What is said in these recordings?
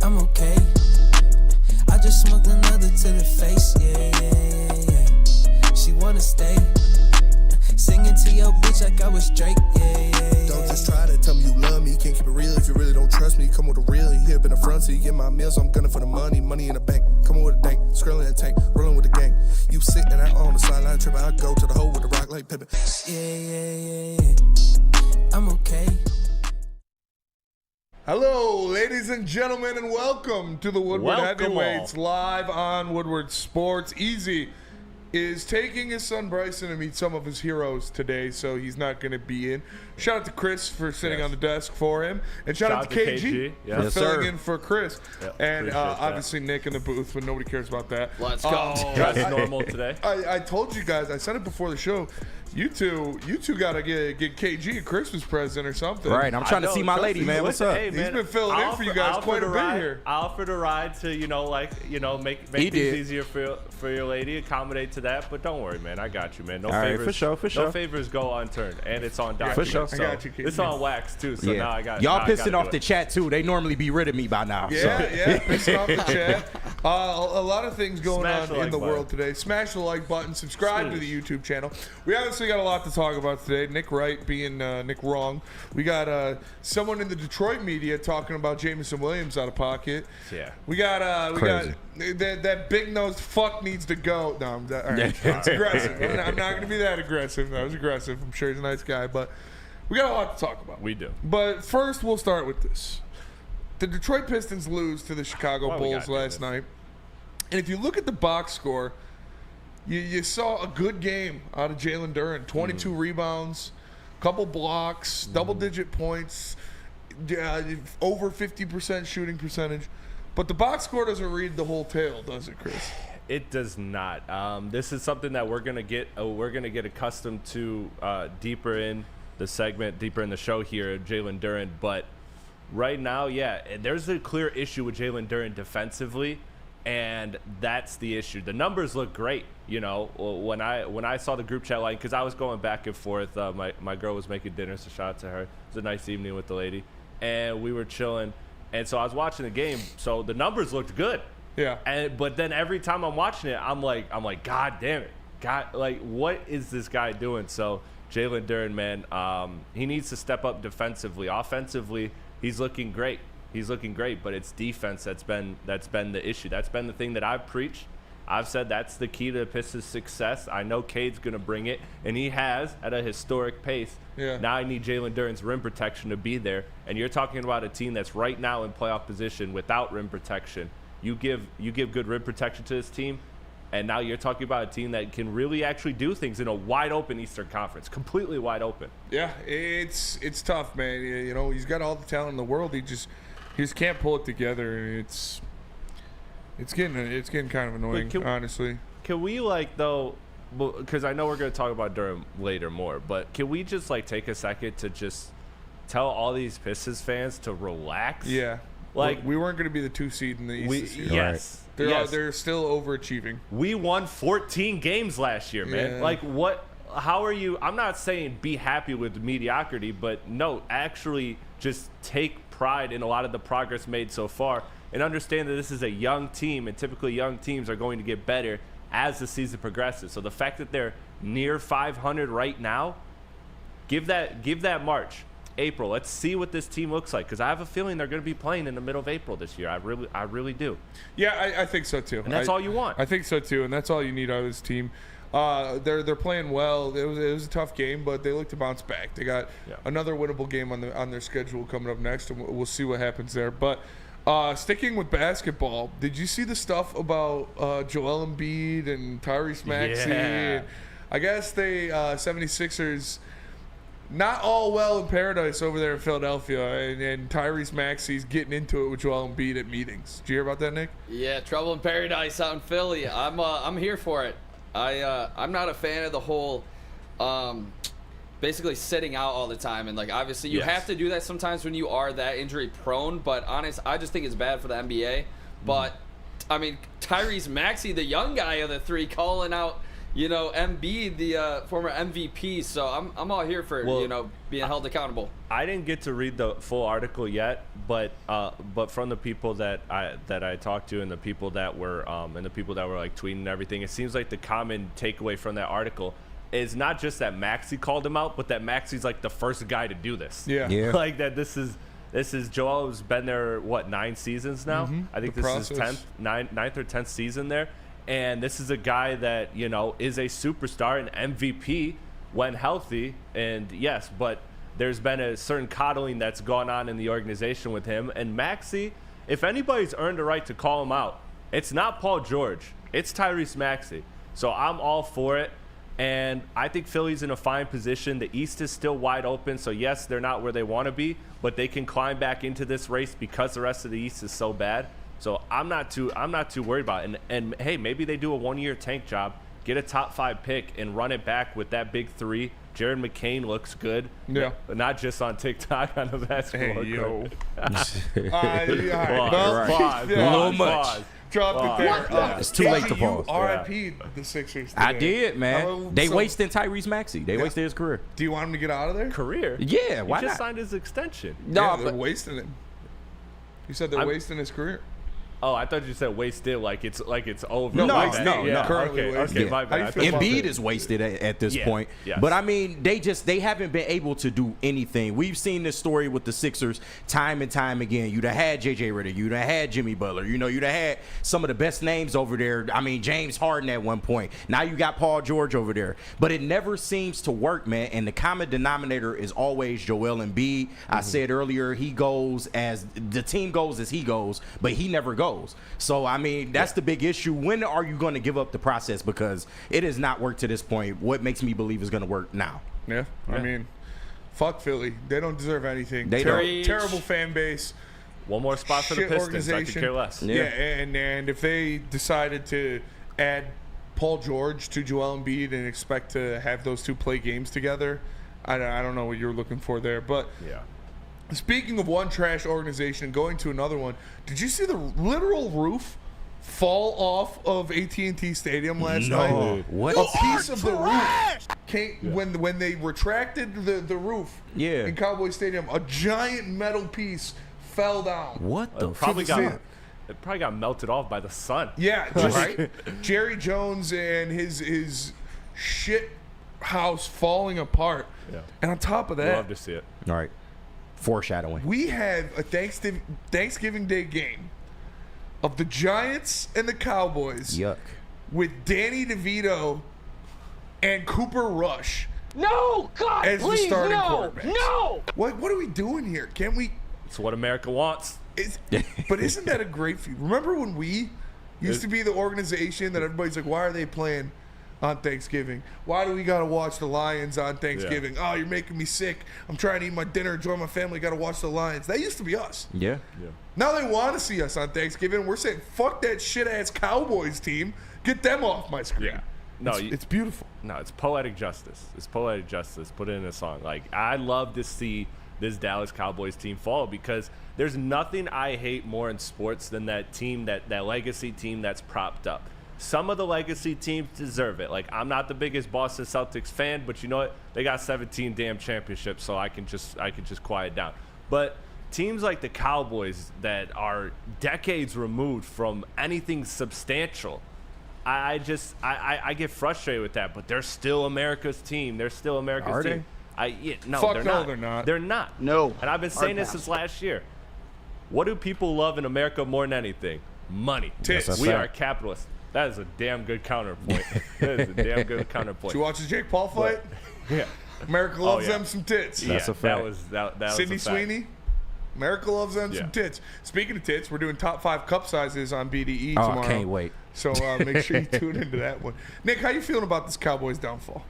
I'm okay. I just smoked another to the face, yeah. She wanna stay. Singing to your bitch like I was Drake, yeah. Don't just try to tell me you love me. Can't keep it real if you really don't trust me. Come with a real, you hip in the front, so you get my meals. I'm gunning for the money in the bank. Coming with a dank, scrolling that tank, rolling with the gang. You sitting out on the sideline tripping. I go to the hole with the rock like Pippin. Yeah. I'm okay. Hello, ladies and gentlemen, and welcome to the Woodward Heavyweights live on Woodward Sports. Easy is taking his son Bryson to meet some of his heroes today, so he's not going to be in. Shout out to Chris for sitting on the desk for him, and shout out to KG for filling in for Chris, and obviously Nick in the booth, but nobody cares about that. Let's go. That's normal today. I told you guys, I said it before the show. You two got to get KG a Christmas present or something. Right, I'm trying to see my lady, man. What's up? Hey, man, he's been filling in for you guys quite a bit here. I offered a ride to, make things easier for your lady, accommodate to that. But don't worry, man, I got you, man. No favors, for sure. No favors go unturned, and it's on document. For sure. So I got you, KG. It's on wax too. So now I got y'all pissing off the chat too. They normally be rid of me by now. Yeah, pissing off the chat. A lot of things going on in the world today. Smash the like button. Subscribe to the YouTube channel. We obviously got a lot to talk about today. Nick Wright being Nick Wrong. We got someone in the Detroit media talking about Jameson Williams out of pocket. Yeah. We got that big nosed fuck needs to go. No, all right. It's aggressive. I'm not going to be that aggressive. That was aggressive. I'm sure he's a nice guy, but we got a lot to talk about. We do. But first, we'll start with this. The Detroit Pistons lose to the Chicago Bulls last night. And if you look at the box score, you saw a good game out of Jalen Duren. 22 rebounds, couple blocks, double-digit points, over 50% shooting percentage. But the box score doesn't read the whole tale, does it, Chris? It does not. This is something that we're gonna get accustomed to deeper in the segment, deeper in the show here, Jalen Duren. But right now, there's a clear issue with Jalen Duren defensively, and that's the issue. The numbers look great. You know, when I saw the group chat line, because I was going back and forth. My girl was making dinner, so shout out to her. It was a nice evening with the lady, and we were chilling. And so I was watching the game. So the numbers looked good. Yeah. But then every time I'm watching it, I'm like, God damn it, what is this guy doing? So Jalen Duren, man, he needs to step up defensively. Offensively, he's looking great. But it's defense that's been the issue. That's been the thing that I've preached. I've said that's the key to the Pistons' success. I know Cade's going to bring it, and he has at a historic pace. Yeah. Now I need Jalen Duren's rim protection to be there. And you're talking about a team that's right now in playoff position without rim protection. You give good rim protection to this team, and now you're talking about a team that can really actually do things in a wide-open Eastern Conference, completely wide open. Yeah, it's tough, man. You know, he's got all the talent in the world. He just can't pull it together. It's getting kind of annoying, honestly. Can we, because I know we're going to talk about Durham later more, but can we just, take a second to just tell all these Pistons fans to relax? Yeah. We weren't going to be the 2 seed in the East this year. Yes. Right. They're still overachieving. We won 14 games last year, man. Yeah. How are you? I'm not saying be happy with mediocrity, but no, actually just take pride in a lot of the progress made so far. And understand that this is a young team, and typically young teams are going to get better as the season progresses. So the fact that they're near 500 right now, give that March, April. Let's see what this team looks like, because I have a feeling they're going to be playing in the middle of April this year. I really do. Yeah, I think so too. And that's all you want. I think so too, and that's all you need out of this team. They're playing well. It was a tough game, but they look to bounce back. They got another winnable game on their schedule coming up next, and we'll see what happens there. But sticking with basketball, did you see the stuff about Joel Embiid and Tyrese Maxey? Yeah. I guess they 76ers not all well in paradise over there in Philadelphia, and Tyrese Maxey's getting into it with Joel Embiid at meetings. Did you hear about that, Nick? Yeah, trouble in paradise out in Philly. I'm here for it. I'm not a fan of the whole basically sitting out all the time, and obviously you have to do that sometimes when you are that injury prone, but I just think it's bad for the NBA. But I mean, Tyrese Maxey, the young guy of the three, calling out Embiid, the former MVP. So I'm all here for being held accountable. I didn't get to read the full article yet, but from the people that I talked to and the people that were like tweeting and everything, it seems like the common takeaway from that article is not just that Maxey called him out, but that Maxey's like the first guy to do this. Yeah. Like that. This is Joel's been there 9 seasons now. Mm-hmm. I think The this is process. 9th or 10th season there. And this is a guy that, is a superstar, an MVP when healthy. And yes, but there's been a certain coddling that's gone on in the organization with him. And Maxey, if anybody's earned a right to call him out, it's not Paul George. It's Tyrese Maxey. So I'm all for it. And I think Philly's in a fine position. The East is still wide open. So, yes, they're not where they want to be, but they can climb back into this race because the rest of the East is so bad. So I'm not too worried about it. And hey, maybe they do a 1-year tank job, get a top 5 pick, and run it back with that big 3. Jared McCain looks good. Yeah. But not just on TikTok on the basketball Hey, court. Pause. A little much. Dropped it there. It's too late to pause. RIP'd the Sixers today. I did, man. They So, wasted Tyrese Maxey. They wasted his career. Do you want him to get out of there? Career. Yeah, why He just not? signed his extension. Yeah, they're wasting him. You said they're wasting his career. Oh, I thought you said wasted like it's over. No, My no, bad. no. Yeah, Currently okay, wasted. okay, my How do bad. you I feel thought- about Embiid that? is wasted at this Yeah, point. yes. But I mean, they haven't been able to do anything. We've seen this story with the Sixers time and time again. You'd have had JJ Redick, you'd have had Jimmy Butler, you'd have had some of the best names over there. I mean, James Harden at one point. Now you got Paul George over there. But it never seems to work, man. And the common denominator is always Joel Embiid. I said earlier, he goes as the team goes as he goes, but he never goes. So I mean, that's the big issue. When are you going to give up the process? Because it has not worked to this point. What makes me believe is going to work now? Yeah. I mean, fuck Philly. They don't deserve anything. They don't. Terrible fan base. One more spot for the Shit Pistons. I could organization. care less. Yeah, and if they decided to add Paul George to Joel Embiid and expect to have those two play games together, I don't know what you're looking for there. But Yeah. speaking of one trash organization going to another one, did you see the literal roof fall off of AT&T Stadium last night? What? A piece of the roof came when they retracted the roof Yeah. in Cowboy Stadium. A giant metal piece fell down. What the Probably to the got sea. it probably got melted off by the sun. Yeah, just Jerry Jones and his shit house falling apart. Yeah. And on top of that, Love to see it. All right. Foreshadowing. we have a Thanksgiving Day game of the Giants and the Cowboys Yuck. with Danny DeVito and Cooper Rush No, God, as please, the starting no, quarterbacks. no. What are we doing here? Can we? It's what America wants. But isn't that a great feat? Remember when we used to be the organization that everybody's like, why are they playing on Thanksgiving? Why do we got to watch the Lions on Thanksgiving? Oh, you're making me sick. I'm trying to eat my dinner, enjoy my family, got to watch the Lions. That used to be us. Yeah. Now they want to see us on Thanksgiving. We're saying, fuck that shit-ass Cowboys team. Get them off my screen. Yeah. No, it's beautiful. No, it's poetic justice. It's poetic justice. Put it in a song. Like, I love to see this Dallas Cowboys team fall because there's nothing I hate more in sports than that team, that legacy team that's propped up. Some of the legacy teams deserve it. Like, I'm not the biggest Boston Celtics fan, but you know what? They got 17 damn championships, so I can just quiet down. But teams like the Cowboys that are decades removed from anything substantial, I get frustrated with that. But they're still America's team. They're still America's Are team. No, Fuck they're no, not. they're not. They're not. No. And I've been saying this since last year. What do people love in America more than anything? Money. Tits. That's a We fact. are capitalists. That is a damn good counterpoint. That is a damn good counterpoint. Did you watch the Jake Paul fight? Yeah. America loves yeah. them some tits. That's Yeah, a fact. That was Sydney a fact. Sweeney? America loves them Yeah. some tits. Speaking of tits, we're doing top 5 cup sizes on BDE Oh, tomorrow. I can't wait. So make sure you tune into that one. Nick, how you feeling about this Cowboys downfall?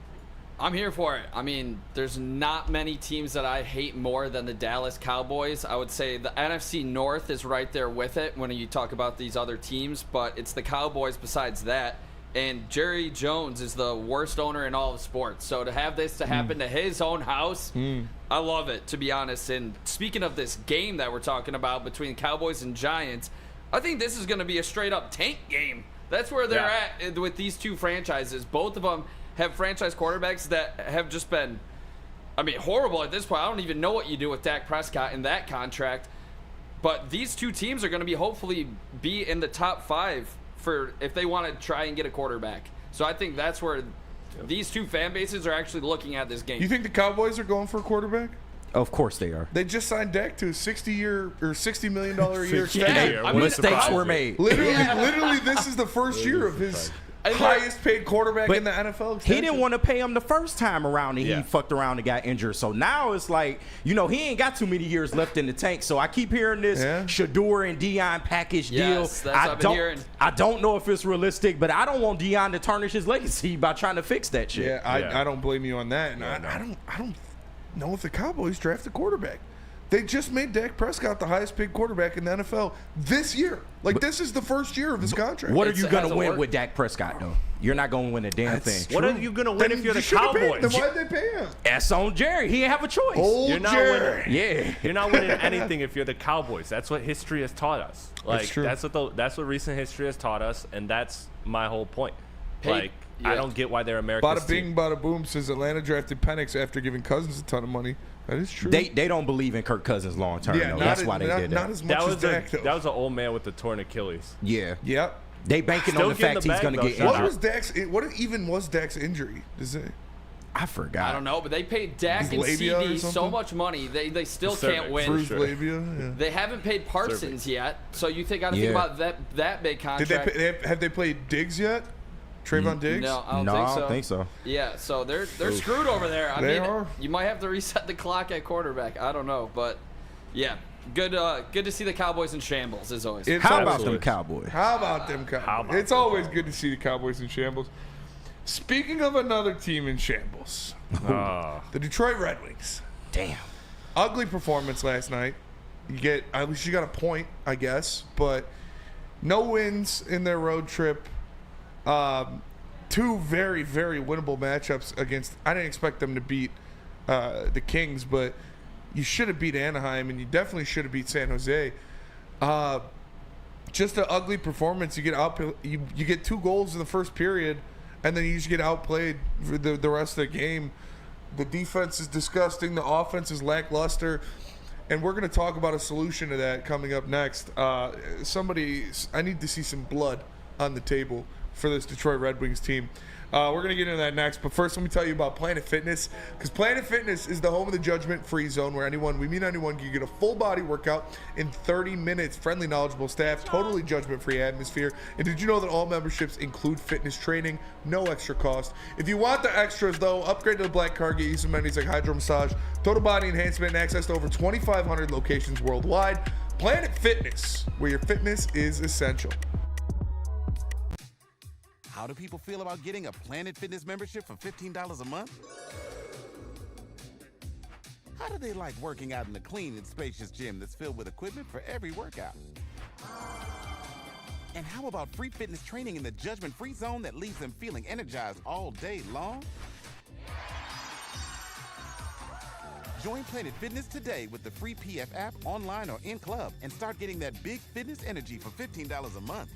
I'm here for it. I mean, there's not many teams that I hate more than the Dallas Cowboys. I would say the NFC North is right there with it when you talk about these other teams, but it's the Cowboys besides that. And Jerry Jones is the worst owner in all of sports. So to have this to happen to his own house, I love it, to be honest. And speaking of this game that we're talking about between Cowboys and Giants, I think this is going to be a straight-up tank game. That's where they're at with these two franchises. Both of them have franchise quarterbacks that have just been, horrible at this point. I don't even know what you do with Dak Prescott in that contract. But these two teams are going to hopefully be in the top 5 for if they want to try and get a quarterback. So I think that's where these two fan bases are actually looking at this game. You think the Cowboys are going for a quarterback? Of course they are. They just signed Dak to a $60 million a year extension. Mistakes were made. Literally, this is the first year of his highest paid quarterback in the NFL. He didn't want to pay him the first time around, and he fucked around and got injured. So now it's like, he ain't got too many years left in the tank. So I keep hearing this Shador and Deion package deal. That's what I've been hearing. I don't know if it's realistic, but I don't want Deion to tarnish his legacy by trying to fix that shit. I don't blame you on that. And I don't know if the Cowboys draft a quarterback. They just made Dak Prescott the highest paid quarterback in the NFL this year. This is the first year of his contract. What are you going to win with Dak Prescott, though? You're not going to win a damn thing. What are you going to win if you're the Cowboys? Then why'd they pay him? That's on Jerry. He didn't have a choice. You're not winning. Yeah. You're not winning anything if you're the Cowboys. That's what history has taught us. That's true. That's what recent history has taught us, and that's my whole point. I don't get why they're America's Bada bing, team. bada boom says Atlanta drafted Penix after giving Cousins a ton of money. That is true. They don't believe in Kirk Cousins long term. Yeah, That's why they did that. Not as much as Dak, though. That was an old man with the torn Achilles. Yeah. Yep. They banking Still on the fact getting the he's going to bag, get though. injured. What even was Dak's injury? I forgot. I don't know, but they paid Dak and labia or CD so something? much money. They still can't win. Bruised labia. Yeah. They haven't paid Parsons yet, so you got to think about that big contract. Have they played Diggs yet? Trayvon Diggs? No, I don't think so. Yeah, so they're screwed over there. They are. You might have to reset the clock at quarterback. I don't know, but yeah, good to see the Cowboys in shambles as always. How about them Cowboys? How about them Cowboys? It's always good to see the Cowboys in shambles. Speaking of another team in shambles, the Detroit Red Wings. Damn. Ugly performance last night. At least you got a point, I guess, but no wins in their road trip. Two very, very winnable matchups against. I didn't expect them to beat the Kings, but you should have beat Anaheim, and you definitely should have beat San Jose. Just an ugly performance. You get 2 goals in the first period, and then you just get outplayed for the rest of the game. The defense is disgusting. The offense is lackluster. And we're going to talk about a solution to that coming up next. I need to see some blood on the table for this Detroit Red Wings team. We're going to get into that next, but first let me tell you about Planet Fitness, because Planet Fitness is the home of the judgment-free zone where anyone can get a full-body workout in 30 minutes, friendly, knowledgeable staff, totally judgment-free atmosphere. And did you know that all memberships include fitness training, no extra cost? If you want the extras, though, upgrade to the Black Card, get you some amenities like hydro massage, total body enhancement, and access to over 2,500 locations worldwide. Planet Fitness, where your fitness is essential. How do people feel about getting a Planet Fitness membership for $15 a month? How do they like working out in a clean and spacious gym that's filled with equipment for every workout? And how about free fitness training in the judgment-free zone that leaves them feeling energized all day long? Join Planet Fitness today with the free PF app, online or in club, and start getting that big fitness energy for $15 a month.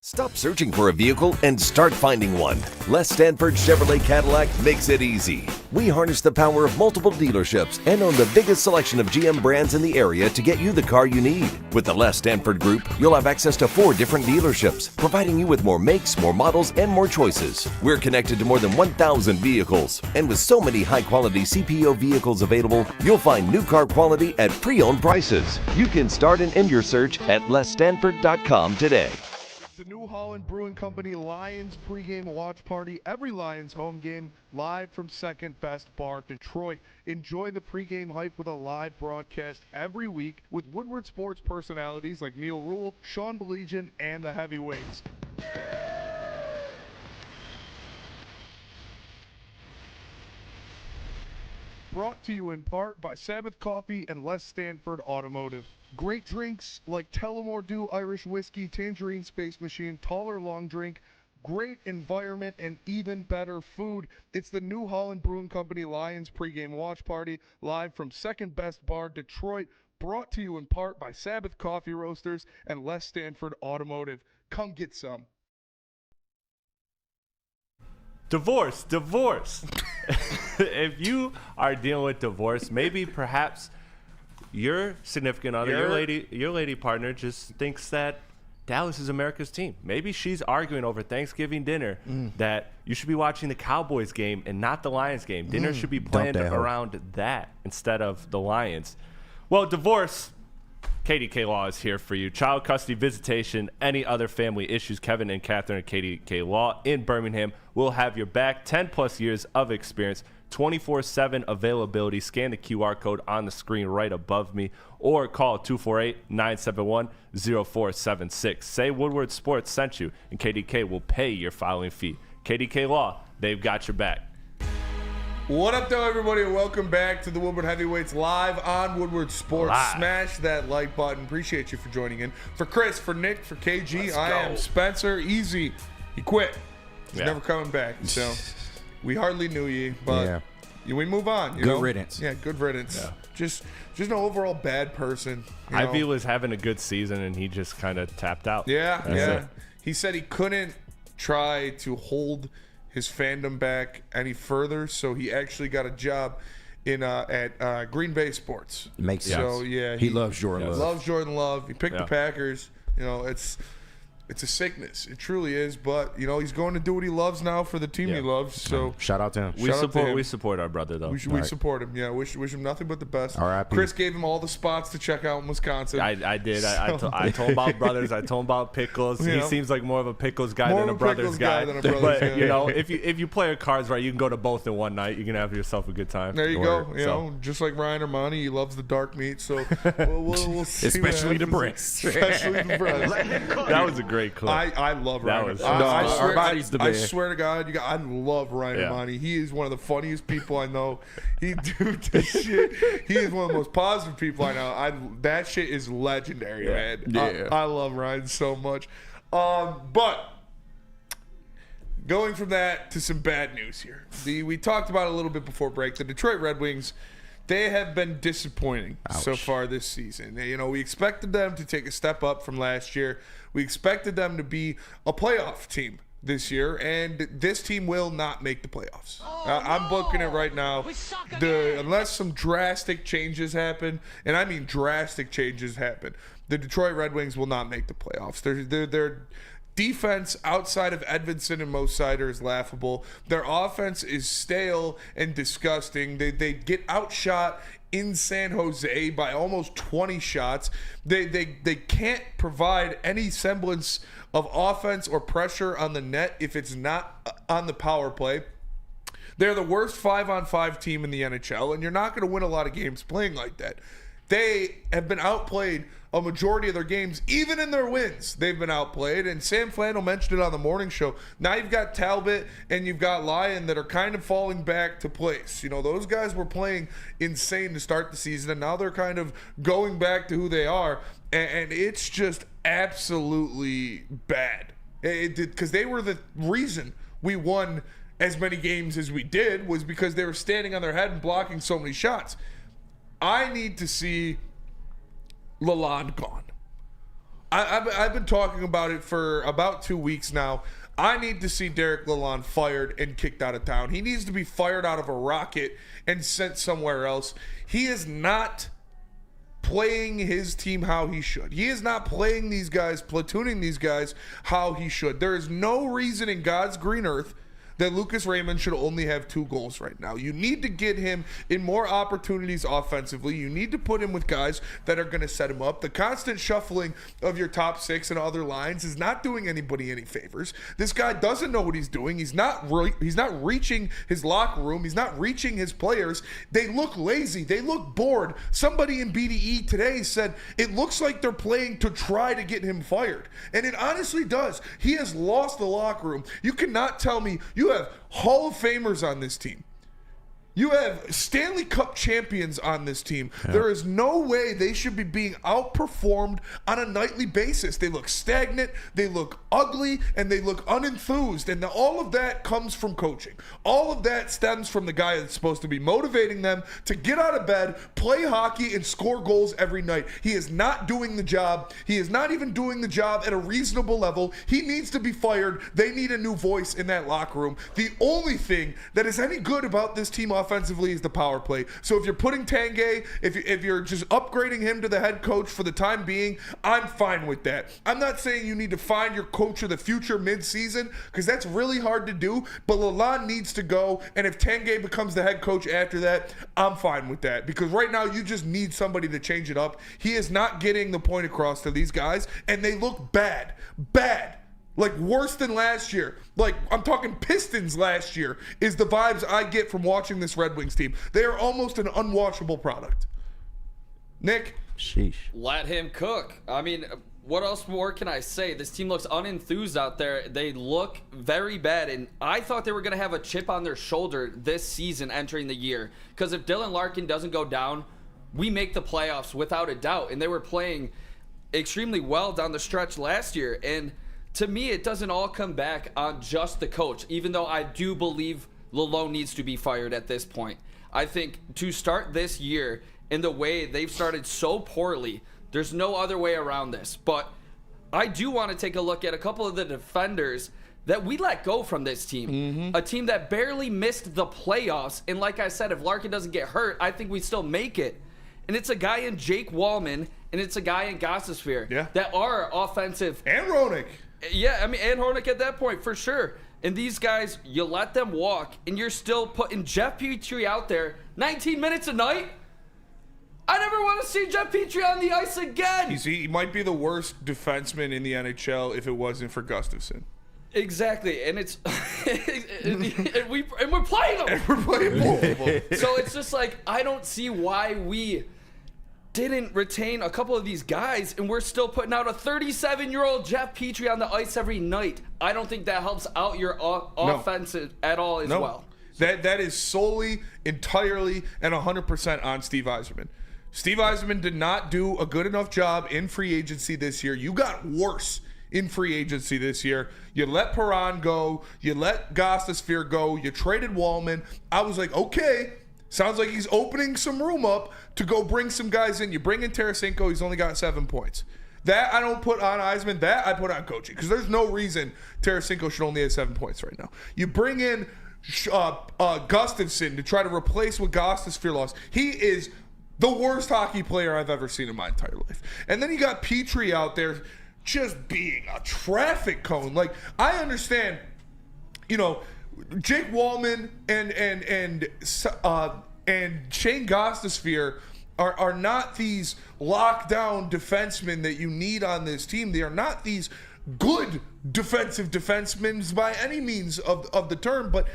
Stop searching for a vehicle and start finding one. Les Stanford Chevrolet Cadillac makes it easy. We harness the power of multiple dealerships and own the biggest selection of GM brands in the area to get you the car you need. With the Les Stanford Group, you'll have access to 4 different dealerships, providing you with more makes, more models, and more choices. We're connected to more than 1,000 vehicles, and with so many high-quality CPO vehicles available, you'll find new car quality at pre-owned prices. You can start and end your search at lesstanford.com today. The New Holland Brewing Company Lions pregame watch party. Every Lions home game live from Second Best Bar, Detroit. Enjoy the pregame hype with a live broadcast every week with Woodward sports personalities like Neil Rule, Sean Belegian, and the Heavyweights. Brought to you in part by Sabbath Coffee and Les Stanford Automotive. Great drinks like Tullamore Dew Irish Whiskey, Tangerine Space Machine, Taller Long Drink, great environment, and even better food. It's the New Holland Brewing Company Lions pregame watch party, live from Second Best Bar, Detroit, brought to you in part by Sabbath Coffee Roasters and Les Stanford Automotive. Come get some. Divorce. If you are dealing with divorce, maybe perhaps your significant other, your lady partner just thinks that Dallas is America's team. Maybe she's arguing over Thanksgiving dinner that you should be watching the Cowboys game and not the Lions game. Dinner should be planned around that instead of the Lions. Well, divorce, KDK Law is here for you. Child custody, visitation, any other family issues, Kevin and Catherine at KDK Law in Birmingham will have your back. 10+ years of experience, 24/7 availability. Scan the QR code on the screen right above me or call 248-971-0476. Say Woodward Sports sent you and KDK will pay your filing fee. KDK Law, they've got your back. What up, though, everybody, and welcome back to the Woodward Heavyweights live on Woodward Sports. Live. Smash that like button. Appreciate you for joining in. For Chris, for Nick, for KG, Let's I go. am Spencer. Easy. He quit. He's Yeah. never coming back. So we hardly knew ye, but we move on. You Good know? riddance. Yeah, good riddance. Yeah. Just an overall bad person. Ivy was having a good season and he just kind of tapped out. Yeah, That's yeah. it. He said he couldn't try to hold his fandom back any further, so he actually got a job in at Green Bay Sports. Makes sense. So yeah, He loves Jordan Love. Loves Jordan Love. He picked Yeah. the Packers. You know, it's a sickness. It truly is. But you know, he's going to do what he loves now for the team he loves. So Shout out to him. Shout out to him. We support our brother though. we support him. Yeah, wish him nothing but the best. R.I.P. Chris gave him all the spots to check out in Wisconsin. I did. I told him about brothers. I told him about pickles. You He know. seems like more of a pickles guy More than a of a brothers pickles guy. guy than a brothers But guy. you know, if you play your cards right, you can go to both in one night. You can have yourself a good time. There you Word. go. You know, just like Ryan Ermanni, he loves the dark meat. So we'll see. Especially what the happens. breast. Especially the breast. That was a great clip. I love That Ryan. was- our body's the I man. swear to God, I love Ryan Yeah. Ermanni. He is one of the funniest people I know. He is one of the most positive people I know. That shit is legendary, man. Yeah. I love Ryan so much. But going from that to some bad news here. We talked about it a little bit before break. The Detroit Red Wings, they have been disappointing so far this season. You know, we expected them to take a step up from last year. We expected them to be a playoff team this year, and this team will not make the playoffs. I'm booking it right now. Unless some drastic changes happen, and I mean drastic changes happen, the Detroit Red Wings will not make the playoffs. Their defense outside of Edvinson and Mo Sider is laughable. Their offense is stale and disgusting. They get outshot in San Jose by almost 20 shots. They can't provide any semblance of offense or pressure on the net if it's not on the power play. They're the worst 5-on-5 team in the NHL, and you're not going to win a lot of games playing like that. They have been outplayed a majority of their games, even in their wins. They've been outplayed, and Sam Flannel mentioned it on the morning show. Now you've got Talbot and you've got Lyon that are kind of falling back to place. You know, those guys were playing insane to start the season, and now they're kind of going back to who they are, and it's just absolutely bad. Because they were the reason we won as many games as we did, was because they were standing on their head and blocking so many shots. I need to see Lalonde gone. I've been talking about it for about 2 weeks now. I need to see Derek Lalonde fired and kicked out of town. He needs to be fired out of a rocket and sent somewhere else. He is not playing his team how he should. He is not playing these guys, platooning these guys how he should. There is no reason in God's green earth that Lucas Raymond should only have 2 goals right now. You need to get him in more opportunities offensively. You need to put him with guys that are going to set him up. The constant shuffling of your top 6 and other lines is not doing anybody any favors. This guy doesn't know what he's doing. He's not reaching his locker room. He's not reaching his players. They look lazy. They look bored. Somebody in BDE today said it looks like they're playing to try to get him fired. And it honestly does. He has lost the locker room. You cannot tell me you have Hall of Famers on this team. You have Stanley Cup champions on this team. Yeah. There is no way they should be being outperformed on a nightly basis. They look stagnant, they look ugly, and they look unenthused. And all of that comes from coaching. All of that stems from the guy that's supposed to be motivating them to get out of bed, play hockey, and score goals every night. He is not doing the job. He is not even doing the job at a reasonable level. He needs to be fired. They need a new voice in that locker room. The only thing that is any good about this team offensively is the power play. So if you're putting Tanguay, if you're just upgrading him to the head coach for the time being, I'm fine with that. I'm not saying you need to find your coach of the future mid-season, because that's really hard to do, but Lalonde needs to go, and if Tanguay becomes the head coach after that, I'm fine with that, because right now you just need somebody to change it up. He is not getting the point across to these guys, and they look bad. Like worse than last year. Like I'm talking Pistons last year is the vibes I get from watching this Red Wings team. They are almost an unwatchable product. Nick? Sheesh. Let him cook. I mean, what else more can I say? This team looks unenthused out there. They look very bad, and I thought they were going to have a chip on their shoulder this season entering the year. Because if Dylan Larkin doesn't go down, we make the playoffs without a doubt. And they were playing extremely well down the stretch last year. And to me, it doesn't all come back on just the coach, even though I do believe Lalonde needs to be fired at this point. I think to start this year in the way they've started so poorly, there's no other way around this. But I do want to take a look at a couple of the defenders that we let go from this team. Mm-hmm. A team that barely missed the playoffs. And like I said, if Larkin doesn't get hurt, I think we still make it. And it's a guy in Jake Wallman, and it's a guy in Gostisbehere that are offensive. And Roenick. Yeah, I mean, and Hornick at that point, for sure. And these guys, you let them walk, and you're still putting Jeff Petrie out there 19 minutes a night? I never want to see Jeff Petrie on the ice again. He might be the worst defenseman in the NHL if it wasn't for Gustafsson. Exactly, and it's and we're playing them. And we're playing both of them. So it's just like, I don't see why we didn't retain a couple of these guys, and we're still putting out a 37-year-old Jeff Petrie on the ice every night. I don't think that helps out your offensive at all as well. That is solely, entirely, and 100% on Steve Yzerman. Steve Yzerman did not do a good enough job in free agency this year. You got worse in free agency this year. You let Perron go. You let Gostisbehere go. You traded Wallman. I was like, okay, sounds like he's opening some room up to go bring some guys in. You bring in Tarasenko. He's only got 7 points. That I don't put on Yzerman. That I put on coaching, because there's no reason Tarasenko should only have 7 points right now. You bring in Gustafsson to try to replace what Gostisbehere lost. He is the worst hockey player I've ever seen in my entire life. And then you got Petrie out there just being a traffic cone. Like, I understand, Jake Wallman and Shane Gostisbehere are not these lockdown defensemen that you need on this team. They are not these good defensive defensemen by any means of the term, but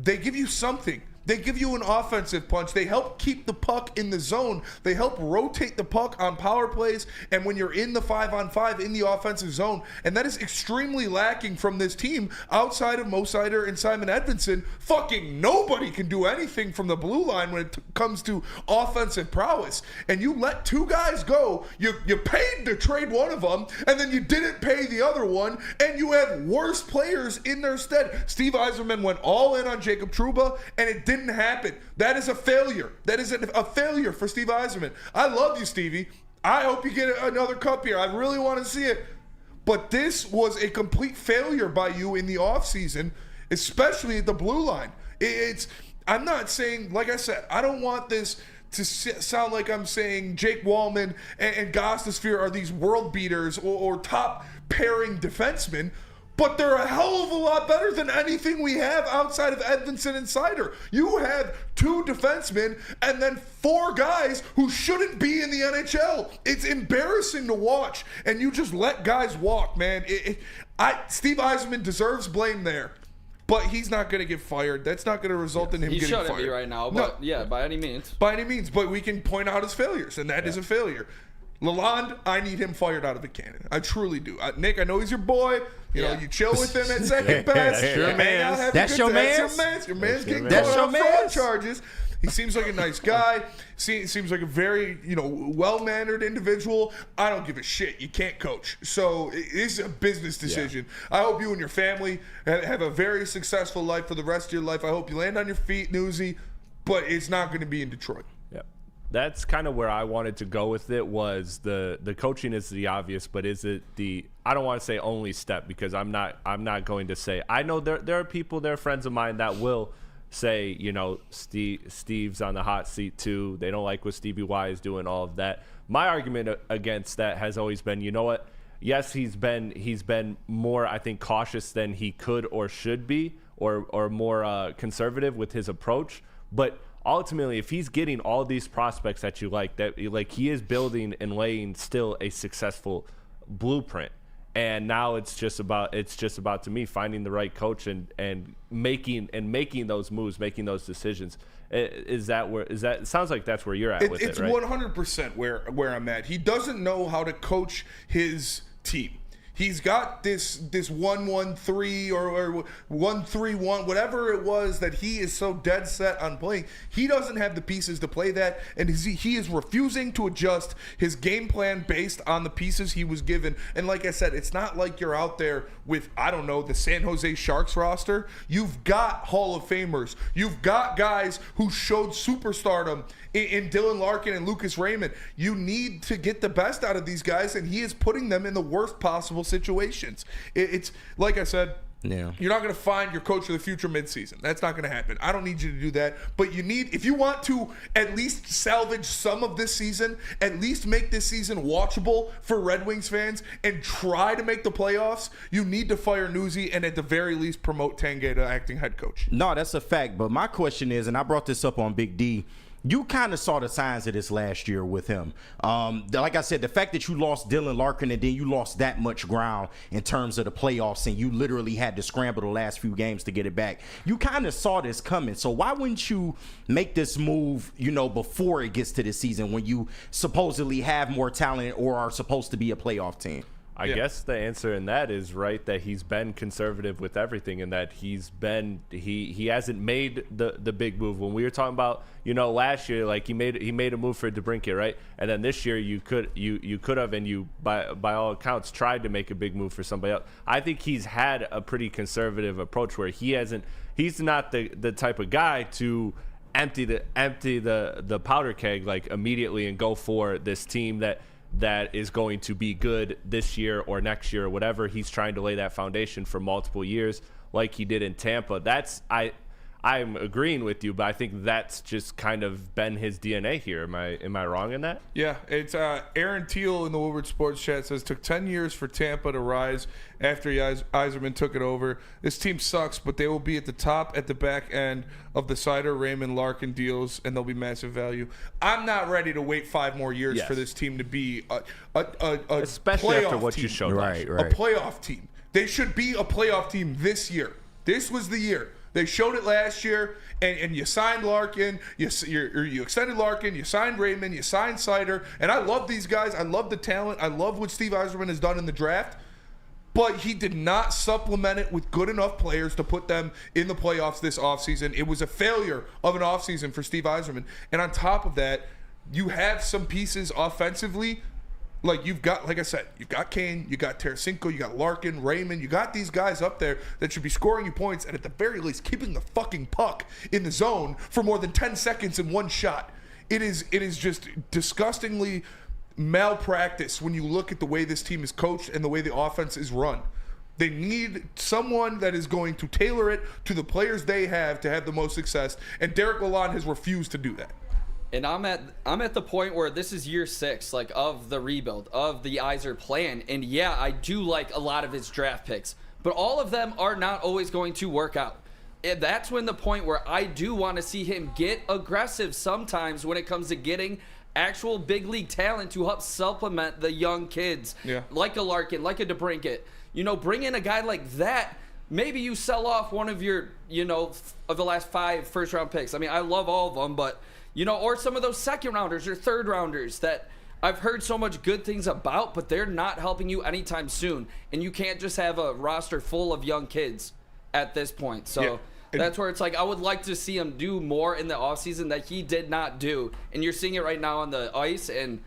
they give you something. They give you an offensive punch. They help keep the puck in the zone. They help rotate the puck on power plays and when you're in the 5-on-5 in the offensive zone. And that is extremely lacking from this team outside of Mo Seider and Simon Edvinsson. Fucking nobody can do anything from the blue line when it comes to offensive prowess. And you let two guys go. You paid to trade one of them, and then you didn't pay the other one, and you had worse players in their stead. Steve Yzerman went all in on Jacob Trouba, and it didn't happen. That is a failure. That is a failure for Steve Yzerman. I love you, Stevie. I hope you get another cup here. I really want to see it. But this was a complete failure by you in the offseason, especially at the blue line. I'm not saying, like I said, I don't want this to sound like I'm saying Jake Wallman and Gostisbehere are these world beaters or top pairing defensemen. But they're a hell of a lot better than anything we have outside of Edvinsson and Seider. You have two defensemen and then four guys who shouldn't be in the NHL. It's embarrassing to watch, and you just let guys walk, man. Steve Yzerman deserves blame there, but he's not going to get fired. That's not going to result in him getting fired. He shouldn't be right now, but no, yeah, by any means. By any means, but we can point out his failures, and that is a failure. Lalonde, I need him fired out of a cannon. I truly do. Nick, I know he's your boy. You know, you chill with him at second best. That's your man. That's your man. Your man's getting That's caught your on fraud mans. charges. He seems like a nice guy. Seems like a very, well-mannered individual. I don't give a shit. You can't coach. So it's a business decision. Yeah. I hope you and your family have a very successful life for the rest of your life. I hope you land on your feet, Newsy, but it's not going to be in Detroit. Yeah. That's kind of where I wanted to go with it, was the coaching is the obvious, but is it the, I don't want to say only step, because I'm not going to say. I know there are people, there are friends of mine that will say, Steve's on the hot seat too. They don't like what Stevie Y is doing, all of that. My argument against that has always been, you know what? Yes, he's been more, I think, cautious than he could or should be, or more conservative with his approach. But ultimately, if he's getting all these prospects that you like, he is building and laying still a successful blueprint. And now it's just about to me finding the right coach and making those moves, making those decisions. It sounds like that's where you're at with it, right? It's 100% where I'm at. He doesn't know how to coach his team. He's got this 1-1-3 or 1-3-1, whatever it was that he is so dead set on playing. He doesn't have the pieces to play that, and he is refusing to adjust his game plan based on the pieces he was given. And like I said, it's not like you're out there with, I don't know, the San Jose Sharks roster. You've got Hall of Famers. You've got guys who showed superstardom in Dylan Larkin and Lucas Raymond. You need to get the best out of these guys, and he is putting them in the worst possible situations. It's like I said, you're not going to find your coach of the future midseason. That's not going to happen. I don't need you to do that. But you need, if you want to at least salvage some of this season, at least make this season watchable for Red Wings fans and try to make the playoffs, you need to fire Newsy and at the very least promote Tanguay to acting head coach. No, that's a fact. But my question is, and I brought this up on Big D, you kind of saw the signs of this last year with him. Like I said, the fact that you lost Dylan Larkin and then you lost that much ground in terms of the playoffs, and you literally had to scramble the last few games to get it back. You kind of saw this coming. So why wouldn't you make this move, before it gets to the season when you supposedly have more talent or are supposed to be a playoff team? I guess the answer in that is right, that he's been conservative with everything, and that he hasn't made the big move. When we were talking about, last year, like he made a move for DeBrincat, right? And then this year you could have, and you by all accounts tried to make a big move for somebody else. I think he's had a pretty conservative approach where he's not the type of guy to empty the powder keg like immediately and go for this team that is going to be good this year or next year or whatever. He's trying to lay that foundation for multiple years like he did in Tampa. I'm agreeing with you, but I think that's just kind of been his DNA here. Am I wrong in that? Yeah, it's Aaron Teal in the Woodward Sports Chat says, took 10 years for Tampa to rise after Yzerman took it over. This team sucks, but they will be at the top, at the back end of the Sider, Raymond, Larkin deals, and they'll be massive value. I'm not ready to wait 5 more years for this team to be especially after what team. You showed. Right. A playoff team. They should be a playoff team this year. This was the year. They showed it last year, and you signed Larkin, you extended Larkin, you signed Raymond, you signed Sider, and I love these guys. I love the talent. I love what Steve Yzerman has done in the draft, but he did not supplement it with good enough players to put them in the playoffs this offseason. It was a failure of an offseason for Steve Yzerman, and on top of that, you have some pieces offensively. Like you've got, like I said, you've got Kane, you got Tarasenko, you got Larkin, Raymond, you got these guys up there that should be scoring you points and at the very least keeping the fucking puck in the zone for more than 10 seconds in one shot. It is just disgustingly malpractice when you look at the way this team is coached and the way the offense is run. They need someone that is going to tailor it to the players they have to have the most success, and Derek Lalonde has refused to do that. And I'm at the point where this is year 6, like, of the rebuild, of the Yzer plan. And yeah, I do like a lot of his draft picks, but all of them are not always going to work out. And that's when the point where I do want to see him get aggressive sometimes when it comes to getting actual big league talent to help supplement the young kids, like a Larkin, like a DeBrincat. Bring in a guy like that. Maybe you sell off one of your, of the last 5 first-round picks. I mean, I love all of them, but or some of those second rounders or third rounders that I've heard so much good things about, but they're not helping you anytime soon. And you can't just have a roster full of young kids at this point. So that's where it's like I would like to see him do more in the offseason that he did not do. And you're seeing it right now on the ice. And,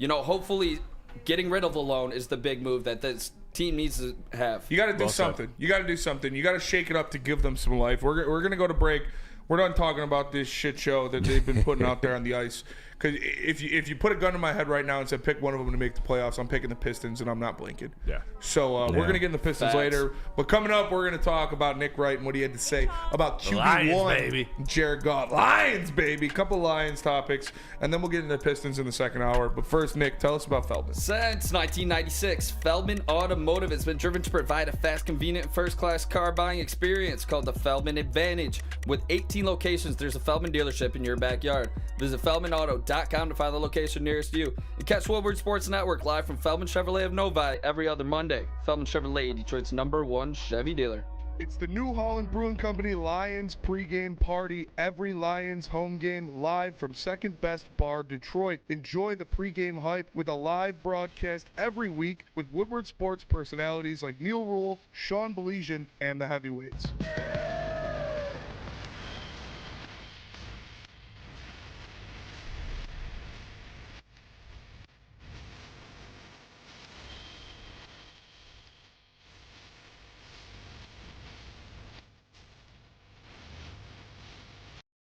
hopefully getting rid of the loan is the big move that this team needs to have. You got to do something. You got to do something. You got to shake it up to give them some life. We're going to go to break. We're done talking about this shit show that they've been putting out there on the ice. Because if you put a gun to my head right now and said pick one of them to make the playoffs, I'm picking the Pistons, and I'm not blinking. Yeah. So we're going to get in the Pistons later. But coming up, we're going to talk about Nick Wright and what he had to say about QB1. Lions, baby. Jared Goff. Lions, baby. Couple Lions topics. And then we'll get into the Pistons in the second hour. But first, Nick, tell us about Feldman. Since 1996, Feldman Automotive has been driven to provide a fast, convenient, first-class car buying experience called the Feldman Advantage. With 18 locations, there's a Feldman dealership in your backyard. Visit FeldmanAuto.com to find the location nearest you. And catch Woodward Sports Network live from Feldman Chevrolet of Novi every other Monday. Feldman Chevrolet, Detroit's #1 Chevy dealer. It's the New Holland Brewing Company Lions pregame party. Every Lions home game live from Second Best Bar, Detroit. Enjoy the pregame hype with a live broadcast every week with Woodward Sports personalities like Neil Rule, Sean Belizean, and the Heavyweights.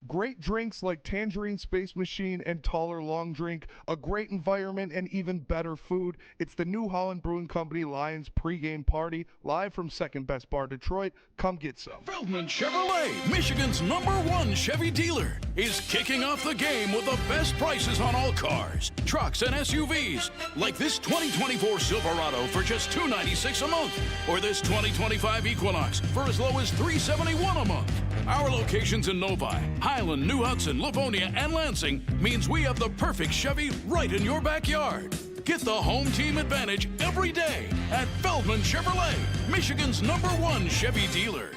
Great drinks like Tangerine Space Machine and Taller Long Drink, a great environment, and even better food. It's the New Holland Brewing Company Lions pregame party, live from Second Best Bar, Detroit. Come get some. Feldman Chevrolet, Michigan's #1 Chevy dealer, is kicking off the game with the best prices on all cars, trucks, and SUVs, like this 2024 Silverado for just $296 a month, or this 2025 Equinox for as low as $371 a month. Our locations in Novi, Highland, New Hudson, Livonia, and Lansing means we have the perfect Chevy right in your backyard. Get the home team advantage every day at Feldman Chevrolet, Michigan's #1 Chevy dealer.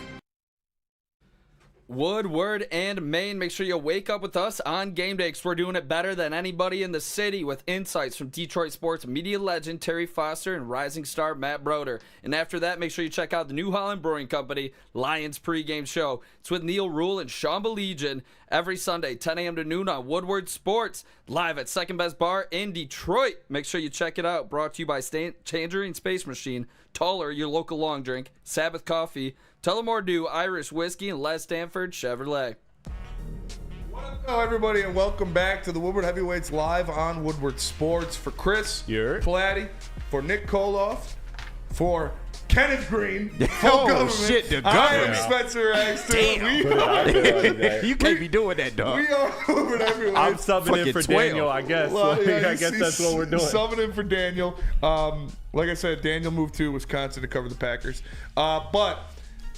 Woodward and Maine, make sure you wake up with us on game day because we're doing it better than anybody in the city with insights from Detroit sports media legend Terry Foster and rising star Matt Broder. And after that, make sure you check out the New Holland Brewing Company Lions pregame show. It's with Neil Rule and Sean Belizean every Sunday, 10 a.m. to noon on Woodward Sports, live at Second Best Bar in Detroit. Make sure you check it out. Brought to you by Tangerine Space Machine, Taller, your local long drink, Sabbath Coffee, Tullamore Dew, Irish Whiskey, and Les Stanford Chevrolet. Hello, everybody, and welcome back to the Woodward Heavyweights live on Woodward Sports. For Chris Platty, for Nick Koloff, for Kenneth Green, shit, the I am government. Spencer Axton. You can't be doing that, dog. We are Woodward Heavyweights. I'm subbing in for 12. Daniel, I guess. Well, yeah, I guess that's what we're doing. Subbing in for Daniel. Like I said, Daniel moved to Wisconsin to cover the Packers. But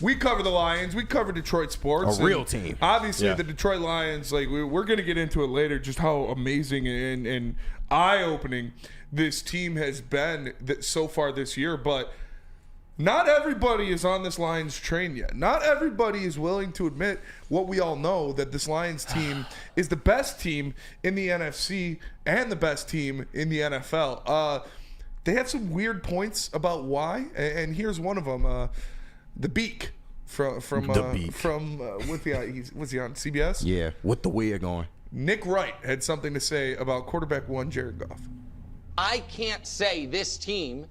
we cover the Lions. We cover Detroit sports. A real team. Obviously, Yeah. the Detroit Lions, like we're going to get into it later, just how amazing and eye-opening this team has been so far this year. But not everybody is on this Lions train yet. Not everybody is willing to admit what we all know, that this Lions team is the best team in the NFC and the best team in the NFL. They have some weird points about why, and here's one of them. The Beak from was he on CBS? Yeah, with the wig on. Nick Wright had something to say about quarterback one Jared Goff. I can't say this team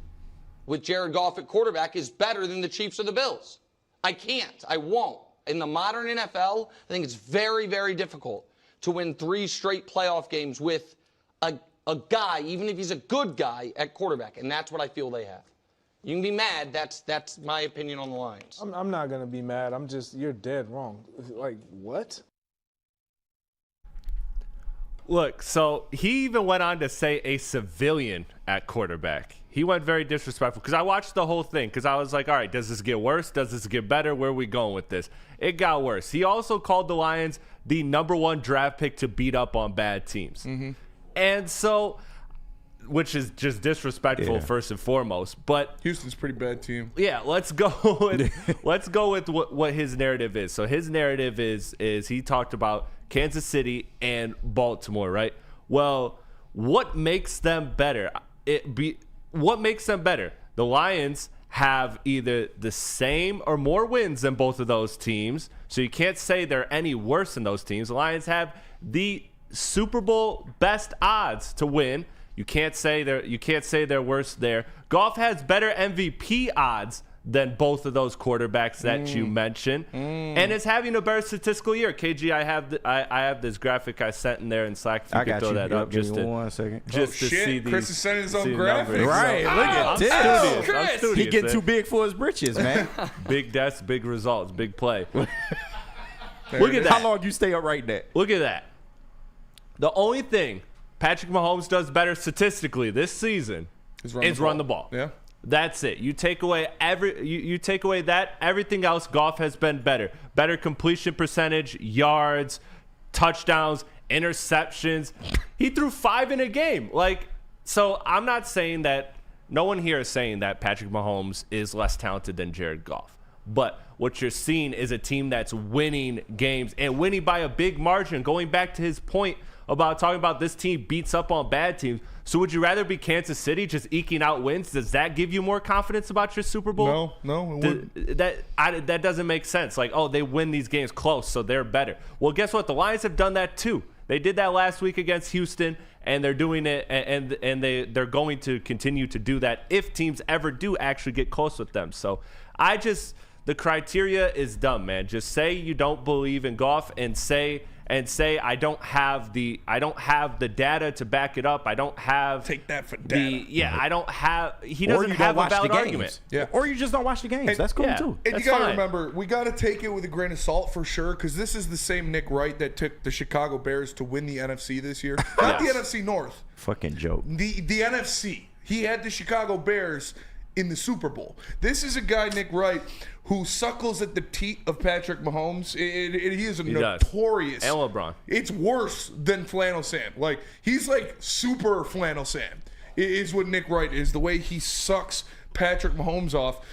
with Jared Goff at quarterback is better than the Chiefs or the Bills. I can't. I won't. In the modern NFL, I think it's very, very difficult to win 3 straight playoff games with a guy, even if he's a good guy, at quarterback. And that's what I feel they have. You can be mad. That's my opinion on the Lions. I'm not going to be mad. You're dead wrong. Like, what? Look, so he even went on to say a civilian at quarterback. He went very disrespectful because I watched the whole thing because I was like, all right, does this get worse? Does this get better? Where are we going with this? It got worse. He also called the Lions the #1 draft pick to beat up on bad teams. Mm-hmm. And so, which is just disrespectful first and foremost. But Houston's a pretty bad team. Yeah, let's go with what his narrative is. So his narrative is he talked about Kansas City and Baltimore, right? Well, what makes them better? What makes them better? The Lions have either the same or more wins than both of those teams, so you can't say they're any worse than those teams. The Lions have the Super Bowl best odds to win. You can't say they're worse there. Goff has better MVP odds than both of those quarterbacks that you mentioned, and is having a better statistical year. KG, I have this graphic I sent in there in Slack. If you could throw that up, just to 1 second. Just to see these. Chris is sending his own graphics. Right, look at this. I'm studious, He getting man. too big for his britches, man. Big desk, big results, big play. Look at that. How long you stay up right there? Look at that. The only thing Patrick Mahomes does better statistically this season is run the ball. Yeah. That's it. You take away you take away that, everything else, Goff has been better. Better completion percentage, yards, touchdowns, interceptions. He threw 5 in a game. So I'm not saying that, no one here is saying that Patrick Mahomes is less talented than Jared Goff. But what you're seeing is a team that's winning games and winning by a big margin. Going back to his point about talking about this team beats up on bad teams. So would you rather be Kansas City just eking out wins? Does that give you more confidence about your Super Bowl? No, it wouldn't. That doesn't make sense. They win these games close, so they're better. Well, guess what? The Lions have done that too. They did that last week against Houston, and they're doing it, and they're going to continue to do that if teams ever do actually get close with them. So the criteria is dumb, man. Just say you don't believe in Goff and say I don't have the data to back it up. I don't have take that for data. I don't have. He doesn't have a valid argument. Yeah. Or you just don't watch the games. That's cool too. And That's you gotta fine. remember, we gotta take it with a grain of salt for sure, because this is the same Nick Wright that took the Chicago Bears to win the NFC this year. Not the NFC North. Fucking joke. The NFC. He had the Chicago Bears in the Super Bowl. This is a guy, Nick Wright, who suckles at the teat of Patrick Mahomes. He is notorious. And LeBron. It's worse than Flannel Sam. He's like super Flannel Sam is what Nick Wright is, the way he sucks Patrick Mahomes off.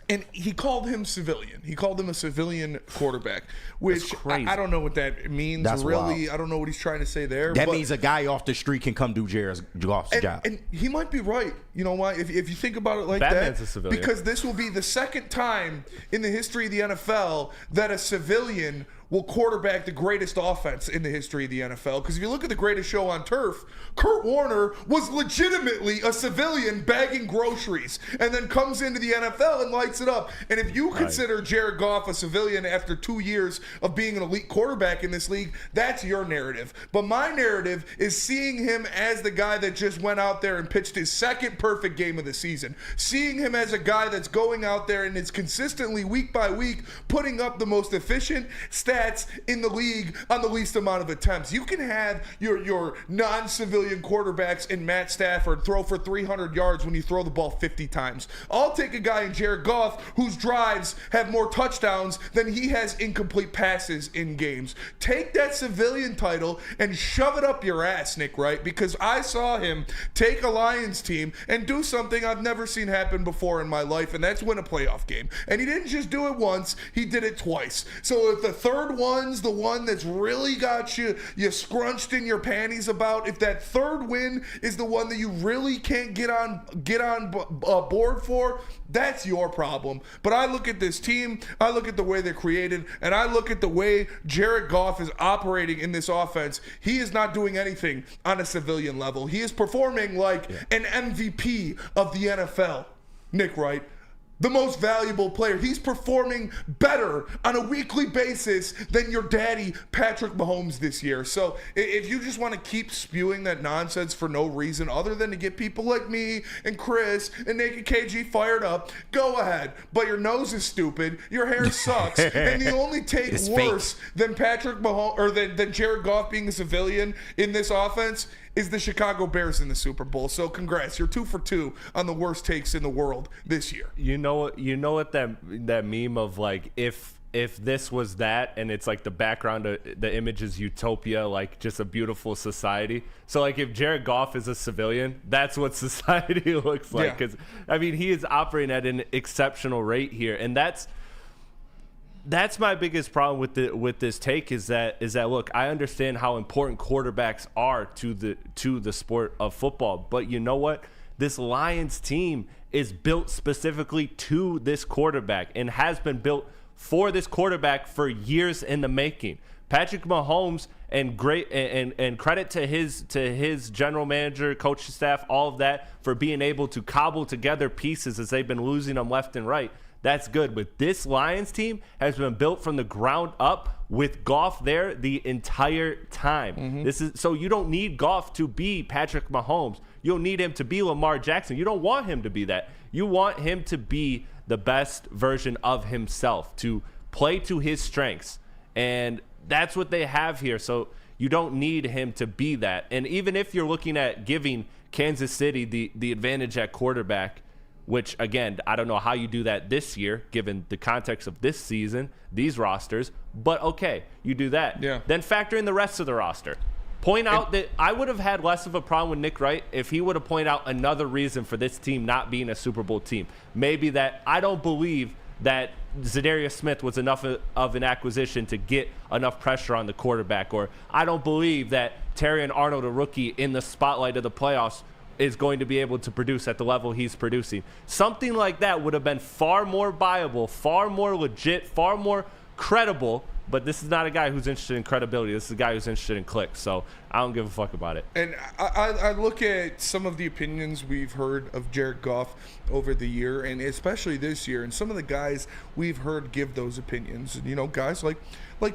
And he called him civilian. He called him a civilian quarterback, which I don't know what that means. That's really, wild. I don't know what he's trying to say there. That means a guy off the street can come do Jared Goff's job. And he might be right. You know why? If you think about it like Batman's that, a civilian. because this will be the second time in the history of the NFL that a civilian will quarterback the greatest offense in the history of the NFL. Because if you look at the greatest show on turf, Kurt Warner was legitimately a civilian bagging groceries and then comes into the NFL and lights it up. And if you consider Jared Goff a civilian after 2 years of being an elite quarterback in this league, that's your narrative. But my narrative is seeing him as the guy that just went out there and pitched his second perfect game of the season. Seeing him as a guy that's going out there and is consistently week by week putting up the most efficient stats in the league on the least amount of attempts. You can have your non-civilian quarterbacks in Matt Stafford throw for 300 yards when you throw the ball 50 times. I'll take a guy in Jared Goff whose drives have more touchdowns than he has incomplete passes in games. Take that civilian title and shove it up your ass, Nick Wright, because I saw him take a Lions team and do something I've never seen happen before in my life, and that's win a playoff game. And he didn't just do it once, he did it twice. So if the third one's the one that's really got you scrunched in your panties about, if that third win is the one that you really can't get on board for, that's your problem. But I look at this team, I look at the way they're created, and I look at the way Jared Goff is operating in this offense. He is not doing anything on a civilian level. He is performing like an MVP of the NFL, Nick Wright. The most valuable player. He's performing better on a weekly basis than your daddy, Patrick Mahomes, this year. So if you just want to keep spewing that nonsense for no reason other than to get people like me and Chris and Naked KG fired up, go ahead. But your nose is stupid, your hair sucks, and the only take It's worse than Patrick Mahomes or than Jared Goff being a civilian in this offense is the Chicago Bears in the Super Bowl. So congrats, you're 2 for 2 on the worst takes in the world this year. You know what that meme of like if this was that, and it's like the background of the image is utopia, like just a beautiful society. So like if Jared Goff is a civilian, that's what society looks like. Because I mean, he is operating at an exceptional rate here, and that's That's my biggest problem with this take is that look, I understand how important quarterbacks are to the sport of football, but you know what? This Lions team is built specifically to this quarterback and has been built for this quarterback for years in the making. Patrick Mahomes, and credit to his general manager, coaching staff, all of that, for being able to cobble together pieces as they've been losing them left and right. That's good. But this Lions team has been built from the ground up with Goff there the entire time. So you don't need Goff to be Patrick Mahomes. You don't need him to be Lamar Jackson. You don't want him to be that. You want him to be the best version of himself, to play to his strengths. And that's what they have here. So you don't need him to be that. And even if you're looking at giving Kansas City the advantage at quarterback, which, again, I don't know how you do that this year, given the context of this season, these rosters. But, okay, you do that. Yeah. Then factor in the rest of the roster. Point out that I would have had less of a problem with Nick Wright if he would have pointed out another reason for this team not being a Super Bowl team. Maybe that I don't believe that Zadarius Smith was enough of an acquisition to get enough pressure on the quarterback, or I don't believe that Terrion Arnold, a rookie in the spotlight of the playoffs, is going to be able to produce at the level he's producing. Something like that would have been far more viable, far more legit, far more credible. But this is not a guy who's interested in credibility. This is a guy who's interested in clicks. So I don't give a fuck about it. And I look at some of the opinions we've heard of Jared Goff over the year, and especially this year, and some of the guys we've heard give those opinions. You know, guys like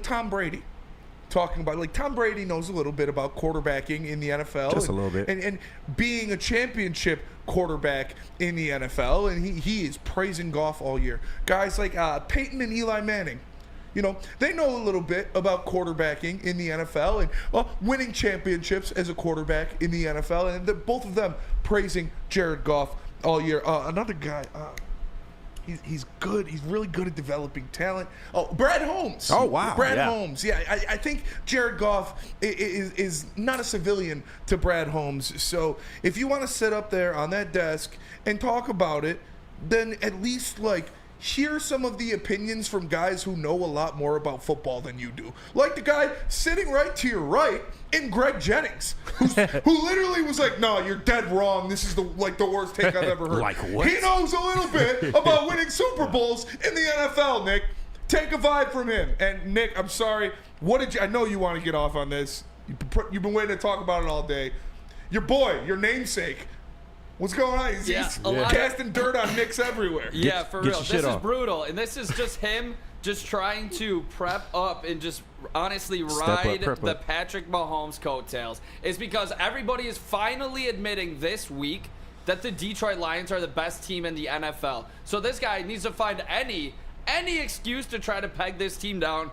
Tom Brady. Talking about, like, Tom Brady knows a little bit about quarterbacking in the NFL. Just a little bit. And being a championship quarterback in the NFL, and he is praising Goff all year. Guys like Peyton and Eli Manning, you know, they know a little bit about quarterbacking in the NFL and winning championships as a quarterback in the NFL, and both of them praising Jared Goff all year. Another guy... He's good. He's really good at developing talent. Oh, Brad Holmes. Oh, wow. Brad Holmes. Yeah, I think Jared Goff is not a civilian to Brad Holmes. So if you want to sit up there on that desk and talk about it, then at least, like, hear some of the opinions from guys who know a lot more about football than you do. Like the guy sitting right to your right in Greg Jennings, who literally was like, no, you're dead wrong. This is the worst take I've ever heard. Like what? He knows a little bit about winning Super Bowls in the NFL, Nick. Take a vibe from him. And Nick, I'm sorry. I know you want to get off on this. You've been waiting to talk about it all day. Your boy, your namesake. What's going on? He's casting dirt on Knicks everywhere. Yeah, for real. This is brutal. And this is just him just trying to prep up and just honestly ride the Patrick Mahomes coattails. It's because everybody is finally admitting this week that the Detroit Lions are the best team in the NFL. So this guy needs to find any excuse to try to peg this team down.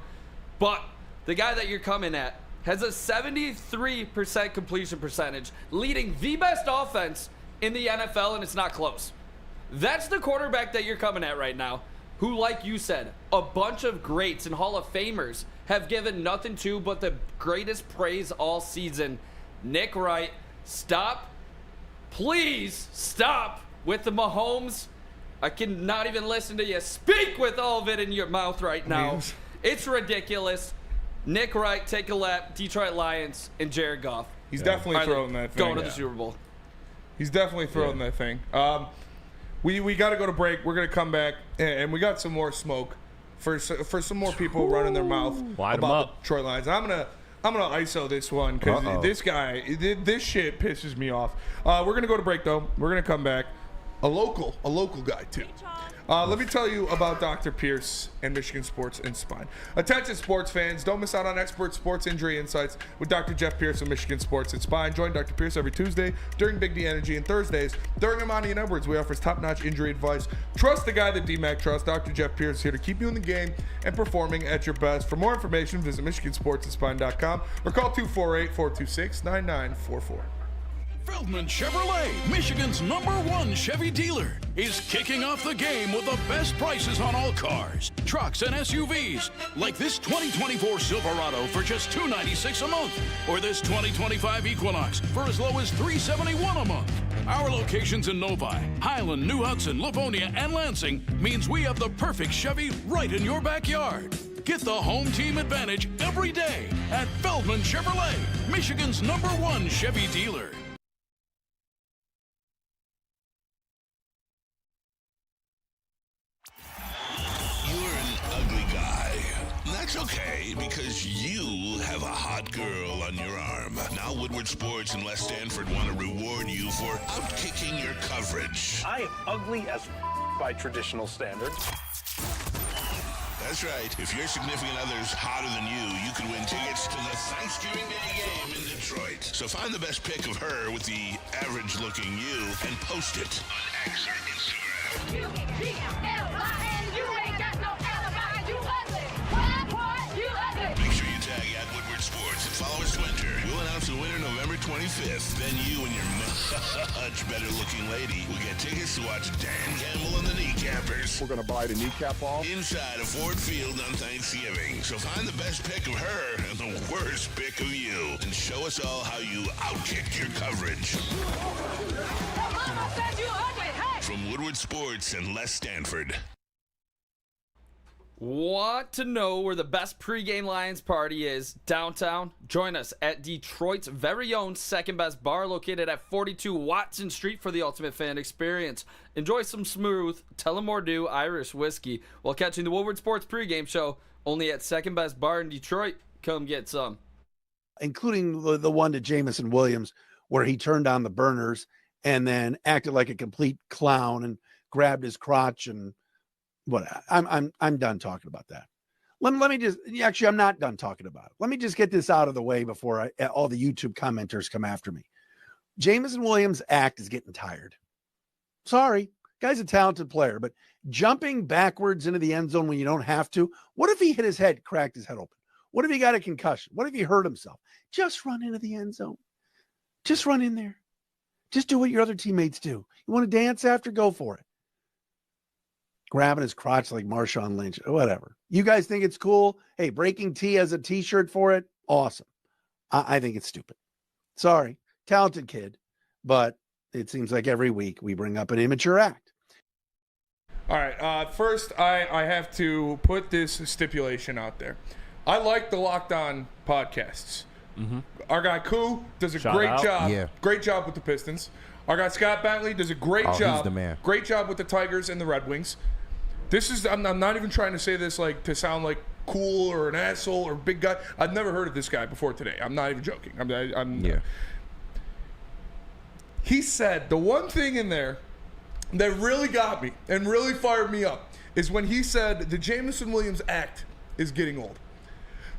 But the guy that you're coming at has a 73% completion percentage, leading the best offense in the NFL, and it's not close. That's the quarterback that you're coming at right now, who, like you said, a bunch of greats and Hall of Famers have given nothing to but the greatest praise all season. Nick Wright, stop. Please stop with the Mahomes. I cannot even listen to you speak with all of it in your mouth right now. It's ridiculous. Nick Wright, take a lap. Detroit Lions and Jared Goff. He's definitely throwing that thing. Going to the Super Bowl. He's definitely throwing that thing. We got to go to break. We're going to come back, and we got some more smoke for some more people running their mouth about the Detroit Lions. I'm gonna ISO this one because this shit pisses me off. We're going to go to break, though. We're going to come back. A local guy, too. Let me tell you about Dr. Pierce and Michigan Sports and Spine. Attention sports fans, don't miss out on expert sports injury insights with Dr. Jeff Pierce of Michigan Sports and Spine. Join Dr. Pierce every Tuesday during Big D Energy and Thursdays during Ermanni and Edwards. We offer top-notch injury advice. Trust the guy that DMAC trusts. Dr. Jeff Pierce is here to keep you in the game and performing at your best. For more information, visit MichiganSportsandSpine.com or call 248-426-9944. Feldman Chevrolet, Michigan's #1 Chevy dealer, is kicking off the game with the best prices on all cars, trucks, and SUVs, like this 2024 Silverado for just $296 a month, or this 2025 Equinox for as low as $371 a month. Our locations in Novi, Highland, New Hudson, Livonia, and Lansing means we have the perfect Chevy right in your backyard. Get the home team advantage every day at Feldman Chevrolet, Michigan's #1 Chevy dealer. That's okay, because you have a hot girl on your arm. Now Woodward Sports and Les Stanford want to reward you for outkicking your coverage. I am ugly as by traditional standards. That's right. If your significant other's hotter than you could win tickets to the Thanksgiving Day game in Detroit. So find the best pic of her with the average-looking you and post it on X or Instagram. You ain't got no alibi, you ugly. Make sure you tag at Woodward Sports and follow us Winter. We'll announce the winner November 25th. Then you and your much better looking lady will get tickets to watch Dan Campbell and the Kneecappers. We're going to buy the kneecap off inside of Ford Field on Thanksgiving. So find the best pic of her and the worst pic of you, and show us all how you outkicked your coverage. Mama said you ugly. Hey! From Woodward Sports and Les Stanford. Want to know where the best pregame Lions party is downtown? Join us at Detroit's very own second best bar located at 42 Watson Street for the ultimate fan experience. Enjoy some smooth Tullamore Irish whiskey while catching the Woodward Sports pregame show only at second best bar in Detroit. Come get some. Including the one to Jamison Williams where he turned on the burners and then acted like a complete clown and grabbed his crotch and what I'm done talking about that. Let me just, actually, I'm not done talking about it. Let me just get this out of the way before all the YouTube commenters come after me. Jamison Williams' act is getting tired. Sorry, guy's a talented player, but jumping backwards into the end zone when you don't have to. What if he hit his head, cracked his head open? What if he got a concussion? What if he hurt himself? Just run into the end zone. Just run in there. Just do what your other teammates do. You want to dance after? Go for it. Grabbing his crotch like Marshawn Lynch, whatever. You guys think it's cool? Hey, Breaking T has a t-shirt for it. Awesome. I think it's stupid. Sorry, talented kid, but it seems like every week we bring up an immature act. All right. First, I have to put this stipulation out there. I like the Locked On podcasts. Mm-hmm. Our guy Koo does a great job. Yeah. Great job with the Pistons. Our guy Scott Bentley does a great job. He's the man. Great job with the Tigers and the Red Wings. This is, I'm not even trying to say this like to sound like cool or an asshole or big guy. I've never heard of this guy before today. I'm not even joking. He said the one thing in there that really got me and really fired me up is when he said the Jamison Williams act is getting old.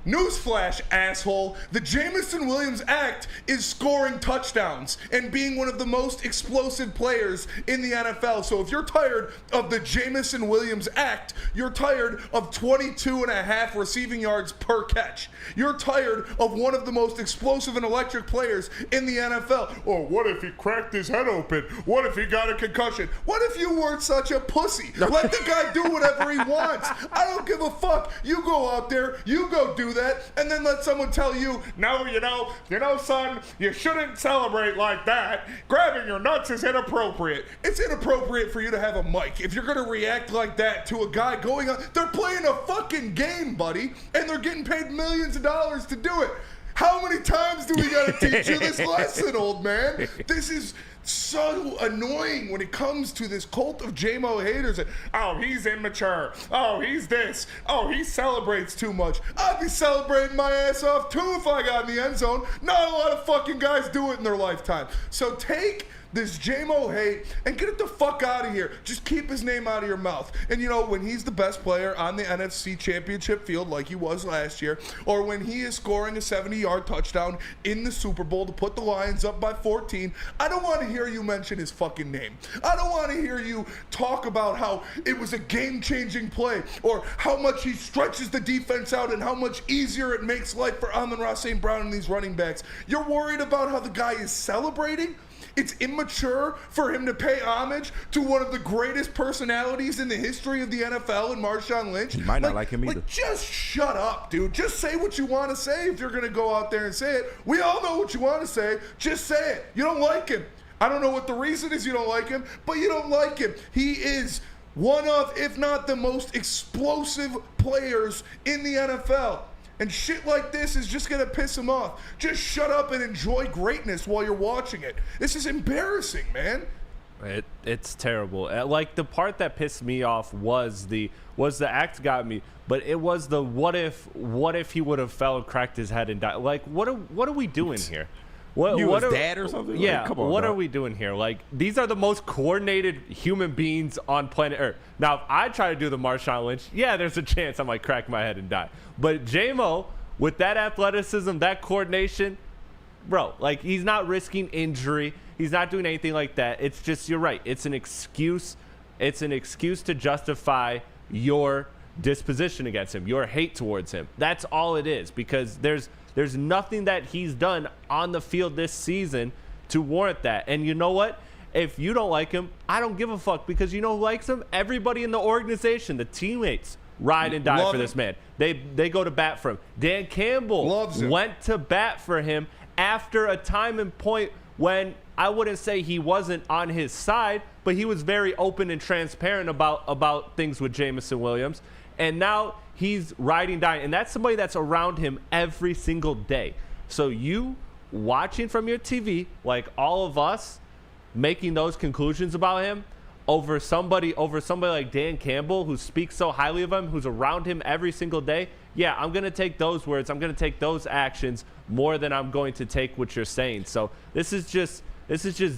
Newsflash, asshole. The Jamison Williams act is scoring touchdowns and being one of the most explosive players in the NFL. So if you're tired of the Jamison Williams act, you're tired of 22.5 receiving yards per catch. You're tired of one of the most explosive and electric players in the NFL. Or what if he cracked his head open? What if he got a concussion? What if you weren't such a pussy? Let the guy do whatever he wants. I don't give a fuck. You go out there, you go do that, and then let someone tell you, no, you know, son, you shouldn't celebrate like that. Grabbing your nuts is inappropriate. It's inappropriate for you to have a mic. If you're going to react like that to a guy going on, they're playing a fucking game, buddy, and they're getting paid millions of dollars to do it. How many times do we got to teach you this lesson, old man? This is so annoying when it comes to this cult of JMO haters. Oh, he's immature. Oh, he's this. Oh, he celebrates too much. I'd be celebrating my ass off too if I got in the end zone. Not a lot of fucking guys do it in their lifetime. So take this JMO hate and get it the fuck out of here. Just keep his name out of your mouth. And you know, when he's the best player on the NFC Championship field like he was last year, or when he is scoring a 70-yard touchdown in the Super Bowl to put the Lions up by 14, I don't want to hear you mention his fucking name. I don't want to hear you talk about how it was a game-changing play, or how much he stretches the defense out and how much easier it makes life for Amon-Ra St. Brown and these running backs. You're worried about how the guy is celebrating? It's immature for him to pay homage to one of the greatest personalities in the history of the NFL in Marshawn Lynch. He might not like him either. Just shut up, dude. Just say what you want to say if you're going to go out there and say it. We all know what you want to say. Just say it. You don't like him. I don't know what the reason is you don't like him, but you don't like him. He is one of, if not the most explosive players in the NFL. And shit like this is just going to piss him off. Just shut up and enjoy greatness while you're watching it. This is embarrassing, man. It's terrible. Like, the part that pissed me off was the act got me, but it was the what if he would have fell and cracked his head and died. Like, what are we doing here? What his dad or something? Yeah, like, come on, what dog. are we doing here? Like, these are the most coordinated human beings on planet Earth. Now, if I try to do the Marshawn Lynch, yeah, there's a chance I might crack my head and die. But J-Mo, with that athleticism, that coordination, bro, like, he's not risking injury. He's not doing anything like that. It's just, you're right. It's an excuse. It's an excuse to justify your disposition against him, your hate towards him. That's all it is, because there's nothing that he's done on the field this season to warrant that. And you know what? If you don't like him, I don't give a fuck, because you know who likes him? Everybody in the organization, the teammates, ride and die for this man. They go to bat for him. Dan Campbell went to bat for him after a time and point when I wouldn't say he wasn't on his side, but he was very open and transparent about things with Jameson Williams. And now he's riding, dying, and that's somebody that's around him every single day. So you watching from your TV, like all of us, making those conclusions about him over somebody like Dan Campbell, who speaks so highly of him, who's around him every single day. Yeah, I'm going to take those words. I'm going to take those actions more than I'm going to take what you're saying. So this is just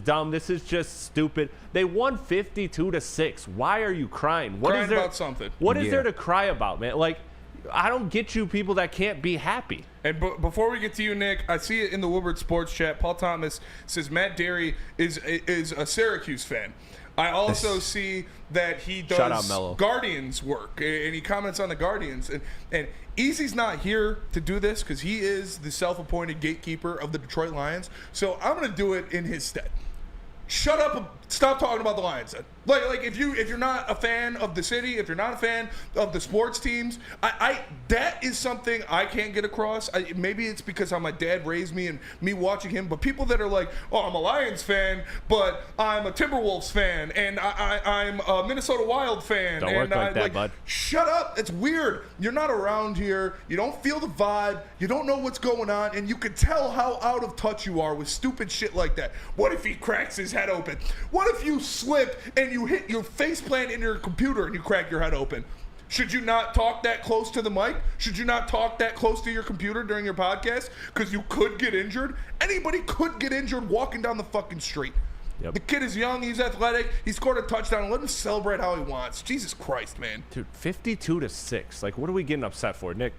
dumb. This is just stupid. They won 52-6. Why are you crying? Crying about something. What is there to cry about, man? Like, I don't get you people that can't be happy. And before we get to you, Nick, I see it in the Woodward Sports chat. Paul Thomas says Matt Derry is a Syracuse fan. I also see that he does Guardians work, and he comments on the Guardians. And Easy's not here to do this because he is the self-appointed gatekeeper of the Detroit Lions. So I'm going to do it in his stead. Shut up and stop talking about the Lions then. Like if you're not a fan of the city, if you're not a fan of the sports teams, I that is something I can't get across. Maybe it's because how my dad raised me and me watching him, but people that are like, oh, I'm a Lions fan, but I'm a Timberwolves fan, and I'm a Minnesota Wild fan. Don't work like that, bud. Shut up. It's weird. You're not around here. You don't feel the vibe. You don't know what's going on, and you can tell how out of touch you are with stupid shit like that. What if he cracks his head open? What if you slip and you hit your face plant in your computer and you crack your head open? Should you not talk that close to the mic? Should you not talk that close to your computer during your podcast? Because you could get injured. Anybody could get injured walking down the fucking street. Yep. The kid is young. He's athletic. He scored a touchdown. Let him celebrate how he wants. Jesus Christ, man. Dude, 52-6. Like, what are we getting upset for, Nick?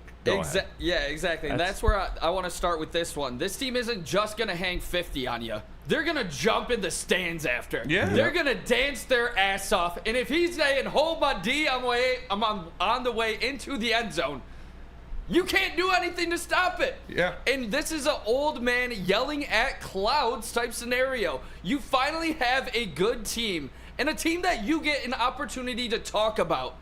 Yeah, exactly. And that's where I want to start with this one. This team isn't just going to hang 50 on you. They're going to jump in the stands after. Yeah. They're going to dance their ass off. And if he's saying, hold my D, I'm on the way into the end zone, you can't do anything to stop it. Yeah. And this is an old man yelling at clouds type scenario. You finally have a good team and a team that you get an opportunity to talk about.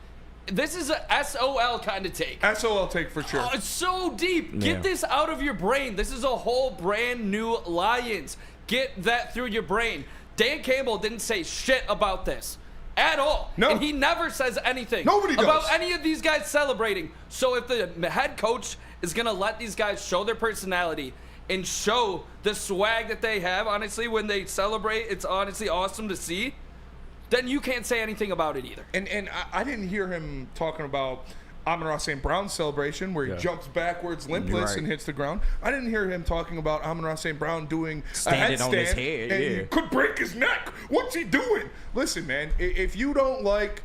This is a SOL kind of take. SOL take for sure. Oh, it's so deep. Get this out of your brain. This is a whole brand new Lions. Get that through your brain. Dan Campbell didn't say shit about this at all. No. And he never says anything about does. Any of these guys celebrating. So if the head coach is going to let these guys show their personality and show the swag that they have, honestly, when they celebrate, it's honestly awesome to see. Then you can't say anything about it either. And I didn't hear him talking about Amon-Ra St. Brown's celebration where he jumps backwards limpless and hits the ground. I didn't hear him talking about Amon-Ra St. Brown doing standing a headstand on his head, and he could break his neck. What's he doing? Listen, man, if you don't like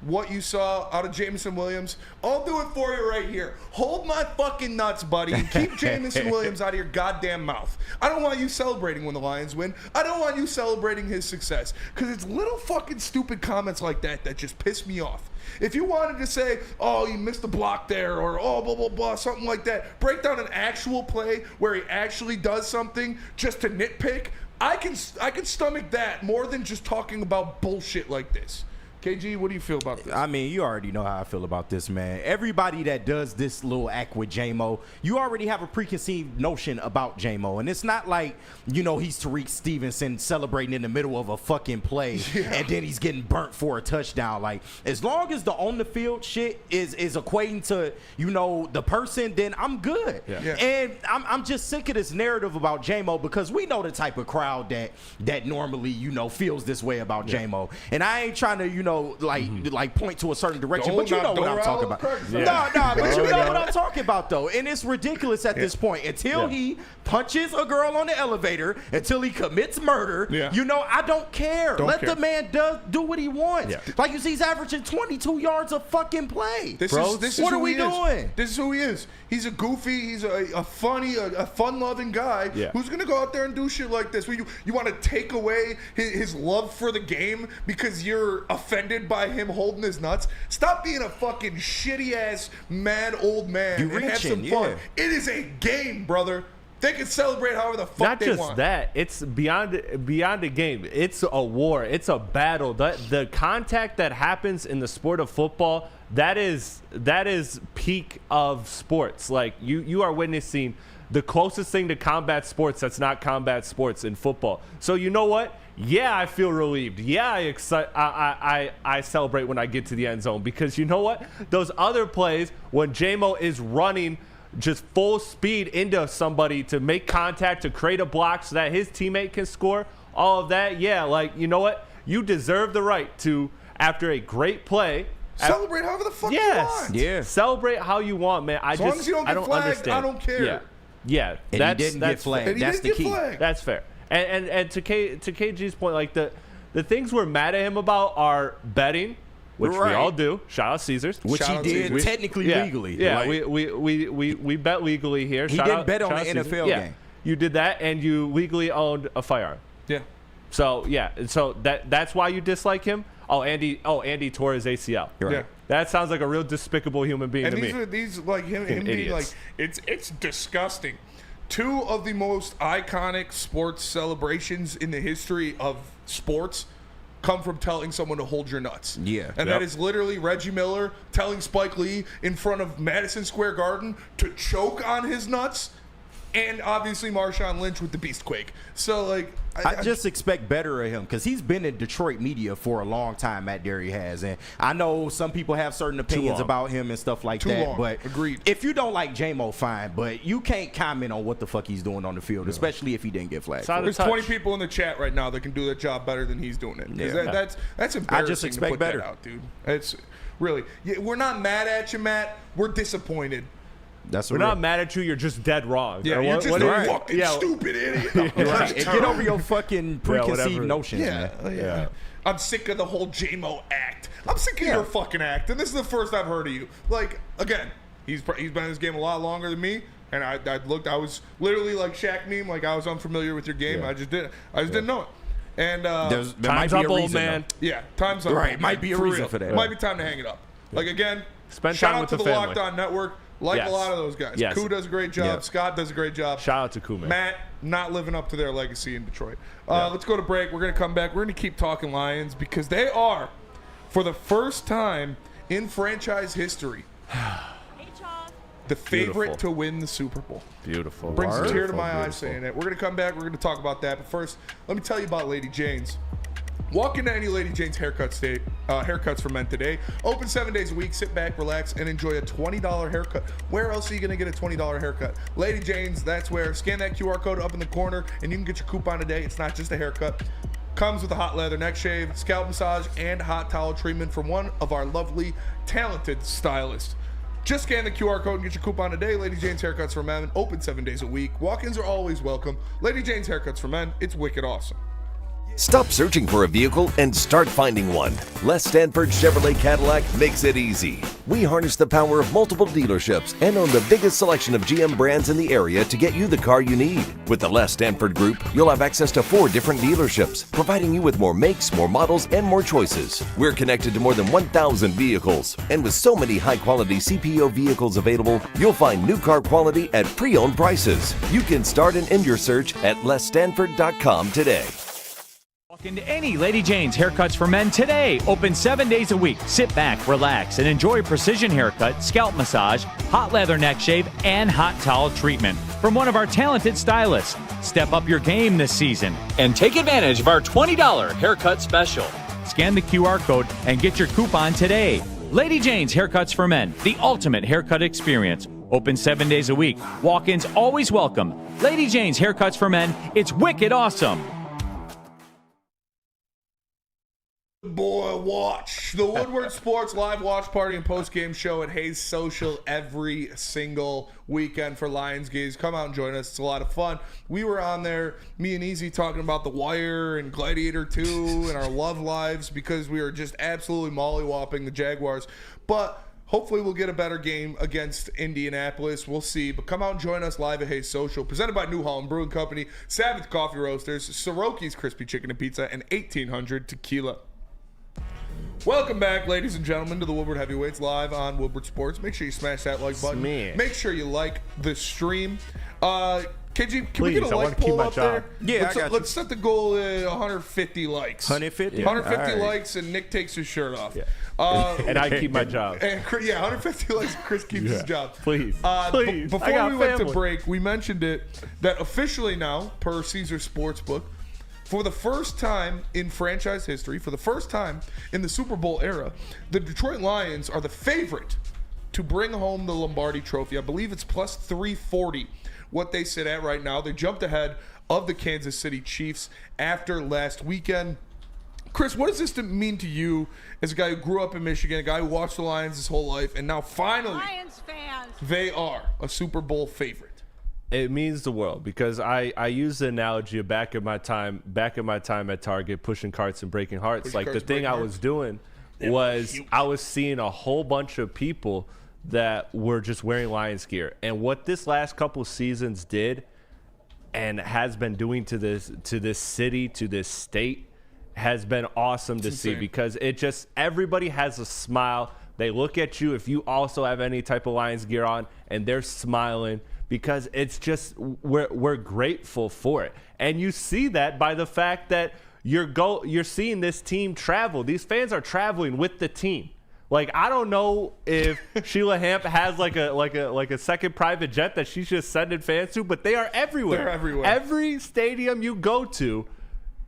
what you saw out of Jameson Williams, I'll do it for you right here. Hold my fucking nuts, buddy, and keep Jameson Williams out of your goddamn mouth. I don't want you celebrating when the Lions win. I don't want you celebrating his success, because it's little fucking stupid comments like that that just piss me off. If you wanted to say, oh, you missed a block there, or oh, blah, blah, blah, something like that, break down an actual play where he actually does something just to nitpick, I can stomach that more than just talking about bullshit like this. KG, what do you feel about this? I mean, you already know how I feel about this, man. Everybody that does this little act with J-Mo, you already have a preconceived notion about J-Mo. And it's not like, you know, he's Tariq Stevenson celebrating in the middle of a fucking play and then he's getting burnt for a touchdown. Like, as long as the on-the-field shit is equating to, you know, the person, then I'm good. And I'm just sick of this narrative about J-Mo because we know the type of crowd that normally, you know, feels this way about J-Mo. And I ain't trying to, you know, like point to a certain direction, but you know what I'm talking about. But you know what I'm talking about, though. And it's ridiculous at this point. Until he punches a girl on the elevator, until he commits murder, you know, I don't care. Let the man do what he wants. Like you see, he's averaging 22 yards a fucking play. This is what are we doing? This is who he is. He's a goofy, he's a funny, a fun-loving guy who's going to go out there and do shit like this. You want to take away his love for the game because you're offended by him holding his nuts? Stop being a fucking shitty-ass, mad old man and have some fun. It is a game, brother. They can celebrate however the fuck they want. Not just that. It's beyond a game. It's a war. It's a battle. The contact that happens in the sport of football, that is peak of sports. Like, you are witnessing the closest thing to combat sports that's not combat sports in football. So you know what? Yeah, I feel relieved. Yeah, I celebrate when I get to the end zone because you know what? Those other plays when J-Mo is running just full speed into somebody to make contact, to create a block so that his teammate can score, all of that, like, you know what? You deserve the right to, after a great play, celebrate however the fuck you want. Yeah. Celebrate how you want, man. As long as you don't get flagged, understand. I don't care. Yeah. And he didn't get flagged. That's the key. That's fair. And to KG's point, like the things we're mad at him about are betting, which we all do. Shout out Caesars, which he did technically legally. Yeah, like, we bet legally here. He didn't bet on the NFL game. You did that, and you legally owned a firearm. Yeah. So that's why you dislike him. Andy tore his ACL. Right. Yeah. That sounds like a real despicable human being to me. These like him being like it's disgusting. Two of the most iconic sports celebrations in the history of sports come from telling someone to hold your nuts. Yeah. And that is literally Reggie Miller telling Spike Lee in front of Madison Square Garden to choke on his nuts. And obviously Marshawn Lynch with the Beastquake. So, like, I just expect better of him because he's been in Detroit media for a long time. Matt Derry has, and I know some people have certain opinions about him and stuff like that. But agreed. If you don't like J-Mo, fine. But you can't comment on what the fuck he's doing on the field, especially if he didn't get flagged. There's 20 people in the chat right now that can do that job better than he's doing it. That's embarrassing. I just expect to put better, that out, dude. It's really. We're not mad at you, Matt. We're disappointed. We're not mad at you. You're just dead wrong. Yeah, you're just a fucking stupid idiot. Get over your fucking preconceived notions, man. Yeah. I'm sick of the whole J-Mo act. I'm sick of your fucking act. And this is the first I've heard of you. Like, again, he's been in this game a lot longer than me. And I was literally like Shaq meme. Like, I was unfamiliar with your game. I just didn't know it. And there might be a reason, man. Yeah, time's up. Right, might be a reason for that. Might be time to hang it up. Like, again, spend shout time out with to the the family. Locked On Network. A lot of those guys. Yes. Koo does a great job. Yep. Scott does a great job. Shout out to Koo, man. Matt, not living up to their legacy in Detroit. Let's go to break. We're going to come back. We're going to keep talking Lions because they are, for the first time in franchise history, the favorite to win the Super Bowl. Beautiful. Brings a tear to my eye saying it. We're going to come back. We're going to talk about that. But first, let me tell you about Lady Jane's. Walk into any Lady Jane's haircuts for men today. Open 7 days a week. Sit back, relax, and enjoy a $20 haircut. Where else are you going to get a $20 haircut? Lady Jane's, that's where. Scan that QR code up in the corner, and you can get your coupon today. It's not just a haircut. Comes with a hot leather neck shave, scalp massage, and hot towel treatment from one of our lovely, talented stylists. Just scan the QR code and get your coupon today. Lady Jane's Haircuts for Men, open 7 days a week. Walk-ins are always welcome. Lady Jane's Haircuts for Men, it's wicked awesome. Stop searching for a vehicle and start finding one. Les Stanford Chevrolet Cadillac makes it easy. We harness the power of multiple dealerships and own the biggest selection of GM brands in the area to get you the car you need. With the Les Stanford Group, you'll have access to 4 different dealerships, providing you with more makes, more models, and more choices. We're connected to more than 1,000 vehicles, and with so many high-quality CPO vehicles available, you'll find new car quality at pre-owned prices. You can start and end your search at lesstanford.com today. Walk into any Lady Jane's Haircuts for Men today. Open 7 days a week. Sit back, relax, and enjoy precision haircut, scalp massage, hot leather neck shave, and hot towel treatment from one of our talented stylists. Step up your game this season and take advantage of our $20 haircut special. Scan the QR code and get your coupon today. Lady Jane's Haircuts for Men, the ultimate haircut experience. Open 7 days a week. Walk-ins always welcome. Lady Jane's Haircuts for Men. It's wicked awesome. Boy, watch the Woodward Sports live watch party and post-game show at Hayes Social every single weekend for Lions games. Come out and join us. It's a lot of fun. We were on there, me and Easy, talking about The Wire and Gladiator 2 and our love lives because we were just absolutely mollywhopping the Jaguars. But hopefully we'll get a better game against Indianapolis. We'll see. But come out and join us live at Hayes Social, presented by New Holland Brewing Company, Sabbath Coffee Roasters, Soroki's Crispy Chicken and Pizza, and 1800 Tequila. Welcome back, ladies and gentlemen, to the Woodward Heavyweights live on Woodward Sports. Make sure you smash that like button. Make sure you like the stream. KG, can we get a like poll up there? Yeah, let's set the goal at 150 likes. 150? Yeah. 150 likes, and Nick takes his shirt off. Yeah. And I keep my job. And 150 likes, Chris keeps his job. Please. Please. Before we went to break, we mentioned it that officially now, per Caesar Sportsbook, for the first time in franchise history, for the first time in the Super Bowl era, the Detroit Lions are the favorite to bring home the Lombardi Trophy. I believe it's plus 340 what they sit at right now. They jumped ahead of the Kansas City Chiefs after last weekend. Chris, what does this mean to you as a guy who grew up in Michigan, a guy who watched the Lions his whole life, and now finally Lions fans, they are a Super Bowl favorite? It means the world because I use the analogy of back in my time at Target, pushing carts and breaking hearts. Like the thing I was doing was I was seeing a whole bunch of people that were just wearing Lions gear, and what this last couple seasons did and has been doing to this city, to this state, has been awesome to see because it just everybody has a smile. They look at you if you also have any type of Lions gear on, and they're smiling. Because it's just we're grateful for it, and you see that by the fact that you're seeing this team travel. These fans are traveling with the team. Like I don't know if Sheila Hamp has like a second private jet that she's just sending fans to, but they are everywhere. They're everywhere. Every stadium you go to,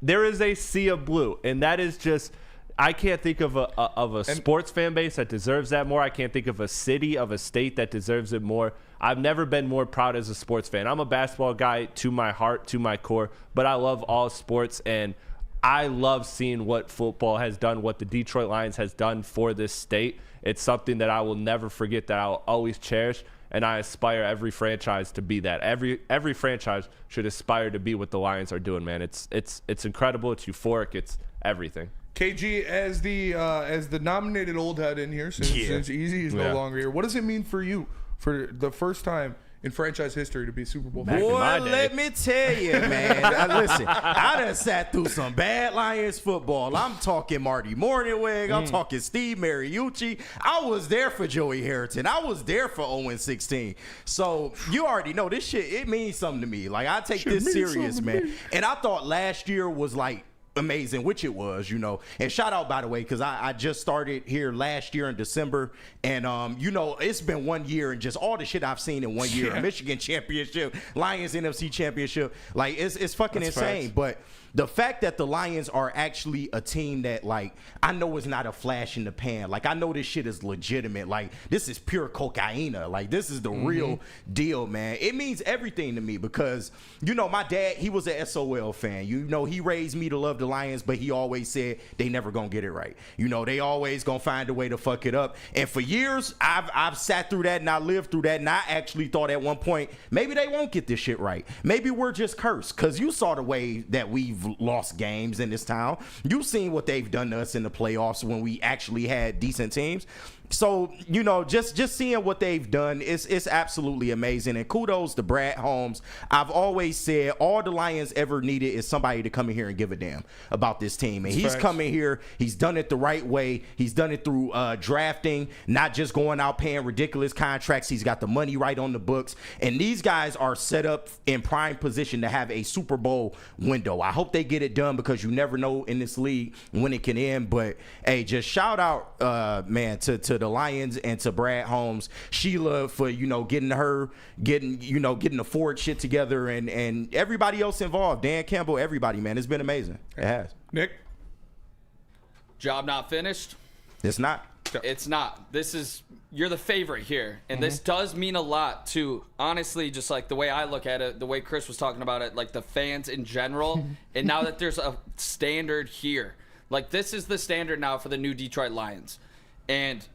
there is a sea of blue, and that is just. I can't think of a sports fan base that deserves that more. I can't think of a city, of a state that deserves it more. I've never been more proud as a sports fan. I'm a basketball guy to my heart, to my core, but I love all sports, and I love seeing what football has done, what the Detroit Lions has done for this state. It's something that I will never forget, that I'll always cherish, and I aspire every franchise to be that. Every franchise should aspire to be what the Lions are doing, man. It's incredible. It's euphoric. It's everything. KG, as the nominated old head in here, since Easy is no longer here, what does it mean for you for the first time in franchise history to be Super Bowl? Boy, let me tell you, man. Listen, I done sat through some bad Lions football. I'm talking Marty Morningweg. I'm talking Steve Mariucci. I was there for Joey Harrington. I was there for 0-16. So you already know this shit, it means something to me. Like, I take this serious, man. And I thought last year was like, amazing, which it was, you know. And shout out, by the way, because I just started here last year in December, and you know, it's been 1 year, and just all the shit I've seen in 1 year. Michigan championship, Lions NFC championship, like it's fucking insane. But the fact that the Lions are actually a team that, like, I know is not a flash in the pan. Like, I know this shit is legitimate. Like, this is pure cocaine. Like, this is the real deal, man. It means everything to me because, you know, my dad, he was an SOL fan. You know, he raised me to love the Lions, but he always said they never gonna get it right. You know, they always gonna find a way to fuck it up. And for years, I've sat through that and I lived through that, and I actually thought at one point, maybe they won't get this shit right. Maybe we're just cursed, because you saw the way that we've lost games in this town. You've seen what they've done to us in the playoffs when we actually had decent teams. So, just seeing what they've done, it's absolutely amazing. And kudos to Brad Holmes. I've always said all the Lions ever needed is somebody to come in here and give a damn about this team. And he's come in here. He's done it the right way. He's done it through drafting, not just going out paying ridiculous contracts. He's got the money right on the books. And these guys are set up in prime position to have a Super Bowl window. I hope they get it done because you never know in this league when it can end. But, hey, just shout out, man, to the Lions and to Brad Holmes, Sheila for getting the Ford shit together, and everybody else involved, Dan Campbell, everybody, man. It's been amazing. It has. Nick, job not finished. It's not. It's not. You're the favorite here, and this does mean a lot to, honestly, just like the way I look at it, the way Chris was talking about it, like the fans in general, and now that there's a standard here, like this is the standard now for the new Detroit Lions, and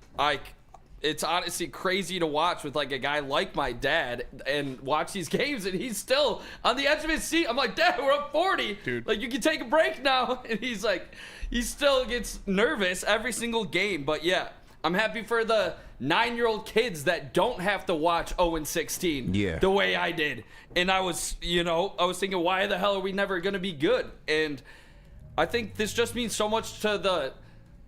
it's honestly crazy to watch with like a guy like my dad and watch these games, and he's still on the edge of his seat. I'm like, Dad, we're up 40. Dude. Like, you can take a break now. And he's like, he still gets nervous every single game. But yeah, I'm happy for the 9-year-old kids that don't have to watch 0-16 the way I did. And I was thinking, why the hell are we never going to be good? And I think this just means so much to the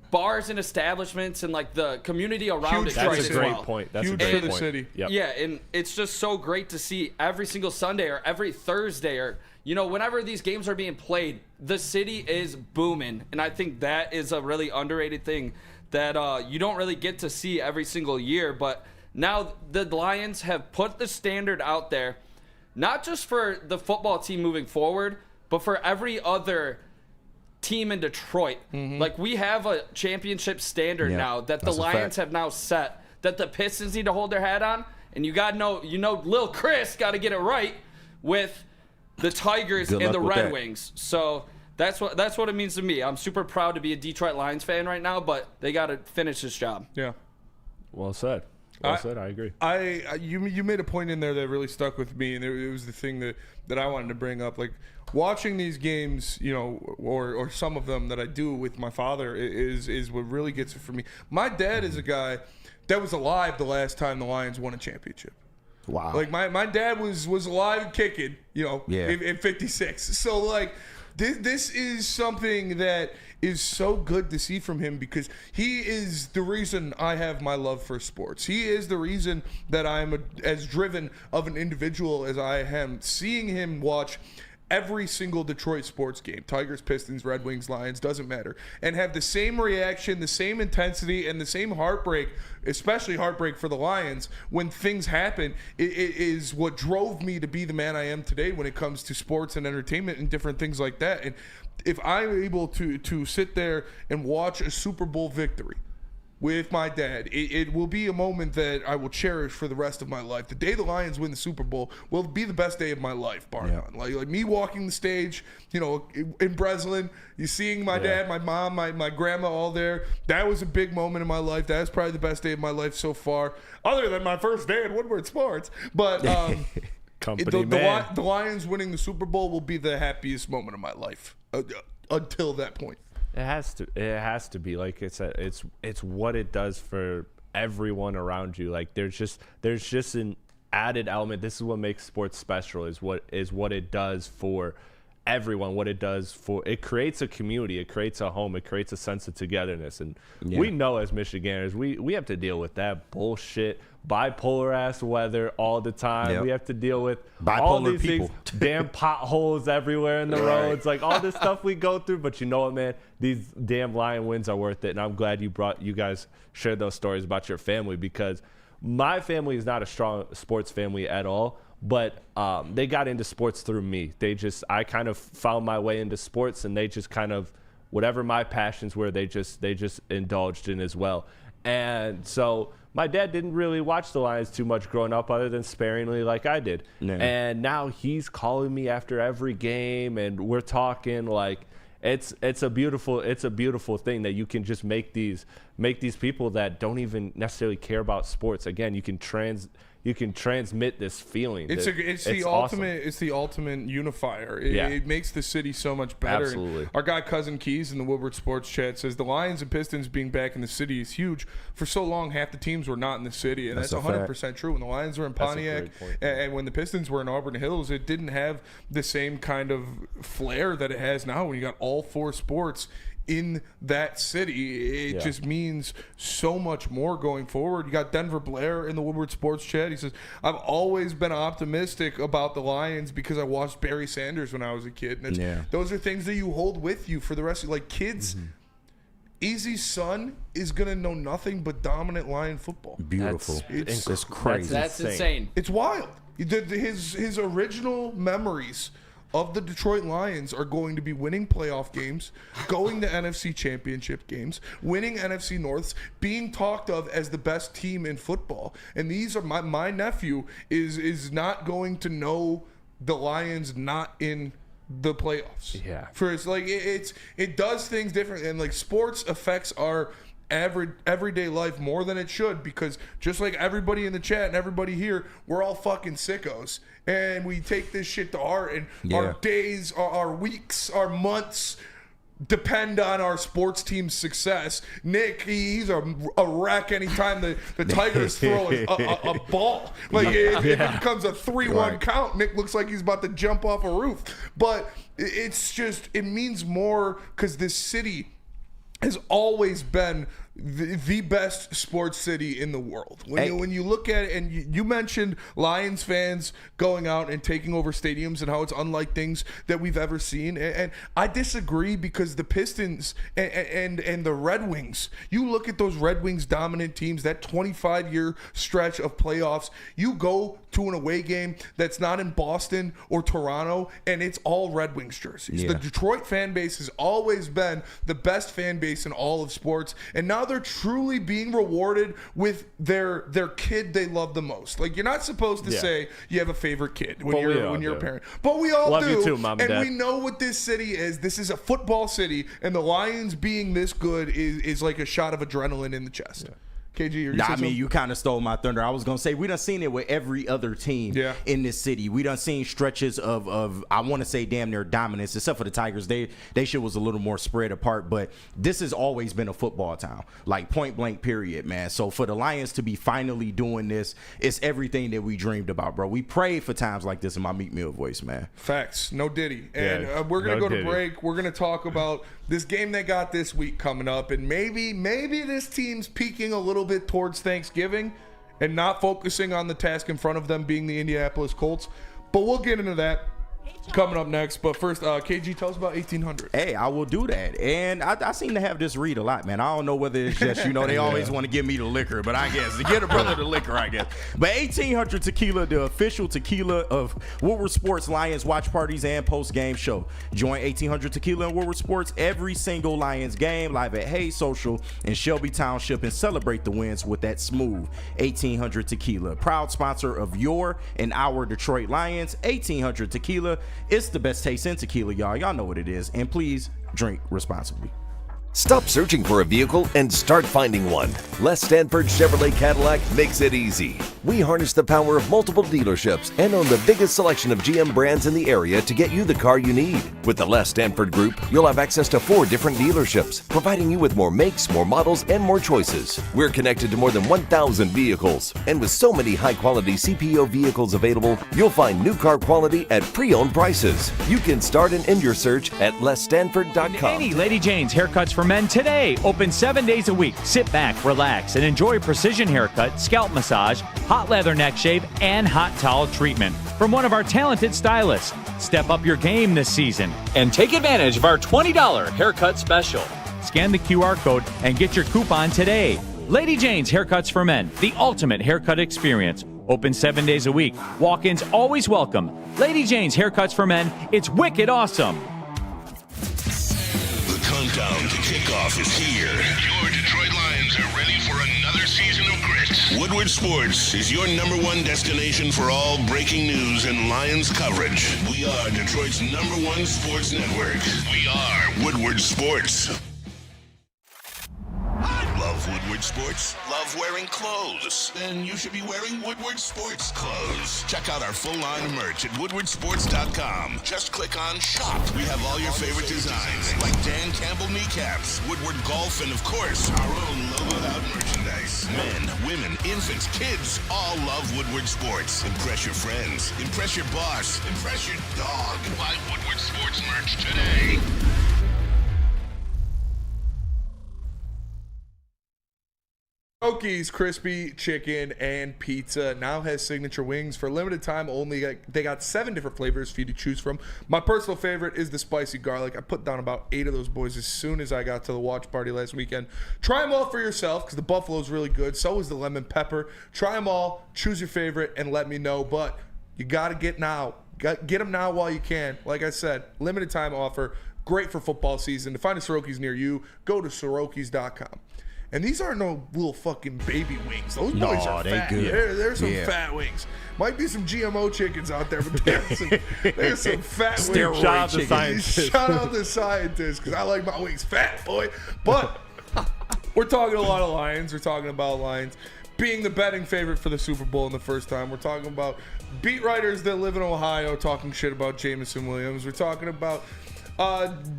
bars and establishments and like the community around it. That's a great point. That's huge a great for the point. city. Yep. Yeah, and it's just so great to see every single Sunday or every Thursday or whenever these games are being played, the city is booming, and I think that is a really underrated thing that you don't really get to see every single year. But now the Lions have put the standard out there, not just for the football team moving forward, but for every other team in Detroit. Like, we have a championship standard now that the Lions have now set, that the Pistons need to hold their hat on, and you got to know, Lil Chris got to get it right with the Tigers and the Red Wings. So that's what it means to me. I'm super proud to be a Detroit Lions fan right now, but they got to finish this job. Yeah. Well said. Well said. I agree. You made a point in there that really stuck with me, and it was the thing that I wanted to bring up. Like, watching these games, or some of them that I do with my father is what really gets it for me. My dad is a guy that was alive the last time the Lions won a championship. Wow. Like, my dad was alive and kicking, in 56. So, like, this is something that is so good to see from him, because he is the reason I have my love for sports. He is the reason that I'm as driven of an individual as I am. Seeing him watch every single Detroit sports game, Tigers, Pistons, Red Wings, Lions, doesn't matter, and have the same reaction, the same intensity, and the same heartbreak, especially heartbreak for the Lions when things happen, it is what drove me to be the man I am today when it comes to sports and entertainment and different things like that. And if I'm able to sit there and watch a Super Bowl victory with my dad, it will be a moment that I will cherish for the rest of my life. The day the Lions win the Super Bowl will be the best day of my life, bar none. Like me walking the stage, in Breslin, you seeing my dad, my mom, my grandma all there. That was a big moment in my life. That was probably the best day of my life so far, other than my first day at Woodward Sports. But the Lions winning the Super Bowl will be the happiest moment of my life until that point. It has to be. Like, it's what it does for everyone around you. Like, there's just an added element. This is what makes sports special, is what it does for everyone, it creates a community, it creates a home, it creates a sense of togetherness. And we know as Michiganders, we have to deal with that bullshit, bipolar ass weather all the time. We have to deal with bipolar all these people. Things, damn potholes everywhere in the roads, like all this stuff we go through. But you know what, man? These damn Lion wins are worth it. And I'm glad you guys shared those stories about your family, because my family is not a strong sports family at all. But they got into sports through me. I kind of found my way into sports, and they just kind of, whatever my passions were, they just indulged in as well. And so my dad didn't really watch the Lions too much growing up, other than sparingly like I did. Yeah. And now he's calling me after every game, and we're talking. Like, it's a beautiful thing that you can just make these people that don't even necessarily care about sports. Again, you can transmit this feeling. It's the ultimate. Awesome. It's the ultimate unifier. It makes the city so much better. Absolutely. And our guy Cousin Keys in the Woodward Sports Chat says the Lions and Pistons being back in the city is huge. For so long, half the teams were not in the city, and that's 100% true. When the Lions were in Pontiac and when the Pistons were in Auburn Hills, it didn't have the same kind of flair that it has now. When you got all 4 sports in that city, it just means so much more going forward. You got Denver Blair in the Woodward Sports Chat. He says, I've always been optimistic about the Lions because I watched Barry Sanders when I was a kid. And those are things that you hold with you for the rest of like kids. Easy's son is going to know nothing but dominant Lion football. Beautiful. It's crazy. That's insane. It's wild. His original memories of the Detroit Lions are going to be winning playoff games, going to NFC championship games, winning NFC Norths, being talked of as the best team in football. And these are my nephew is not going to know the Lions not in the playoffs. Yeah. For it's like it does things different, and like sports affects our everyday life more than it should, because just like everybody in the chat and everybody here, we're all fucking sickos, and we take this shit to heart, and our days, our weeks, our months depend on our sports team's success. Nick, he's a wreck anytime the Tigers throw a ball. Like if it becomes a 3-1 count, Nick looks like he's about to jump off a roof. But it's just, it means more because this city has always been the best sports city in the world. When you look at it, and you mentioned Lions fans going out and taking over stadiums and how it's unlike things that we've ever seen, and I disagree, because the Pistons and the Red Wings, you look at those Red Wings dominant teams, that 25-year stretch of playoffs, you go to an away game that's not in Boston or Toronto, and it's all Red Wings jerseys. The Detroit fan base has always been the best fan base in all of sports, and now they're truly being rewarded with their kid they love the most. Like, you're not supposed to say you have a favorite kid when you're a parent, but we all love do. You too, Mom and Dad. We know what this city is. This is a football city, and the Lions being this good is like a shot of adrenaline in the chest. KG, you're I mean, you kind of stole my thunder. I was going to say, we done seen it with every other team in this city. We done seen stretches of I want to say damn near dominance, except for the Tigers. They shit was a little more spread apart, but this has always been a football town, like point blank period, man. So for the Lions to be finally doing this, it's everything that we dreamed about, bro. We prayed for times like this in my Meek Mill voice, man. Facts. No Diddy. And we're going to go to break. We're going to talk about this game they got this week coming up, and maybe this team's peaking a little bit towards Thanksgiving and not focusing on the task in front of them being the Indianapolis Colts. But we'll get into that coming up next. But first, KG, tell us about 1800. Hey, I will do that. And I seem to have this read a lot, man. I don't know whether it's just, they always want to give me the liquor, but I guess to get a brother the liquor, I guess. But 1800 Tequila, the official tequila of Woodward Sports Lions watch parties and post-game show. Join 1800 Tequila and Woodward Sports every single Lions game live at Hayes Social in Shelby Township, and celebrate the wins with that smooth 1800 Tequila. Proud sponsor of your and our Detroit Lions. 1800 Tequila. It's the best taste in tequila, y'all. Y'all know what it is. And please drink responsibly. Stop searching for a vehicle and start finding one. Les Stanford Chevrolet Cadillac makes it easy. We harness the power of multiple dealerships and own the biggest selection of GM brands in the area to get you the car you need. With the Les Stanford Group, you'll have access to 4 different dealerships, providing you with more makes, more models, and more choices. We're connected to more than 1,000 vehicles, and with so many high-quality CPO vehicles available, you'll find new car quality at pre-owned prices. You can start and end your search at lesstanford.com. Any Lady Jane's haircuts for men today. Open 7 days a week. Sit back, relax, and enjoy precision haircut, scalp massage, hot leather neck shave, and hot towel treatment from one of our talented stylists. Step up your game this season and take advantage of our $20 haircut special. Scan the QR code and get your coupon today. Lady Jane's Haircuts for Men, the ultimate haircut experience. Open 7 days a week. Walk-ins always welcome. Lady Jane's Haircuts for Men. It's wicked awesome. Countdown to kickoff is here. Your Detroit Lions are ready for another season of grit. Woodward Sports is your #1 destination for all breaking news and Lions coverage. We are Detroit's #1 sports network. We are Woodward Sports. Love Love Woodward Sports? Love wearing clothes? Then you should be wearing Woodward Sports clothes. Check out our full-line merch at woodwardsports.com. Just click on shop. We have all your favorite designs, like Dan Campbell kneecaps, Woodward golf, and of course, our own logoed out merchandise. Men, women, infants, kids all love Woodward Sports. Impress your friends. Impress your boss. Impress your dog. Buy Woodward Sports merch today. Soroki's Crispy Chicken and Pizza now has signature wings for a limited time only. They got 7 different flavors for you to choose from. My personal favorite is the spicy garlic. I put down about 8 of those boys as soon as I got to the watch party last weekend. Try them all for yourself because the buffalo's really good. So is the lemon pepper. Try them all, choose your favorite, and let me know. But you got to get now. Get them now while you can. Like I said, limited time offer. Great for football season. To find a Soroki's near you, go to Sorokis.com. And these aren't no little fucking baby wings. Those boys are fat. Good. There's some fat wings. Might be some GMO chickens out there, but there's some fat wings. Shout out the scientists. Shout out the scientists, because I like my wings fat, boy. But we're talking a lot of Lions. We're talking about Lions being the betting favorite for the Super Bowl in the first time. We're talking about beat writers that live in Ohio talking shit about Jameson Williams. We're talking about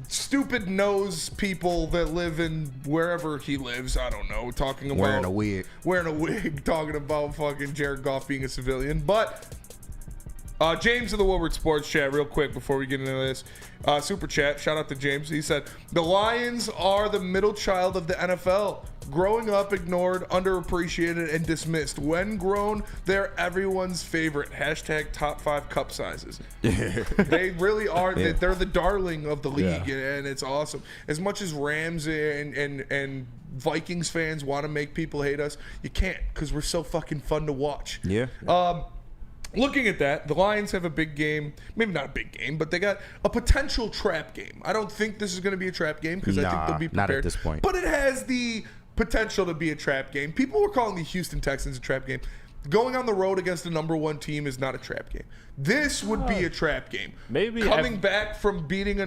stupid nose people that live in wherever he lives. I don't know. Talking about Wearing a wig. Talking about fucking Jared Goff being a civilian. But James of the Woodward Sports Chat, real quick before we get into this. Super chat. Shout out to James. He said, the Lions are the middle child of the NFL. Growing up, ignored, underappreciated, and dismissed. When grown, they're everyone's favorite. Hashtag top 5 cup sizes. They really are. Yeah. They're the darling of the league, and it's awesome. As much as Rams and Vikings fans want to make people hate us, you can't, because we're so fucking fun to watch. Yeah. Looking at that, the Lions have a big game. Maybe not a big game, but they got a potential trap game. I don't think this is going to be a trap game because I think they'll be prepared. Not at this point. But it has the potential to be a trap game. People were calling the Houston Texans a trap game. Going on the road against the number 1 team is not a trap game. This would be a trap game. Maybe coming back from beating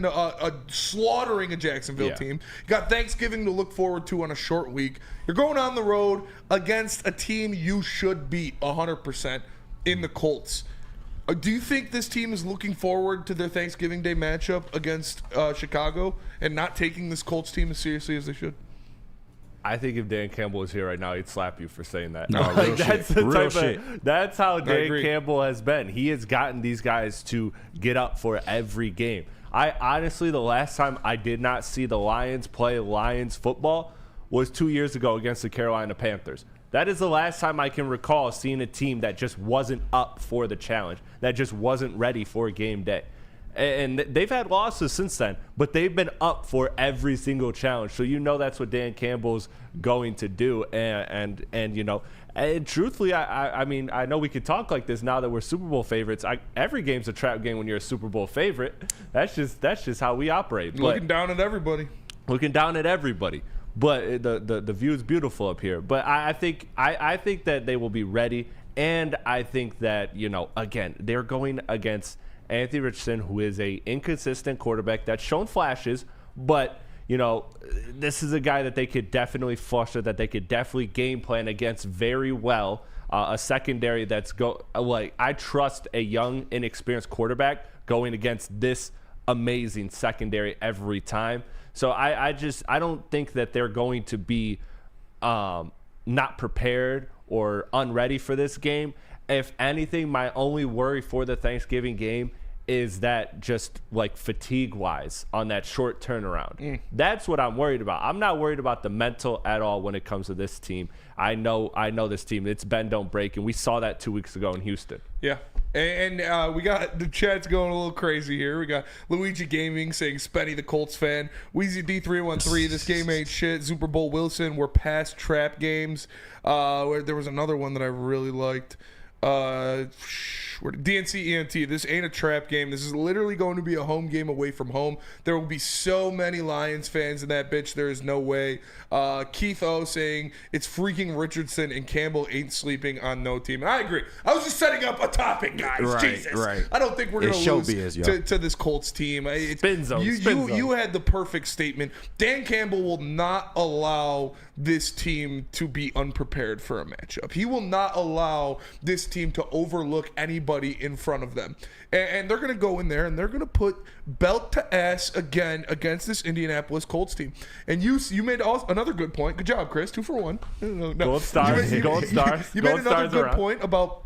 slaughtering a Jacksonville team. You got Thanksgiving to look forward to on a short week. You're going on the road against a team you should beat 100%. In the Colts. Do you think this team is looking forward to their Thanksgiving Day matchup against Chicago and not taking this Colts team as seriously as they should? I think if Dan Campbell was here right now, he'd slap you for saying that. No, real that's shit. the Real type shit. That's how Dan Campbell has been. He has gotten these guys to get up for every game. I honestly, the last time I did not see the Lions play Lions football was 2 years ago against the Carolina Panthers. That is the last time I can recall seeing a team that just wasn't up for the challenge, that just wasn't ready for game day. And they've had losses since then, but they've been up for every single challenge. So you know that's what Dan Campbell's going to do. And you know, and truthfully, I mean, I know we could talk like this now that we're Super Bowl favorites. Every game's a trap game when you're a Super Bowl favorite. That's just how we operate. Looking down at everybody. Looking down at everybody. But the view is beautiful up here. But I think that they will be ready, and I think that, you know, again, they're going against Anthony Richardson, who is a inconsistent quarterback that's shown flashes, but you know, this is a guy that they could definitely foster, that they could definitely game plan against very well. A secondary that's I trust a young, inexperienced quarterback going against this amazing secondary every time. So I don't think that they're going to be not prepared or unready for this game. If anything, my only worry for the Thanksgiving game is that just like fatigue-wise on that short turnaround. That's what I'm worried about. I'm not worried about the mental at all when it comes to this team. I know this team. It's bend, don't break, and we saw that 2 weeks ago in Houston. Yeah. And we got the chat's going a little crazy here. We got Luigi Gaming saying, Spenny the Colts fan. Weezy D313, this game ain't shit. Super Bowl Wilson, we're past trap games. There was another one that I really liked. DNC ENT, this ain't a trap game. This is literally going to be a home game away from home. There will be so many Lions fans in that bitch. There is no way. Keith O saying it's freaking Richardson and Campbell ain't sleeping on no team. And I agree. I was just setting up a topic, guys. Jesus. Right. I don't think we're going to lose to this Colts team. Spin zone. You had the perfect statement. Dan Campbell will not allow this team to be unprepared for a matchup. He will not allow this team to overlook anybody in front of them. And they're going to go in there and they're going to put belt to ass again against this Indianapolis Colts team. And you made another good point. Good job, Chris. 2 for 1. No. Gold stars. Gold stars. You made another good point about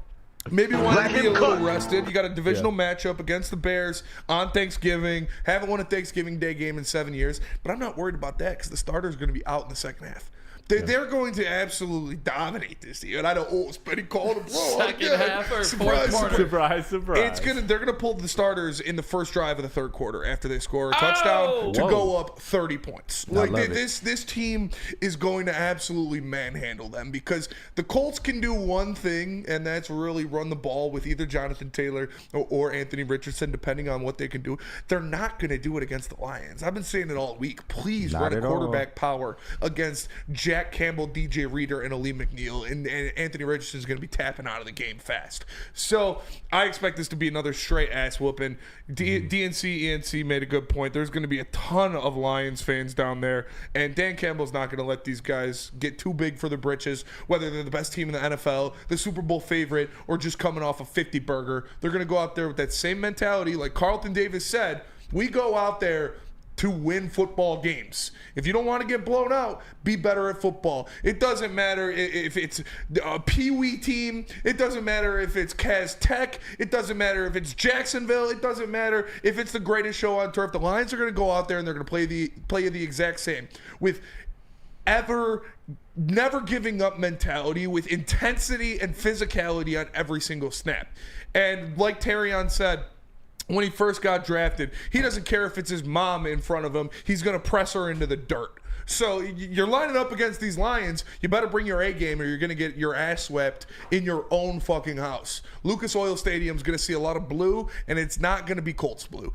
maybe wanting to be a little rested. You got a divisional matchup against the Bears on Thanksgiving. Haven't won a Thanksgiving Day game in 7 years. But I'm not worried about that because the starter's going to be out in the second half. They're going to absolutely dominate this team. And I know, Spenny called him. Second half or fourth quarter. Surprise. They're gonna pull the starters in the first drive of the third quarter after they score a touchdown to go up 30 points. This team is going to absolutely manhandle them because the Colts can do one thing, and that's really run the ball with either Jonathan Taylor or Anthony Richardson, depending on what they can do. They're not going to do it against the Lions. I've been saying it all week. Please run a quarterback power against Jack Campbell, DJ Reader, and Ali McNeil, and Anthony Richardson is going to be tapping out of the game fast. So I expect this to be another straight ass whooping. DNC ENC made a good point. There's going to be a ton of Lions fans down there, and Dan Campbell's not going to let these guys get too big for their britches, whether they're the best team in the NFL, the Super Bowl favorite, or just coming off a 50 burger. They're going to go out there with that same mentality. Like Carlton Davis said, we go out there to win football games. If you don't want to get blown out, be better at football. It doesn't matter if it's a Pee-wee team. It doesn't matter if it's Cas Tech. It doesn't matter if it's Jacksonville. It doesn't matter if it's the greatest show on turf. The Lions are going to go out there and they're going to play the exact same with never giving up mentality, with intensity and physicality on every single snap. And like Terrion said, when he first got drafted, he doesn't care if it's his mom in front of him. He's going to press her into the dirt. So you're lining up against these Lions. You better bring your A game or you're going to get your ass swept in your own fucking house. Lucas Oil Stadium's going to see a lot of blue, and it's not going to be Colts blue.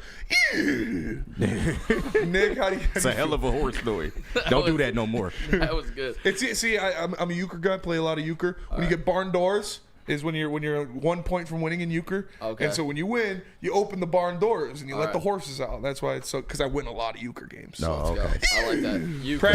Nick, how do you... It's a hell of a horse story. Don't do that no more. That was good. I'm a euchre guy. Play a lot of euchre. When you get barn doors... is when you're 1 point from winning in euchre. Okay. And so when you win, you open the barn doors and you let the horses out. That's why it's so, because I win a lot of euchre games. No, okay. I like that. Euchre.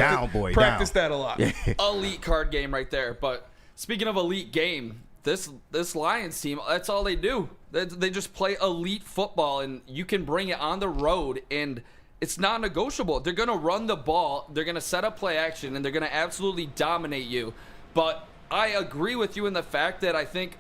Practice that a lot. Elite card game right there. But speaking of elite game, this Lions team, that's all they do. They just play elite football, and you can bring it on the road, and it's non-negotiable. They're going to run the ball, they're going to set up play action, and they're going to absolutely dominate you. But I agree with you in the fact that I think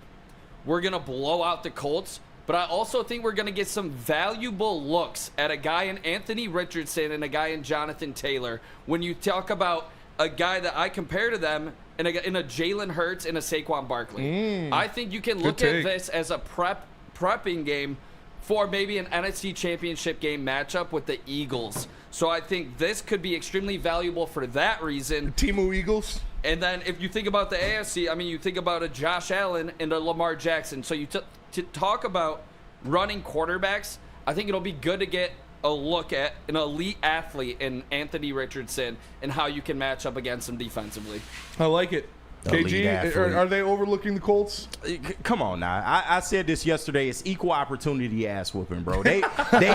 we're going to blow out the Colts, but I also think we're going to get some valuable looks at a guy in Anthony Richardson and a guy in Jonathan Taylor. When you talk about a guy that I compare to them in a Jalen Hurts and a Saquon Barkley. I think you can look at this as a prepping game for maybe an NFC Championship game matchup with the Eagles. So I think this could be extremely valuable for that reason. Team Eagles. And then if you think about the AFC, I mean, you think about a Josh Allen and a Lamar Jackson. So you to talk about running quarterbacks, I think it'll be good to get a look at an elite athlete in Anthony Richardson and how you can match up against him defensively. I like it. KG, are they overlooking the Colts? Come on now. I said this yesterday. It's equal opportunity ass whooping, bro. They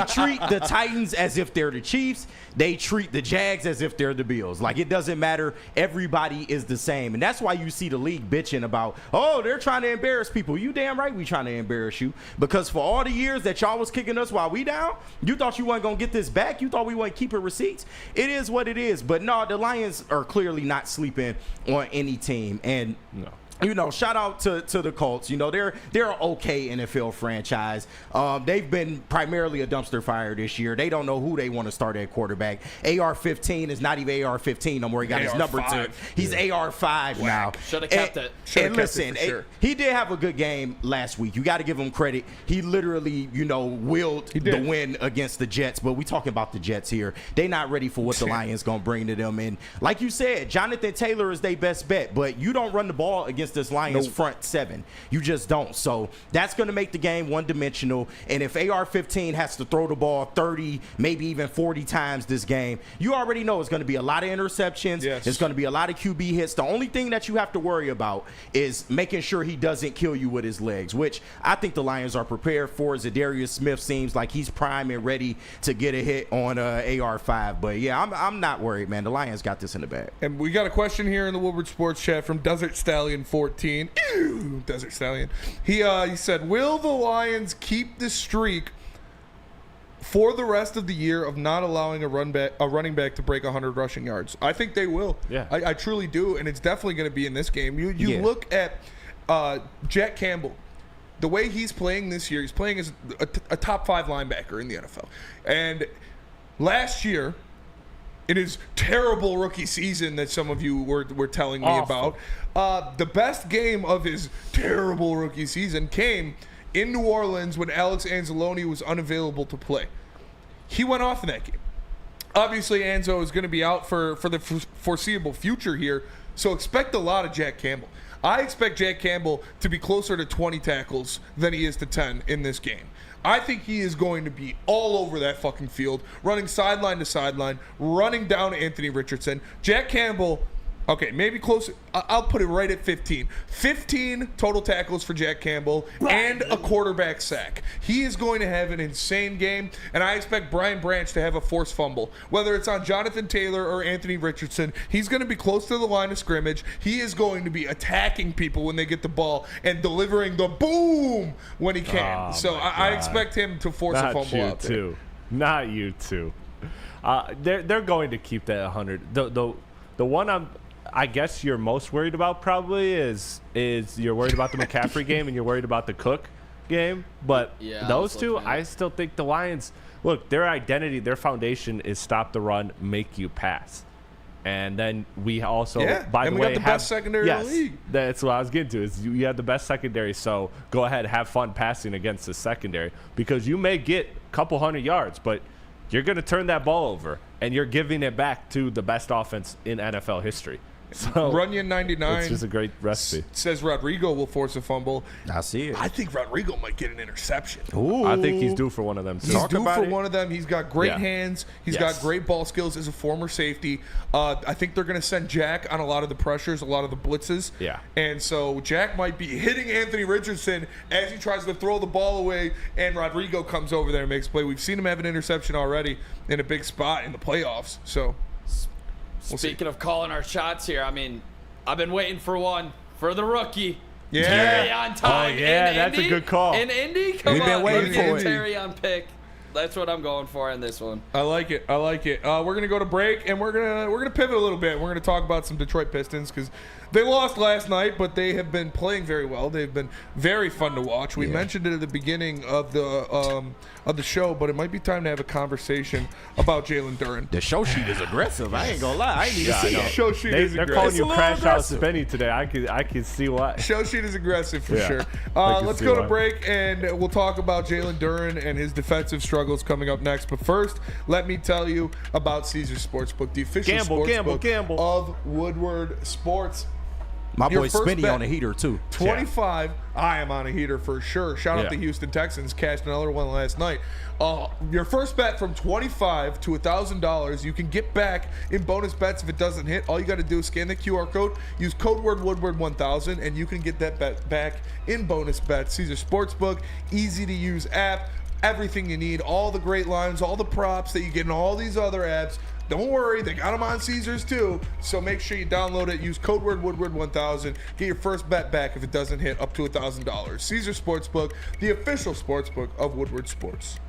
treat the Titans as if they're the Chiefs. They treat the Jags as if they're the Bills. Like, it doesn't matter. Everybody is the same. And that's why you see the league bitching about, they're trying to embarrass people. You damn right we trying to embarrass you. Because for all the years that y'all was kicking us while we down, you thought you weren't going to get this back. You thought we wouldn't keep receipts. It is what it is. But no, the Lions are clearly not sleeping on any team. And shout out to the Colts. They're an okay NFL franchise. They've been primarily a dumpster fire this year. They don't know who they want to start at quarterback. AR-15 is not even AR-15 no more. He got his number to. He's AR-5 now. Should have kept it. And listen, he did have a good game last week. You got to give him credit. He literally, willed the win against the Jets. But we talking about the Jets here. They're not ready for what the Lions going to bring to them. And like you said, Jonathan Taylor is their best bet. But you don't run the ball against against this Lions front seven. You just don't. So that's going to make the game one-dimensional. And if AR-15 has to throw the ball 30, maybe even 40 times this game, you already know it's going to be a lot of interceptions. Yes. It's going to be a lot of QB hits. The only thing that you have to worry about is making sure he doesn't kill you with his legs, which I think the Lions are prepared for. Zadarius Smith seems like he's prime and ready to get a hit on AR-5. But, yeah, I'm not worried, man. The Lions got this in the bag. And we got a question here in the Woodward Sports Chat from Desert Stallion 14. Ew, Desert Stallion. He said, will the Lions keep this streak for the rest of the year of not allowing a running back to break 100 rushing yards? I think they will. Yeah. I truly do, and it's definitely going to be in this game. You look at Jack Campbell. The way he's playing this year, he's playing as a top 5 linebacker in the NFL. And last year, in his terrible rookie season that some of you were telling me about, the best game of his terrible rookie season came in New Orleans when Alex Anzalone was unavailable to play. He went off in that game. Obviously, Anzo is going to be out for the foreseeable future here, so expect a lot of Jack Campbell. I expect Jack Campbell to be closer to 20 tackles than he is to 10 in this game. I think he is going to be all over that fucking field, running sideline to sideline, running down Anthony Richardson. Jack Campbell, okay, maybe close. I'll put it right at 15. 15 total tackles for Jack Campbell and a quarterback sack. He is going to have an insane game, and I expect Brian Branch to have a forced fumble. Whether it's on Jonathan Taylor or Anthony Richardson, he's going to be close to the line of scrimmage. He is going to be attacking people when they get the ball and delivering the boom when he can. So I expect him to force a fumble out there. Not you two. They're going to keep that 100. The one I guess you're most worried about probably is you're worried about the McCaffrey game and you're worried about the Cook game. But those two, I still think the Lions, look, their identity, their foundation is stop the run, make you pass. And then we also, by the way, got the best secondary in the league. That's what I was getting to, is you have the best secondary. So go ahead, have fun passing against the secondary, because you may get a couple 100 yards, but you're going to turn that ball over and you're giving it back to the best offense in NFL history. So Runyon 99. It's just a great recipe. Says Rodrigo will force a fumble. I see it. I think Rodrigo might get an interception. Ooh. I think he's due for one of them. He's due for one of them. He's got great hands. He's got great ball skills as a former safety. I think they're going to send Jack on a lot of the pressures, a lot of the blitzes. Yeah. And so Jack might be hitting Anthony Richardson as he tries to throw the ball away, and Rodrigo comes over there and makes a play. We've seen him have an interception already in a big spot in the playoffs. So Speaking of calling our shots here, I mean, I've been waiting for one for the rookie. Yeah. Terry on time. Oh, yeah, in that's Indy. a good call. In Indy? Come We've on. been waiting for it. Terry on pick. That's what I'm going for in this one. I like it. I like it. We're gonna go to break, and we're gonna pivot a little bit. We're gonna talk about some Detroit Pistons because they lost last night, but they have been playing very well. They've been very fun to watch. We mentioned it at the beginning of the show, but it might be time to have a conversation about Jalen Duren. The show sheet is aggressive. I ain't gonna lie. I ain't even see it. Show sheet is They're aggressive. calling you Crash Out Spenny today. I can see why. Show sheet is aggressive for sure. I can Let's see go to why. break, and we'll talk about Jalen Duren and his defensive struggles coming up next. But first, let me tell you about Caesars Sportsbook, the official sportsbook of Woodward Sports. My Your boy first Spinny bet, on a heater too. 25. I am on a heater for sure. Shout out the Houston Texans, cashed another one last night. Your first bet from $25 to $1,000, you can get back in bonus bets if it doesn't hit. All you got to do is scan the QR code, use code word Woodward 1000, and you can get that bet back in bonus bets. Caesar Sportsbook, easy to use app. Everything you need, all the great lines, all the props that you get in all these other apps. Don't worry, they got them on Caesars too. So make sure you download it. Use code word Woodward 1000. Get your first bet back if it doesn't hit, up to $1,000. Caesar Sportsbook, the official sportsbook of Woodward Sports.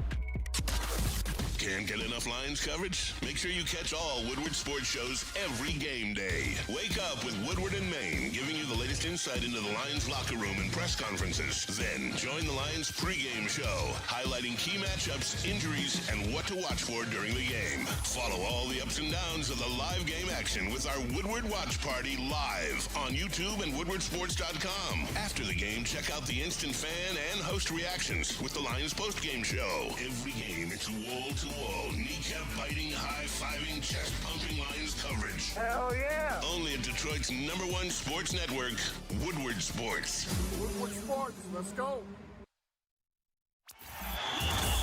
Can't get enough Lions coverage? Make sure you catch all Woodward sports shows every game day. Wake up with Woodward and Maine, giving you the latest insight into the Lions locker room and press conferences. Then join the Lions pregame show, highlighting key matchups, injuries, and what to watch for during the game. Follow all the ups and downs of the live game action with our Woodward Watch Party live on YouTube and WoodwardSports.com. After the game, check out the instant fan and host reactions with the Lions postgame show. Every game, it's wall-to-wall, kneecap-biting, high-fiving, chest-pumping Lions coverage. Hell yeah! Only at Detroit's #1 sports network, Woodward Sports. Woodward Sports, let's go.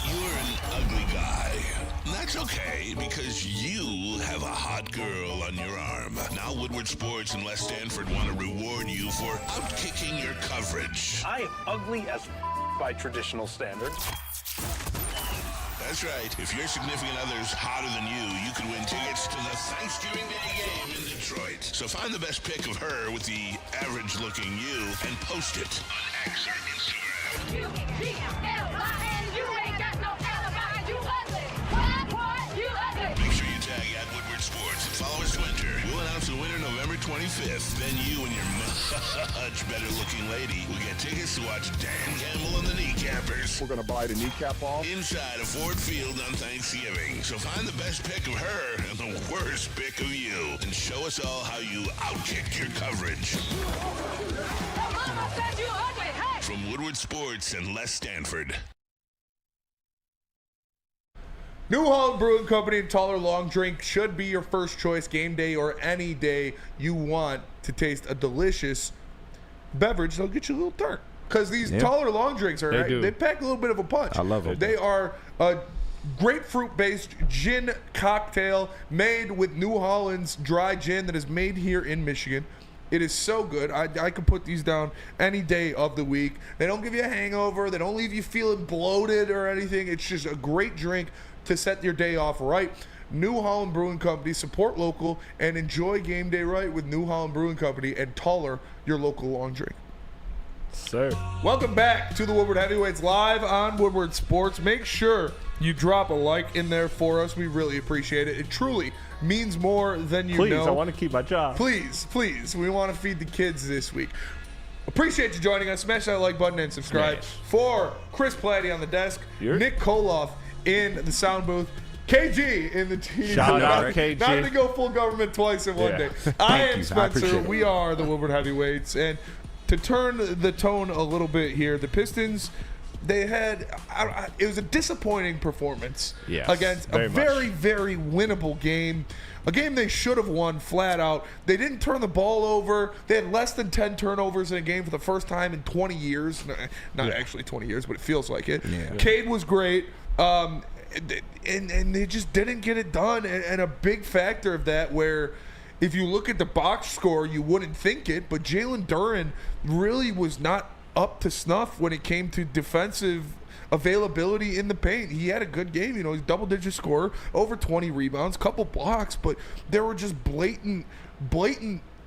You're an ugly guy. That's okay, because you have a hot girl on your arm. Now Woodward Sports and Les Stanford want to reward you for outkicking your coverage. I am ugly as by traditional standards. That's right. If your significant other's hotter than you could win tickets to the Thanksgiving Day game in Detroit. So find the best pic of her with the average-looking you and post it on X or Instagram. U-G-L-I-N, you ain't got no alibi, you ugly. What? You ugly. Make sure you tag at Woodward Sports and follow us Winter. We'll announce the winner November 25th. Then you and your much better-looking lady will get tickets to watch Dan Campbell and the Kneecappers. We're going to buy the kneecap off. Inside of Ford Field on Thanksgiving. So find the best pic of her and the worst pic of you. And show us all how you outkicked your coverage. Your mama said you ugly, hey! From Woodward Sports and Les Stanford. New Holland Brewing Company and Taller Long Drink should be your first choice game day or any day you want to taste a delicious beverage. They'll get you a little turn. Because these Taller Long Drinks they pack a little bit of a punch. I love it. They are a grapefruit-based gin cocktail made with New Holland's dry gin that is made here in Michigan. It is so good. I could put these down any day of the week. They don't give you a hangover. They don't leave you feeling bloated or anything. It's just a great drink to set your day off right. New Holland Brewing Company. Support local and enjoy game day right with New Holland Brewing Company and Taller, your local long drink. Sir. Welcome back to the Woodward Heavyweights live on Woodward Sports. Make sure you drop a like in there for us. We really appreciate it. It truly means more than you know. Please, I want to keep my job. Please. We want to feed the kids this week. Appreciate you joining us. Smash that like button and subscribe. For Chris Platty on the desk, Nick Koloff in the sound booth, KG in the TV. Shout out, KG. Not to go full government twice in one day. I am Spencer. We are the Woodward Heavyweights. And to turn the tone a little bit here, the Pistons, they had it was a disappointing performance against a very, very winnable game. A game they should have won flat out. They didn't turn the ball over. They had less than 10 turnovers in a game for the first time in 20 years. Not actually 20 years, but it feels like it. Yeah. Cade was great. And they just didn't get it done. And a big factor of that where if you look at the box score, you wouldn't think it, but Jalen Duren really was not up to snuff when it came to defensive availability in the paint. He had a good game. He's a double-digit scorer, over 20 rebounds, couple blocks, but there were just blatant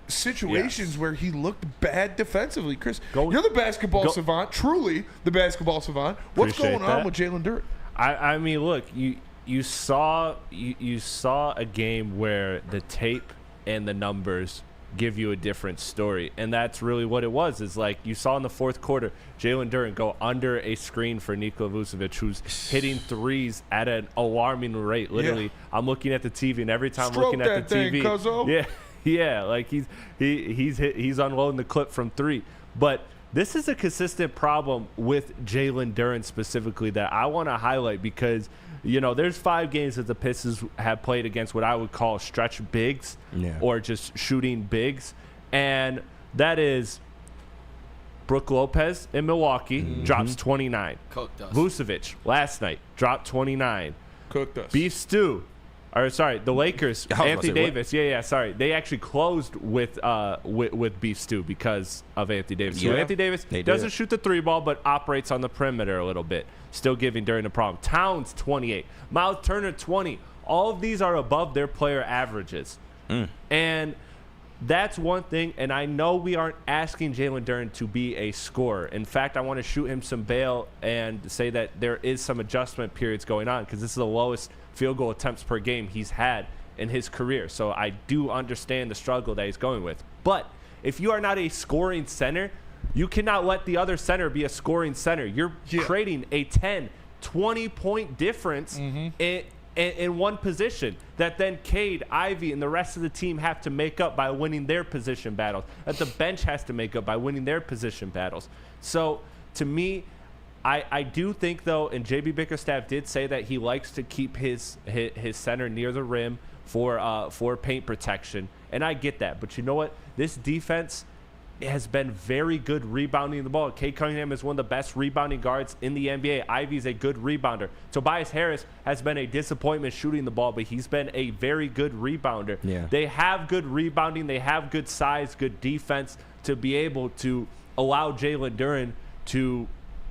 situations where he looked bad defensively. Chris, you're the basketball savant, truly the basketball savant. What's going on with Jalen Duren? I mean, look, you saw a game where the tape and the numbers give you a different story, and that's really what it was. Is like you saw in the fourth quarter, Jalen Duren go under a screen for Nikola Vucevic, who's hitting threes at an alarming rate. Literally, I'm looking at the TV, and every time I'm looking at the TV, like he's unloading the clip from three. But this is a consistent problem with Jalen Duren specifically that I want to highlight because, there's 5 games that the Pistons have played against what I would call stretch bigs or just shooting bigs. And that is Brook Lopez in Milwaukee drops 29. Cooked us. Vucevic last night dropped 29. Cooked us. Beef Stew. The Lakers, Anthony Davis. Sorry. They actually closed with Beef Stew because of Anthony Davis. So Anthony Davis doesn't shoot the 3 ball, but operates on the perimeter a little bit. Still giving Duren the problem. Towns, 28. Miles Turner, 20. All of these are above their player averages. And that's one thing, and I know we aren't asking Jalen Duren to be a scorer. In fact, I want to shoot him some bail and say that there is some adjustment periods going on because this is the lowest field goal attempts per game he's had in his career. So I do understand the struggle that he's going with. But if you are not a scoring center, you cannot let the other center be a scoring center. You're creating a 10, 20-point difference in one position that then Cade, Ivy, and the rest of the team have to make up by winning their position battles, that the bench has to make up by winning their position battles. So to me, I do think, though, and J.B. Bickerstaff did say that he likes to keep his center near the rim, for paint protection, and I get that. But you know what? This defense has been very good rebounding the ball. Cade Cunningham is one of the best rebounding guards in the NBA. Ivy's a good rebounder. Tobias Harris has been a disappointment shooting the ball, but he's been a very good rebounder. Yeah. They have good rebounding. They have good size, good defense to be able to allow Jalen Duren to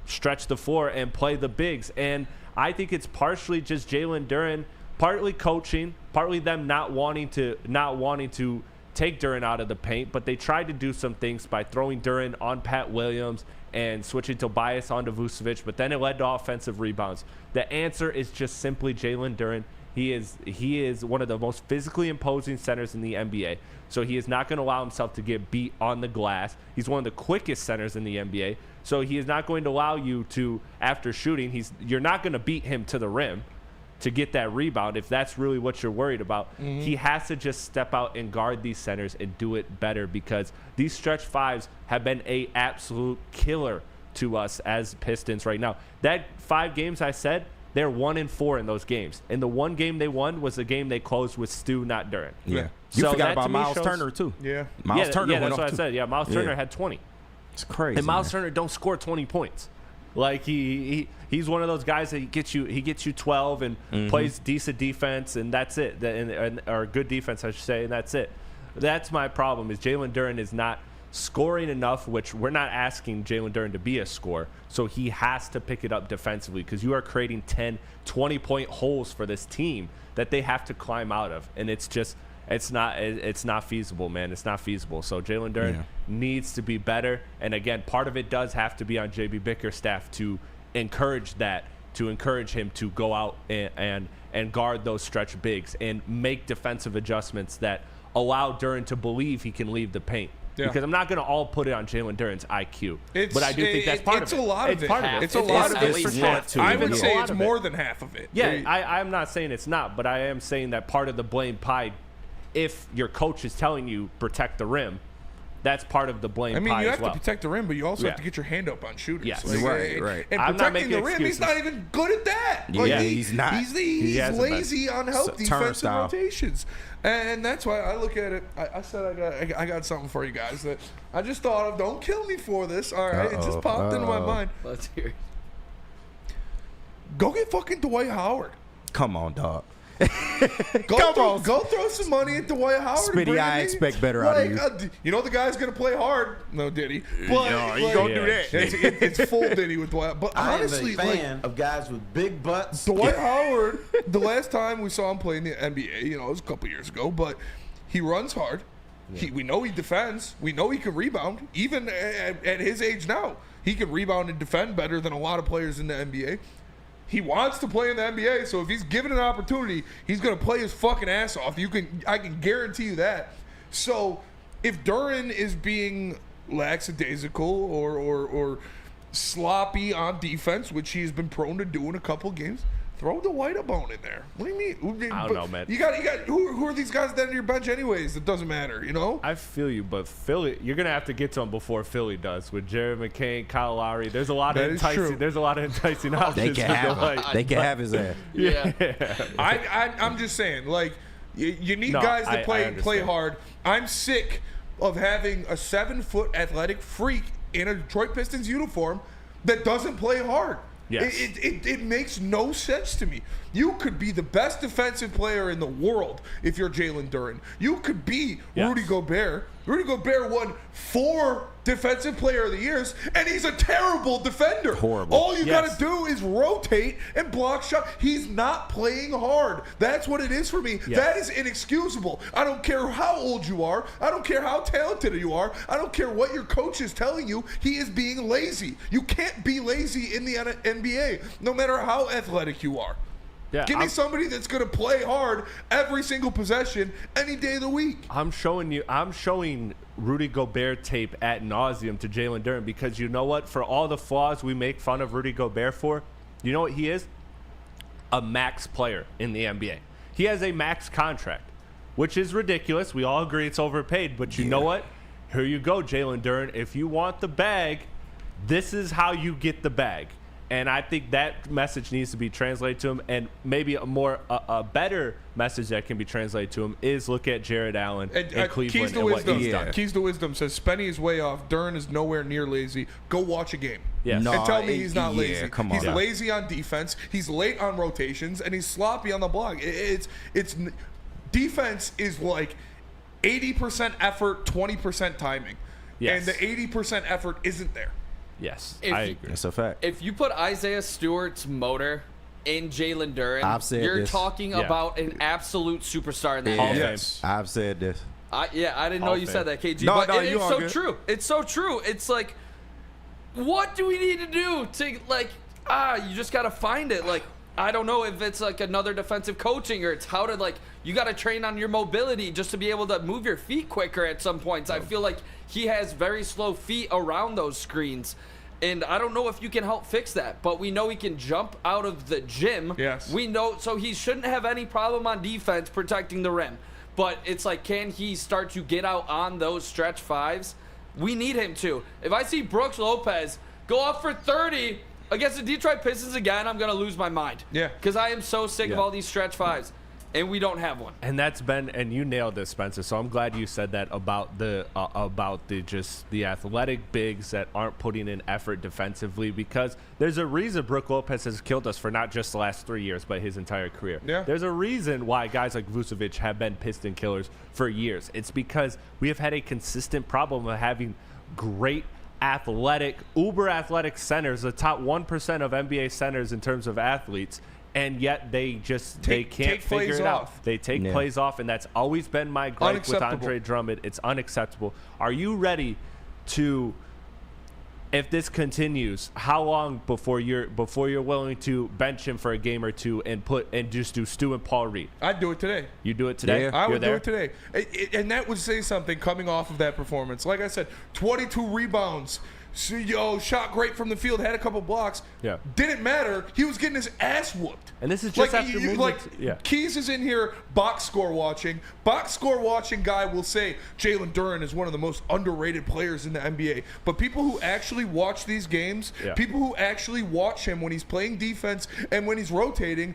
stretch the floor and play the bigs. And I think it's partially just Jalen Duren, partly coaching, partly them not wanting to take Duren out of the paint, but they tried to do some things by throwing Duren on Pat Williams and switching Tobias onto Vucevic, but then it led to offensive rebounds. The answer is just simply Jalen Duren. He is one of the most physically imposing centers in the NBA, so he is not going to allow himself to get beat on the glass. He's one of the quickest centers in the NBA, so he is not going to allow you to, after shooting, you're not going to beat him to the rim to get that rebound if that's really what you're worried about. He has to just step out and guard these centers and do it better, because these stretch fives have been a absolute killer to us as Pistons right now. That 5 games I said, they're 1-4 in those games. And the one game they won was the game they closed with Stu, not Duren. Yeah. You forgot about Miles Turner, too. Yeah. Miles Turner yeah, went that's off what I too. said. Yeah, Miles Turner had 20. It's crazy. And Miles Turner don't score 20 points. Like he's one of those guys that he gets you 12 and plays decent defense, and that's it. Or good defense, I should say, and that's it. That's my problem, is Jalen Duren is not scoring enough, which we're not asking Jalen Duren to be a scorer. So he has to pick it up defensively, because you are creating 10, 20-point holes for this team that they have to climb out of. And it's just, it's not feasible, man. It's not feasible. So Jalen Duren needs to be better. And again, part of it does have to be on JB Bickerstaff to encourage that, to encourage him to go out and guard those stretch bigs and make defensive adjustments that allow Duren to believe he can leave the paint. Yeah. Because I'm not going to all put it on Jalen Duren's IQ, but I do think that's part of it. It's a lot of it. It's a lot of it. I would say it's more than half of it. Yeah, I'm not saying it's not, but I am saying that part of the blame pie, if your coach is telling you protect the rim, that's part of the blame pie as well. You have to protect the rim, but you also have to get your hand up on shooters. Yes. Right. And protecting the rim, he's not even good at that. Yeah, he's not. He's lazy on help defensive rotations. And that's why I look at it. I said I got something for you guys that I just thought of. Don't kill me for this. All right, it just popped into my mind. Let's hear it. Go get fucking Dwight Howard. Come on, dog. Go throw some money at Dwight Howard. Smitty, I expect better out of you. You know the guy's gonna play hard. No, Diddy. But you don't do that. It's full Diddy with Dwight. But honestly, I am a fan of guys with big butts. Dwight Howard. The last time we saw him play in the NBA, it was a couple years ago, but he runs hard. Yeah. We know he defends. We know he can rebound. Even at his age now, he can rebound and defend better than a lot of players in the NBA. He wants to play in the NBA, so if he's given an opportunity, he's going to play his fucking ass off. I can guarantee you that. So if Duren is being lackadaisical or sloppy on defense, which he's been prone to do in a couple of games, throw Dwight a bone in there. What do you mean? I don't know, man. You got who are these guys at the end of your bench anyways? It doesn't matter, I feel you, but Philly, you're gonna have to get to them before Philly does with Jared McCain, Kyle Lowry. There's a lot of enticing. There's a lot of enticing options. They can have his ass. Yeah. I'm just saying, you need guys that play hard. I'm sick of having a 7-foot athletic freak in a Detroit Pistons uniform that doesn't play hard. Yes. It makes no sense to me. You could be the best defensive player in the world if you're Jalen Duren. You could be Rudy Gobert. Rudy Gobert won 4 Defensive Player of the Years, and he's a terrible defender. Horrible. All you got to do is rotate and block shot. He's not playing hard. That's what it is for me. Yes. That is inexcusable. I don't care how old you are. I don't care how talented you are. I don't care what your coach is telling you. He is being lazy. You can't be lazy in the NBA, no matter how athletic you are. Yeah, Give me somebody that's going to play hard every single possession, any day of the week. I'm showing Rudy Gobert tape ad nauseum to Jalen Duren, because you know what? For all the flaws we make fun of Rudy Gobert for, you know what he is? A max player in the NBA. He has a max contract, which is ridiculous. We all agree it's overpaid, but you know what? Here you go, Jalen Duren. If you want the bag, this is how you get the bag. And I think that message needs to be translated to him. And maybe a better message that can be translated to him is look at Jared Allen in Cleveland and what he's done. Keys to wisdom says Spenny is way off. Duren is nowhere near lazy. Go watch a game. Yes. No, And tell me he's not lazy. Yeah, come on. He's lazy on defense. He's late on rotations, and he's sloppy on the block. It's defense is like 80% effort, 20% timing. Yes. And the 80% effort isn't there. Yes, If I you- agree. That's a fact. If you put Isaiah Stewart's motor in Jalen Duren, I've said you're this. talking Yeah. about an absolute superstar in the Hall of NBA. Fame. Yes. I've said this. I didn't know Hall you of said Fame. that, KG. No, but no, it's you all so good. true. It's so true. It's like, what do we need to do to you just gotta find it. Like, I don't know if it's like another defensive coaching or it's how to you gotta train on your mobility just to be able to move your feet quicker at some points. I feel like he has very slow feet around those screens. And I don't know if you can help fix that, but we know he can jump out of the gym. Yes. We know, so he shouldn't have any problem on defense protecting the rim. But it's like, can he start to get out on those stretch fives? We need him to. If I see Brooks Lopez go off for 30 against the Detroit Pistons again, I'm going to lose my mind. Yeah. Because I am so sick of all these stretch fives. And we don't have one. And that's been, and you nailed this, Spencer. So I'm glad you said that about the athletic bigs that aren't putting in effort defensively, because there's a reason Brook Lopez has killed us for not just the last 3 years, but his entire career. Yeah. There's a reason why guys like Vucevic have been Piston killers for years. It's because we have had a consistent problem of having great athletic, uber athletic centers, the top 1% of NBA centers in terms of athletes. And yet they can't figure it out. They take plays off, and that's always been my gripe with Andre Drummond. It's unacceptable. Are you ready to, if this continues, how long before you're willing to bench him for a game or two and just do Stu and Paul Reed? I'd do it today. You do it today? I would You're do it today. And that would say something coming off of that performance. Like I said, 22 rebounds. Shot great from the field, had a couple blocks. Yeah. Didn't matter. He was getting his ass whooped. And this is just after movement. Keys is in here box score watching. Box score watching guy will say Jalen Duren is one of the most underrated players in the NBA. But people who actually watch these games, people who actually watch him when he's playing defense and when he's rotating,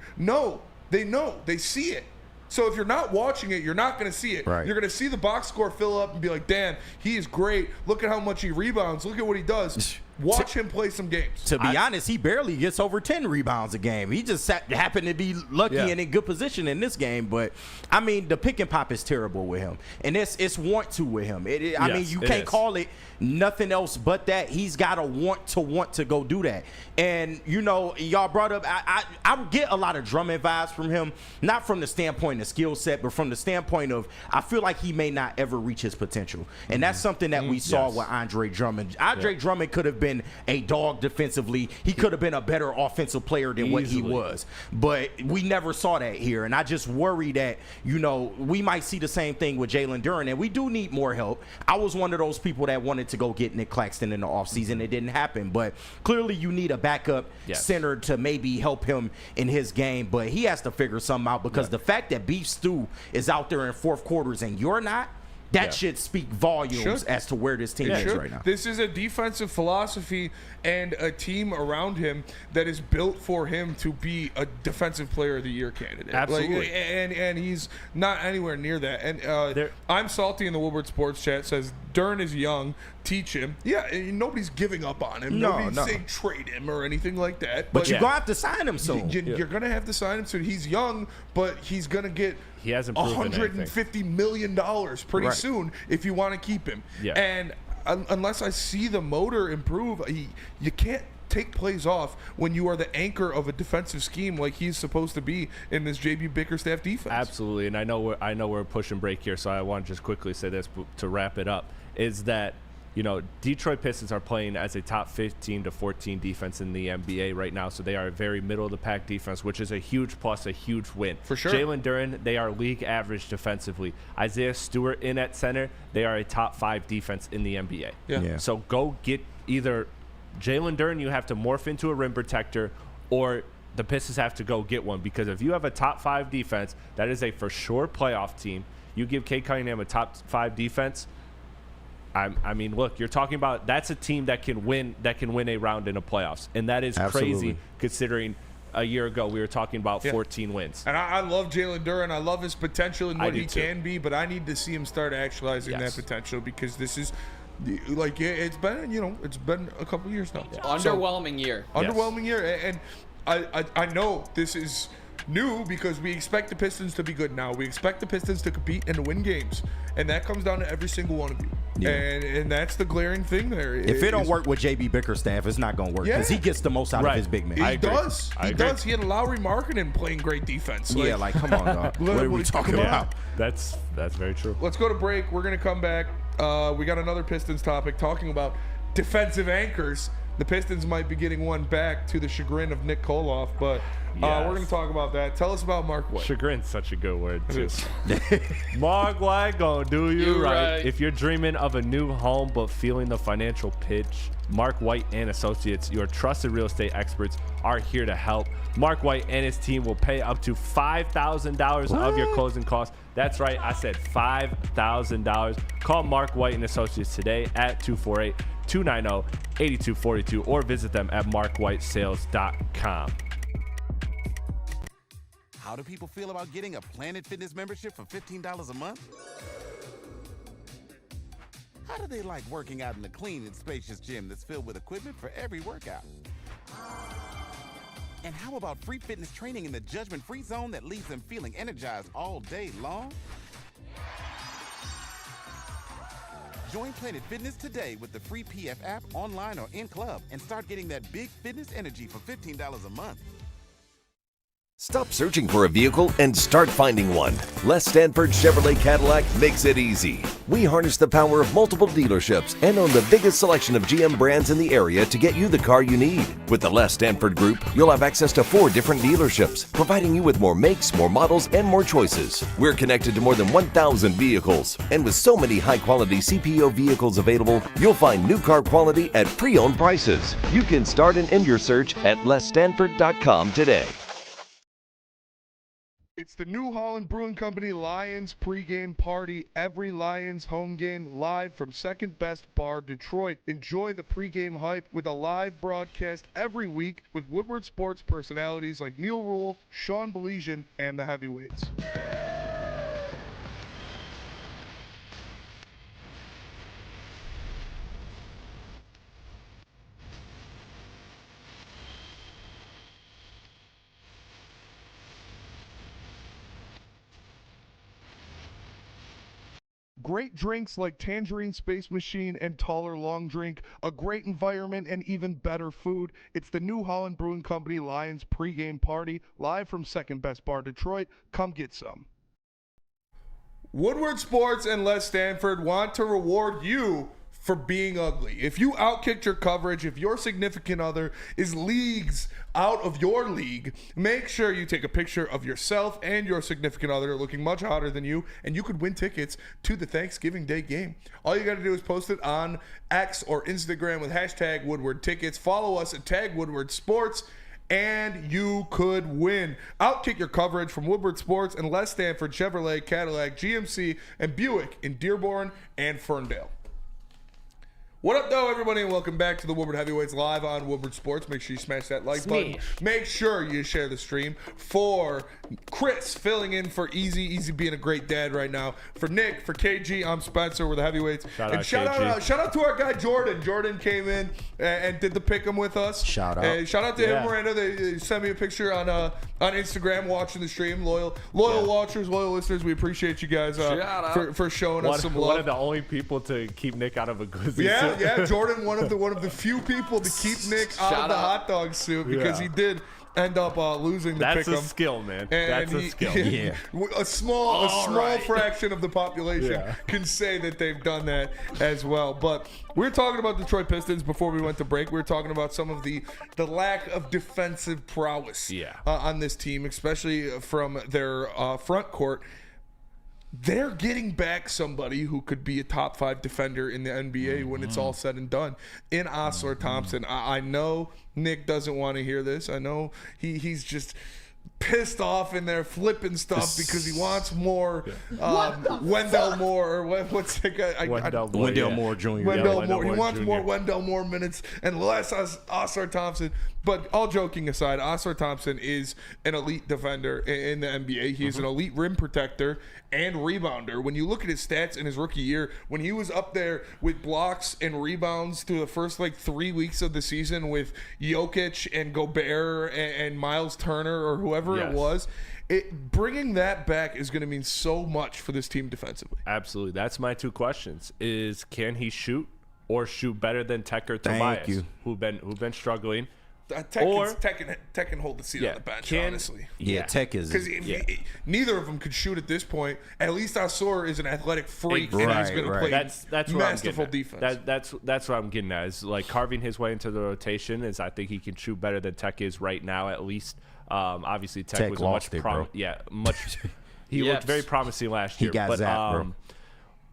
they see it. So if you're not watching it, you're not going to see it. Right. You're going to see the box score fill up and be like, damn, he is great. Look at how much he rebounds. Look at what he does. Watch him play some games. To be honest, he barely gets over 10 rebounds a game. He just happened to be lucky and in good position in this game. But, I mean, the pick and pop is terrible with him. And it's want to with him. I mean, you can't call it nothing else but that. He's got to want to go do that. And, y'all brought up, I get a lot of Drummond vibes from him, not from the standpoint of skill set, but from the standpoint of I feel like he may not ever reach his potential. And that's something that we saw with Andre Drummond. Andre Drummond could have been a dog defensively. He could have been a better offensive player than what he was. But we never saw that here. And I just worry that, we might see the same thing with Jalen Duren. And we do need more help. I was one of those people that wanted to go get Nick Claxton in the offseason. It didn't happen. But clearly you need a backup center to maybe help him in his game. But he has to figure something out, because the fact that Beef Stew is out there in fourth quarters and you're not, that should speak volumes as to where this team is right now. This is a defensive philosophy and a team around him that is built for him to be a defensive player of the year candidate. Absolutely. And he's not anywhere near that. And I'm salty in the Woodward Sports chat says Duren is young, teach him. Yeah, and nobody's giving up on him. Nobody's saying trade him or anything like that. But you're going to have to sign him soon. You're going to have to sign him soon. He's young, but he's going to get he hasn't proven $150 million pretty soon if you want to keep him. Yeah. And unless I see the motor improve, you can't take plays off when you are the anchor of a defensive scheme like he's supposed to be in this JB Bickerstaff defense. Absolutely. And I know we're pushing break here, so I want to just quickly say this to wrap it up, is that Detroit Pistons are playing as a top 15 to 14 defense in the NBA right now, so they are a very middle-of-the-pack defense, which is a huge plus, a huge win. For sure. Jalen Duren, they are league average defensively. Isaiah Stewart in at center, they are a top 5 defense in the NBA. Yeah. So go get either Jalen Duren, you have to morph into a rim protector, or the Pistons have to go get one, because if you have a top 5 defense, that is a for sure playoff team. You give Kate Cunningham a top 5 defense, I mean, look, you're talking about that's a team that can win a round in the playoffs, and that is Absolutely. crazy considering a year ago we were talking about 14 wins. And I love Jalen Duren. I love his potential and what he can be, but I need to see him start actualizing that potential because this is like it's been a couple years now. Underwhelming year. Underwhelming year, and I know this is new because we expect the Pistons to be good now. We expect the Pistons to compete and to win games, and that comes down to every single one of you. Yeah. And that's the glaring thing there. If it don't work with JB Bickerstaff, it's not going to work because he gets the most out of his big man. He does. He does. He had Lowry Markkanen playing great defense. Like come on, dog. What are we talking about? That's very true. Let's go to break. We're going to come back. We got another Pistons topic talking about defensive anchors. The Pistons might be getting one back to the chagrin of Nick Koloff, but we're going to talk about that. Tell us about Mark White. Chagrin's such a good word, too. Mark White gonna do you right. If you're dreaming of a new home but feeling the financial pinch, Mark White and Associates, your trusted real estate experts, are here to help. Mark White and his team will pay up to $5,000 of your closing costs. That's right, I said $5,000. Call Mark White and Associates today at 248-290-8242 or visit them at markwhitesales.com. How do people feel about getting a Planet Fitness membership for $15 a month? How do they like working out in a clean and spacious gym that's filled with equipment for every workout? And how about free fitness training in the judgment-free zone that leaves them feeling energized all day long? Join Planet Fitness today with the free PF app, online or in club, and start getting that big fitness energy for $15 a month. Stop searching for a vehicle and start finding one. Les Stanford Chevrolet Cadillac makes it easy. We harness the power of multiple dealerships and own the biggest selection of GM brands in the area to get you the car you need. With the Les Stanford Group, you'll have access to 4 different dealerships, providing you with more makes, more models, and more choices. We're connected to more than 1,000 vehicles. And with so many high-quality CPO vehicles available, you'll find new car quality at pre-owned prices. You can start and end your search at lesstanford.com today. It's the New Holland Brewing Company Lions pregame party. Every Lions home game live from Second Best Bar, Detroit. Enjoy the pregame hype with a live broadcast every week with Woodward sports personalities like Neil Rule, Sean Belizean, and the Heavyweights. Great drinks like Tangerine Space Machine and Taller Long Drink, a great environment, and even better food. It's the New Holland Brewing Company Lions pregame party, live from Second Best Bar, Detroit. Come get some. Woodward Sports and Les Stanford want to reward you for being ugly. If you outkicked your coverage, if your significant other is leagues out of your league, make sure you take a picture of yourself and your significant other looking much hotter than you, and you could win tickets to the Thanksgiving Day game. All you got to do is post it on X or Instagram with hashtag Woodward Tickets. Follow us at Tag Woodward Sports, and you could win. Outkick your coverage from Woodward Sports and Les Stanford Chevrolet, Cadillac, GMC, and Buick in Dearborn and Ferndale. What up, though, everybody, and welcome back to the Woodward Heavyweights live on Woodward Sports. Make sure you smash that like button. Make sure you share the stream. For Chris, filling in for Easy being a great dad right now. For Nick, for KG, I'm Spencer. We're the Heavyweights. Shout out to our guy Jordan. Jordan came in and did the pick'em with us. Shout out to him, Miranda. They sent me a picture on Instagram watching the stream. Loyal watchers, loyal listeners. We appreciate you guys for showing us some love. One of the only people to keep Nick out of a glizzy soup. Yeah, Jordan, one of the few people to keep Nick out of the hot dog soup because he did end up losing the pick'em. That's a skill, man. And That's a skill. A small fraction of the population can say that they've done that as well. But we're talking about Detroit Pistons before we went to break. We were talking about some of the lack of defensive prowess on this team, especially from their front court. They're getting back somebody who could be a top 5 defender in the NBA when it's all said and done in Osler Thompson. I know Nick doesn't want to hear this. I know he's just pissed off in there flipping stuff because he wants more Wendell Moore or what's the guy? Wendell Moore Jr. Wendell Moore. He wants Jr. more Wendell Moore minutes and less Oscar Thompson. But all joking aside, Oscar Thompson is an elite defender in the NBA. He is an elite rim protector and rebounder. When you look at his stats in his rookie year, when he was up there with blocks and rebounds through the first 3 weeks of the season with Jokic and Gobert and Miles Turner or whoever it was, bringing that back is going to mean so much for this team defensively. Absolutely. That's my two questions: is can he shoot or shoot better than Tech or Tobias, who've been struggling? Tech can hold the seat on the bench, honestly. Yeah, Tech is. Because neither of them could shoot at this point. At least Asor is an athletic freak, and he's going to play that's masterful defense. That's what I'm getting at. Is carving his way into the rotation. Is I think he can shoot better than Tech is right now, at least. Obviously, Tech was lost much. He looked very promising last year. He got zapped, bro.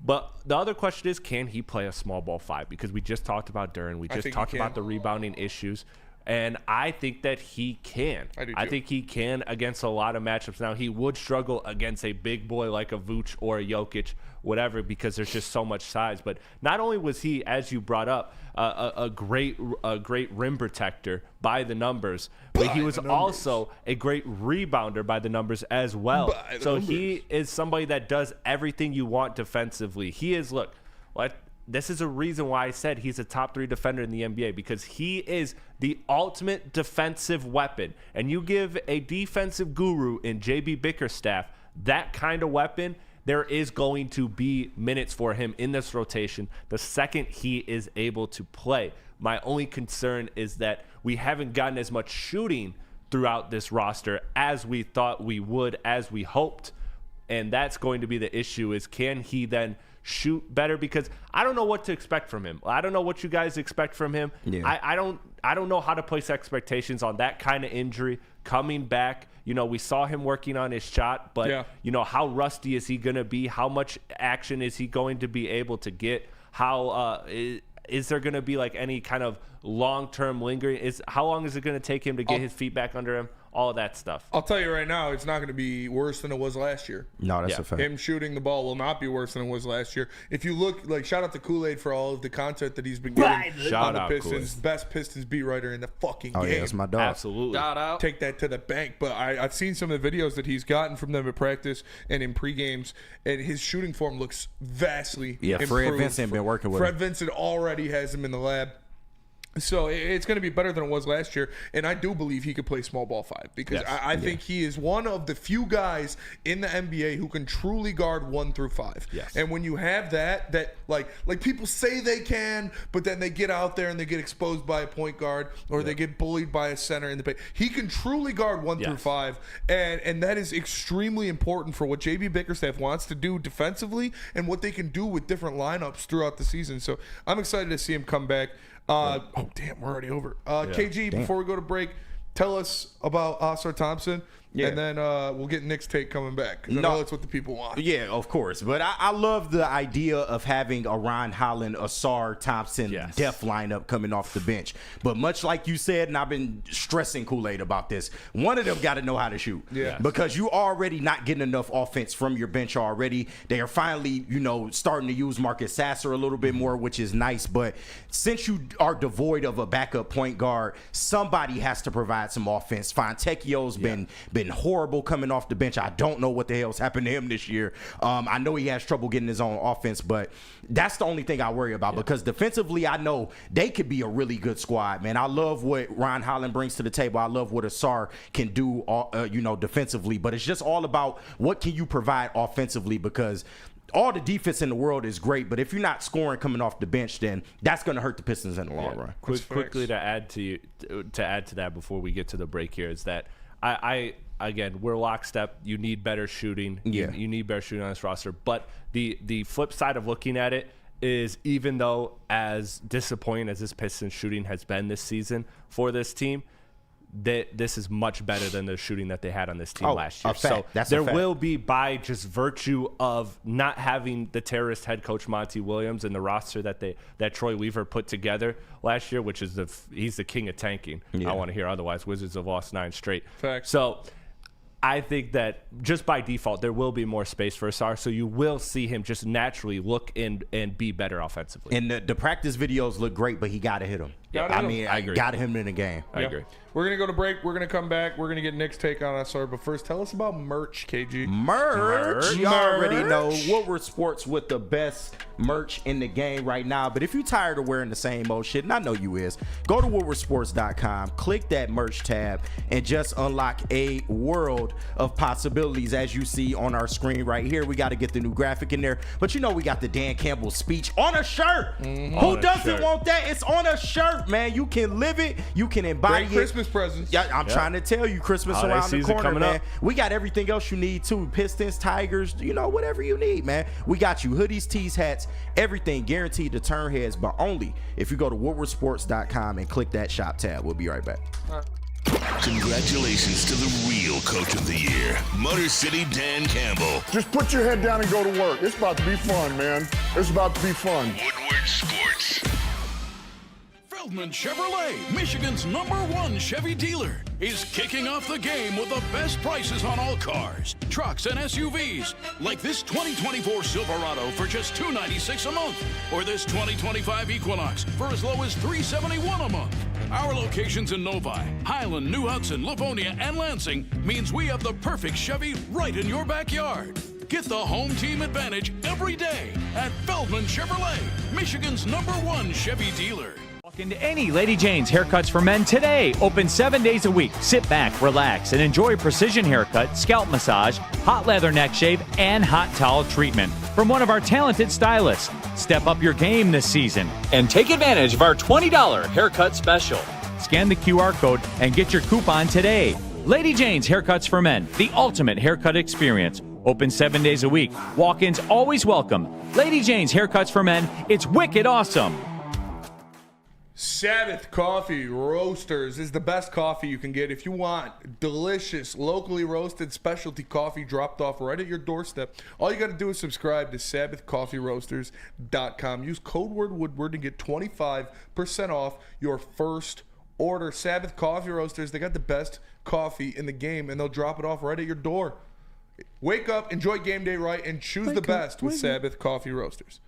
But the other question is, can he play a small ball 5? Because we just talked about Duren. We just talked about the rebounding issues. And I think that he can. I think he can against a lot of matchups. Now, he would struggle against a big boy like a Vooch or a Jokic, whatever, because there's just so much size. But not only was he, as you brought up, a great rim protector by the numbers, but he was also a great rebounder by the numbers as well. So he is somebody that does everything you want defensively. He is, this is a reason why I said he's a top 3 defender in the NBA, because he is the ultimate defensive weapon. And you give a defensive guru in JB Bickerstaff that kind of weapon, there is going to be minutes for him in this rotation the second he is able to play. My only concern is that we haven't gotten as much shooting throughout this roster as we thought we would, as we hoped. And that's going to be the issue, is can he then shoot better? Because I don't know what to expect from him. I don't know what you guys expect from him. Yeah. I don't know how to place expectations on that kind of injury coming back. We saw him working on his shot, but how rusty is he going to be? How much action is he going to be able to get? How is there going to be any kind of long-term lingering? How long is it going to take him to get his feet back under him? All of that stuff. I'll tell you right now, it's not going to be worse than it was last year. No, that's a fact. Him shooting the ball will not be worse than it was last year. If you look, shout out to Kool-Aid for all of the content that he's been getting on the Pistons. Best Pistons beat writer in the fucking game. Yeah, that's my dog. Absolutely. Shout out. Take that to the bank. But I've seen some of the videos that he's gotten from them at practice and in pre-games, and his shooting form looks vastly improved. Fred Vincent been working with him. Fred Vincent already has him in the lab. So it's going to be better than it was last year, and I do believe he could play small ball 5 because I think he is one of the few guys in the NBA who can truly guard 1 through 5. Yes. And when you have that like people say they can, but then they get out there and they get exposed by a point guard or they get bullied by a center in the paint. He can truly guard 1 through 5, and that is extremely important for what JB Bickerstaff wants to do defensively and what they can do with different lineups throughout the season. So I'm excited to see him come back. Oh, damn, we're already over. KG, before we go to break, tell us about Oscar Thompson, and then we'll get Nick's take coming back, because I know that's what the people want. Yeah, of course. But I love the idea of having a Ron Holland, Asar Thompson depth lineup coming off the bench. But much like you said, and I've been stressing Kool-Aid about this, one of them got to know how to shoot. Yeah. Because you already not getting enough offense from your bench already. They are finally, starting to use Marcus Sasser a little bit more, which is nice. But since you are devoid of a backup point guard, somebody has to provide some offense. Fontecchio's been horrible coming off the bench. I don't know what the hell's happened to him this year. I know he has trouble getting his own offense, but that's the only thing I worry about because defensively, I know they could be a really good squad, man. I love what Ron Holland brings to the table. I love what Asar can do, defensively, but it's just all about what can you provide offensively, because all the defense in the world is great, but if you're not scoring coming off the bench, then that's going to hurt the Pistons in the long run. Quickly to add to that before we get to the break here is that again, we're lockstep. You need better shooting. Yeah. You need better shooting on this roster. But the flip side of looking at it is, even though as disappointing as this Pistons shooting has been this season for this team, that this is much better than the shooting that they had on this team last year. So there will be, by just virtue of not having the terrorist head coach Monty Williams and the roster that Troy Weaver put together last year, which is he's the king of tanking. I want to hear otherwise. Wizards have lost 9 straight. Facts. So I think that just by default, there will be more space for Ausar, so you will see him just naturally look and be better offensively. And the practice videos look great, but he got to hit him. I agree. Got him in the game. I agree. We're going to go to break. We're going to come back. We're going to get Nick's take on Ausar. But first, tell us about merch, KG. Merch. You already know Woodward Sports with the best merch in the game right now. But if you're tired of wearing the same old shit, and I know you is, go to woodwardsports.com, click that merch tab, and just unlock a world of possibilities as you see on our screen right here. We got to get the new graphic in there. But you know we got the Dan Campbell speech on a shirt. Who doesn't want that? It's on a shirt, man. You can live it. You can embody Great Christmas presents. Yeah, I'm trying to tell you, Christmas around the corner, man. We got everything else you need too. Pistons, Tigers, whatever you need, man. We got you hoodies, tees, hats, everything guaranteed to turn heads, but only if you go to woodwardsports.com and click that shop tab. We'll be right back. Congratulations to the real coach of the year, Motor City Dan Campbell. Just put your head down and go to work. It's about to be fun, man. It's about to be fun. Woodward Sports. Feldman Chevrolet, Michigan's #1 Chevy dealer, is kicking off the game with the best prices on all cars, trucks, and SUVs, like this 2024 Silverado for just $296 a month, or this 2025 Equinox for as low as $371 a month. Our locations in Novi, Highland, New Hudson, Livonia, and Lansing means we have the perfect Chevy right in your backyard. Get the home team advantage every day at Feldman Chevrolet, Michigan's #1 Chevy dealer. Walk into any Lady Jane's Haircuts for Men today. Open 7 days a week. Sit back, relax, and enjoy precision haircut, scalp massage, hot leather neck shave, and hot towel treatment from one of our talented stylists. Step up your game this season and take advantage of our $20 haircut special. Scan the QR code and get your coupon today. Lady Jane's Haircuts for Men, the ultimate haircut experience. Open 7 days a week. Walk-ins always welcome. Lady Jane's Haircuts for Men. It's wicked awesome. Sabbath Coffee Roasters is the best coffee you can get. If you want delicious, locally roasted specialty coffee dropped off right at your doorstep, all you got to do is subscribe to SabbathCoffeeRoasters.com. Use code word Woodward to get 25% off your first order. Sabbath Coffee Roasters, they got the best coffee in the game, and they'll drop it off right at your door. Wake up, enjoy game day right, and choose the best with Sabbath Coffee Roasters.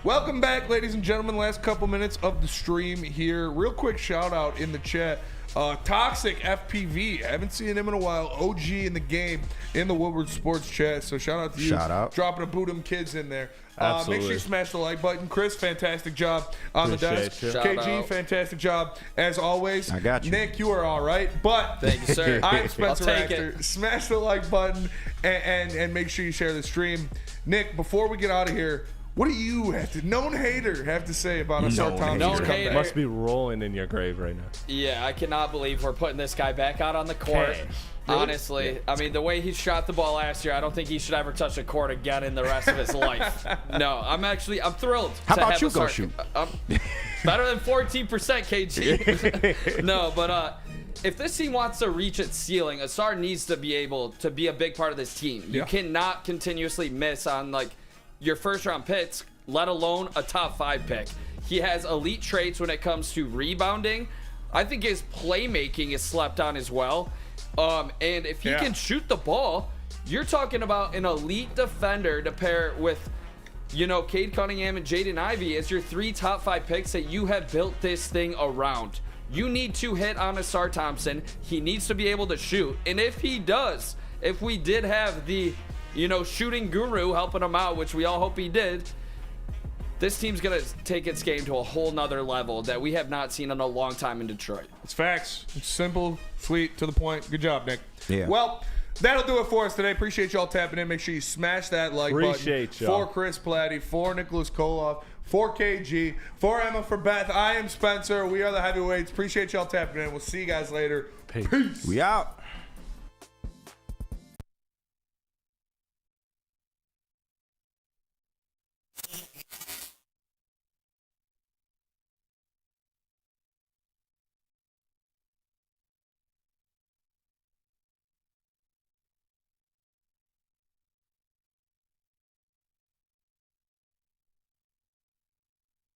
Welcome back, ladies and gentlemen. Last couple minutes of the stream here. Real quick shout out in the chat. Toxic FPV. I haven't seen him in a while. OG in the game in the Woodward Sports chat. So shout out to you. Shout out. Dropping a boot 'em kids in there. Absolutely. Make sure you smash the like button. Chris, fantastic job on the desk. KG, fantastic job as always. I got you. Nick, you are all right. But thank you, sir. I'm Spencer I'll take Actor. it. Smash the like button and make sure you share the stream. Nick, before we get out of here, what do you have to, known hater, have to say about Ausar Thompson's comeback? Must be rolling in your grave right now. Yeah, I cannot believe we're putting this guy back out on the court. Hey. Honestly, I mean, the way he shot the ball last year, I don't think he should ever touch a court again in the rest of his life. No, I'm thrilled. How about you go shoot? Better than 14%, KG. No, but if this team wants to reach its ceiling, Ausar needs to be able to be a big part of this team. You cannot continuously miss on your first round picks, let alone a top 5 pick. He has elite traits when it comes to rebounding. I think his playmaking is slept on as well. And if he can shoot the ball, you're talking about an elite defender to pair with, Cade Cunningham and Jaden Ivey as your 3 top 5 picks that you have built this thing around. You need to hit on Ausar Thompson. He needs to be able to shoot. And if he does, if we did have the shooting guru helping him out, which we all hope he did, this team's going to take its game to a whole nother level that we have not seen in a long time in Detroit. It's facts. It's simple, sweet, to the point. Good job, Nick. Yeah. Well, that'll do it for us today. Appreciate y'all tapping in. Make sure you smash that like button. For Chris Platty, for Nicholas Koloff, for KG, for Emma, for Beth. I am Spencer. We are the Heavyweights. Appreciate y'all tapping in. We'll see you guys later. Peace. We out.